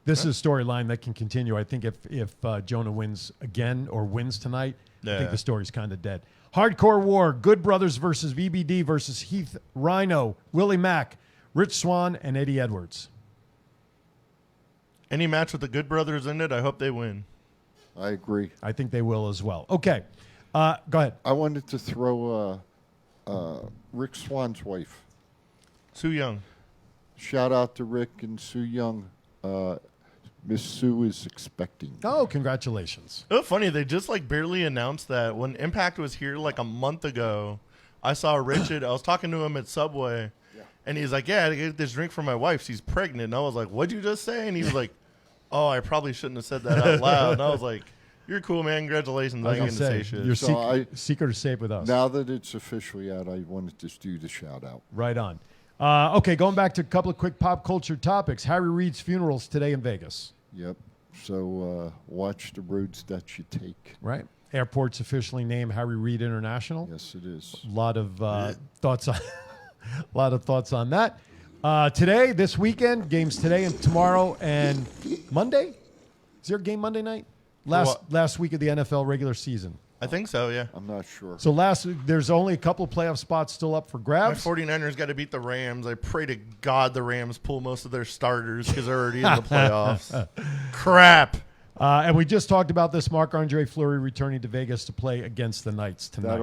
This is a storyline that can continue. I think if Jonah wins again or wins tonight, I think the story's kind of dead. Hardcore War, Good Brothers versus VBD versus Heath Rhino, Willie Mack, Rich Swann, and Eddie Edwards. Any match with the Good Brothers in it, I hope they win. I agree. I think they will as well. Okay. Go ahead. I wanted to throw Rick Swann's wife. Sue Young. Shout out to Rick and Sue Young. Miss Sue is expecting. Oh, congratulations. Oh, funny. They just barely announced that. When Impact was here a month ago, I saw Richard. I was talking to him at Subway, and he's like, yeah, I get this drink for my wife. She's pregnant. And I was like, what'd you just say? And he was like, oh, I probably shouldn't have said that out loud. And I was like, you're cool, man. Congratulations. I ain't going to say shit. Your secret is safe with us. Now that it's officially out, I wanted to do the shout out. Right on. Okay, going back to a couple of quick pop culture topics. Harry Reid's funeral's today in Vegas. Yep. So watch the roads that you take. Right. Airport's officially named Harry Reid International. Yes, it is. A lot of thoughts on that. Today, this weekend, games today and tomorrow and Monday. Is there a game Monday night? Last week of the NFL regular season. I think so, yeah. I'm not sure. So there's only a couple of playoff spots still up for grabs. My 49ers got to beat the Rams. I pray to God the Rams pull most of their starters because they're already in the playoffs. Crap. And we just talked about this. Marc-Andre Fleury returning to Vegas to play against the Knights tonight.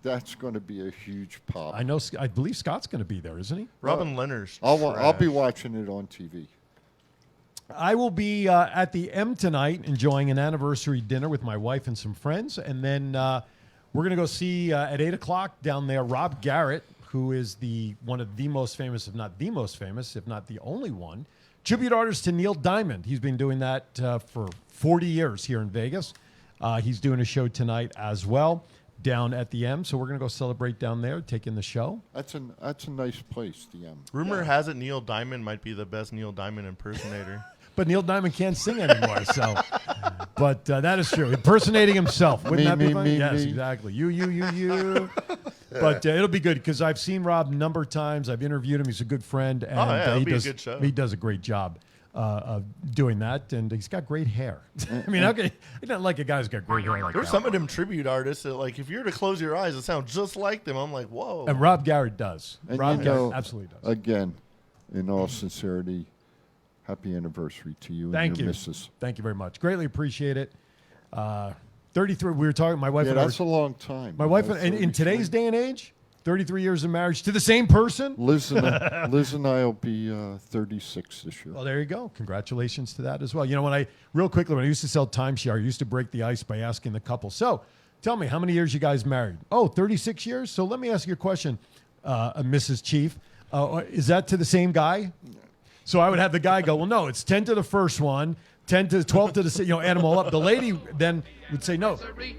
That's going to be a huge pop. I believe Scott's going to be there, isn't he? Robin Leonard's I'll be watching it on TV. I will be at the M tonight enjoying an anniversary dinner with my wife and some friends. And then we're going to go see at 8 o'clock down there Rob Garrett, who is one of the most famous, if not the most famous, if not the only one, tribute artist to Neil Diamond. He's been doing that for 40 years here in Vegas. He's doing a show tonight as well down at the M. So we're going to go celebrate down there, take in the show. That's a nice place, the M. Rumor has it Neil Diamond might be the best Neil Diamond impersonator. But Neil Diamond can't sing anymore, so. But that is true. Impersonating himself. Wouldn't that be funny? Yes, exactly. You. But it'll be good because I've seen Rob a number of times. I've interviewed him. He's a good friend. And it'll be a good show. He does a great job of doing that. And he's got great hair. I mean, he's not like a guy who's got great hair like There's that. some of them tribute artists that, if you were to close your eyes, it sounds just like them. I'm like, whoa. And Rob Garrett does. And Rob Garrett absolutely does. Again, in all sincerity, happy anniversary to you and your missus. Thank you very much. Greatly appreciate it. 33. We were talking. My wife. Yeah, and that's a long time. My wife, in today's day and age, 33 years of marriage to the same person. Liz and I will be 36 this year. Well, there you go. Congratulations to that as well. You know, when I used to sell timeshare, I used to break the ice by asking the couple. So, tell me, how many years you guys married? Oh, 36 years. So let me ask you a question, Mrs. Chief. Is that to the same guy? So I would have the guy go, well, no, it's 10 to the first one, 10 to 12 to the, add them all up. The lady then would say no. Happy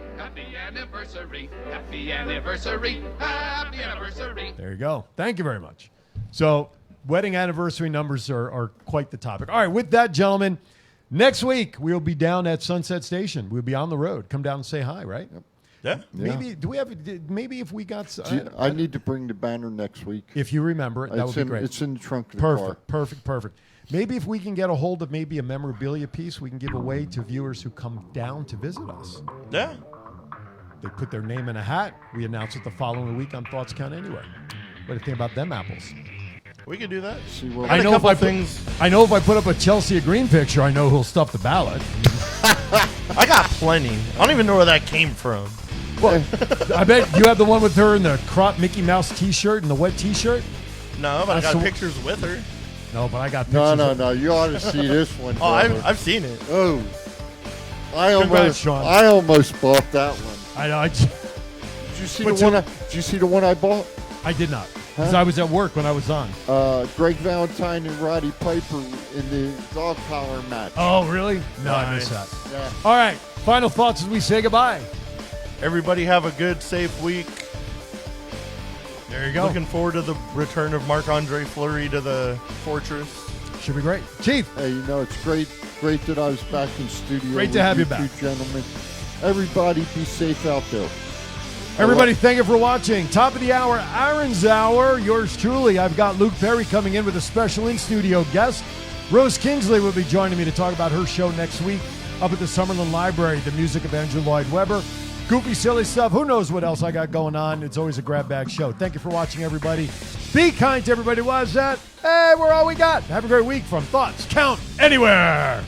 anniversary, happy anniversary, happy anniversary. There you go. Thank you very much. So wedding anniversary numbers are quite the topic. All right, with that, gentlemen, next week we'll be down at Sunset Station. We'll be on the road. Come down and say hi, right? Yep. Yeah. Maybe if we got... I need to bring the banner next week. If you remember it, that would be great. It's in the trunk of the car. Perfect. Maybe if we can get a hold of maybe a memorabilia piece we can give away to viewers who come down to visit us. Yeah. They put their name in a hat. We announce it the following week on Thoughts Count Anywhere. What do you think about them apples? We could do that. I know if I put up a Chelsea Green picture, I know who'll stuff the ballot. I got plenty. I don't even know where that came from. Well, I bet you have the one with her in the crop Mickey Mouse T-shirt and the wet T-shirt. No, but I got pictures with her. No, but I got pictures. No. You ought to see this one. Oh, I've seen it. Oh, I almost bought that one. I know. Did you see the one I bought? I did not, because I was at work when I was on. Greg Valentine and Roddy Piper in the dog collar match. Oh, really? No, I missed that. Yeah. All right. Final thoughts as we say goodbye. Everybody have a good, safe week. There you go. Looking forward to the return of Marc-Andre Fleury to the Fortress. Should be great. Chief. Hey, you know, it's great that I was back in studio. Great to with have you two back. Gentlemen. Everybody be safe out there. Everybody, thank you for watching. Top of the hour, Aaron's Hour. Yours truly. I've got Luke Perry coming in with a special in-studio guest. Rose Kingsley will be joining me to talk about her show next week up at the Summerlin Library, the music of Andrew Lloyd Webber. Goofy, silly stuff. Who knows what else I got going on? It's always a grab bag show. Thank you for watching, everybody. Be kind to everybody. Was that? Hey, we're all we got. Have a great week from Thoughts Count Anywhere.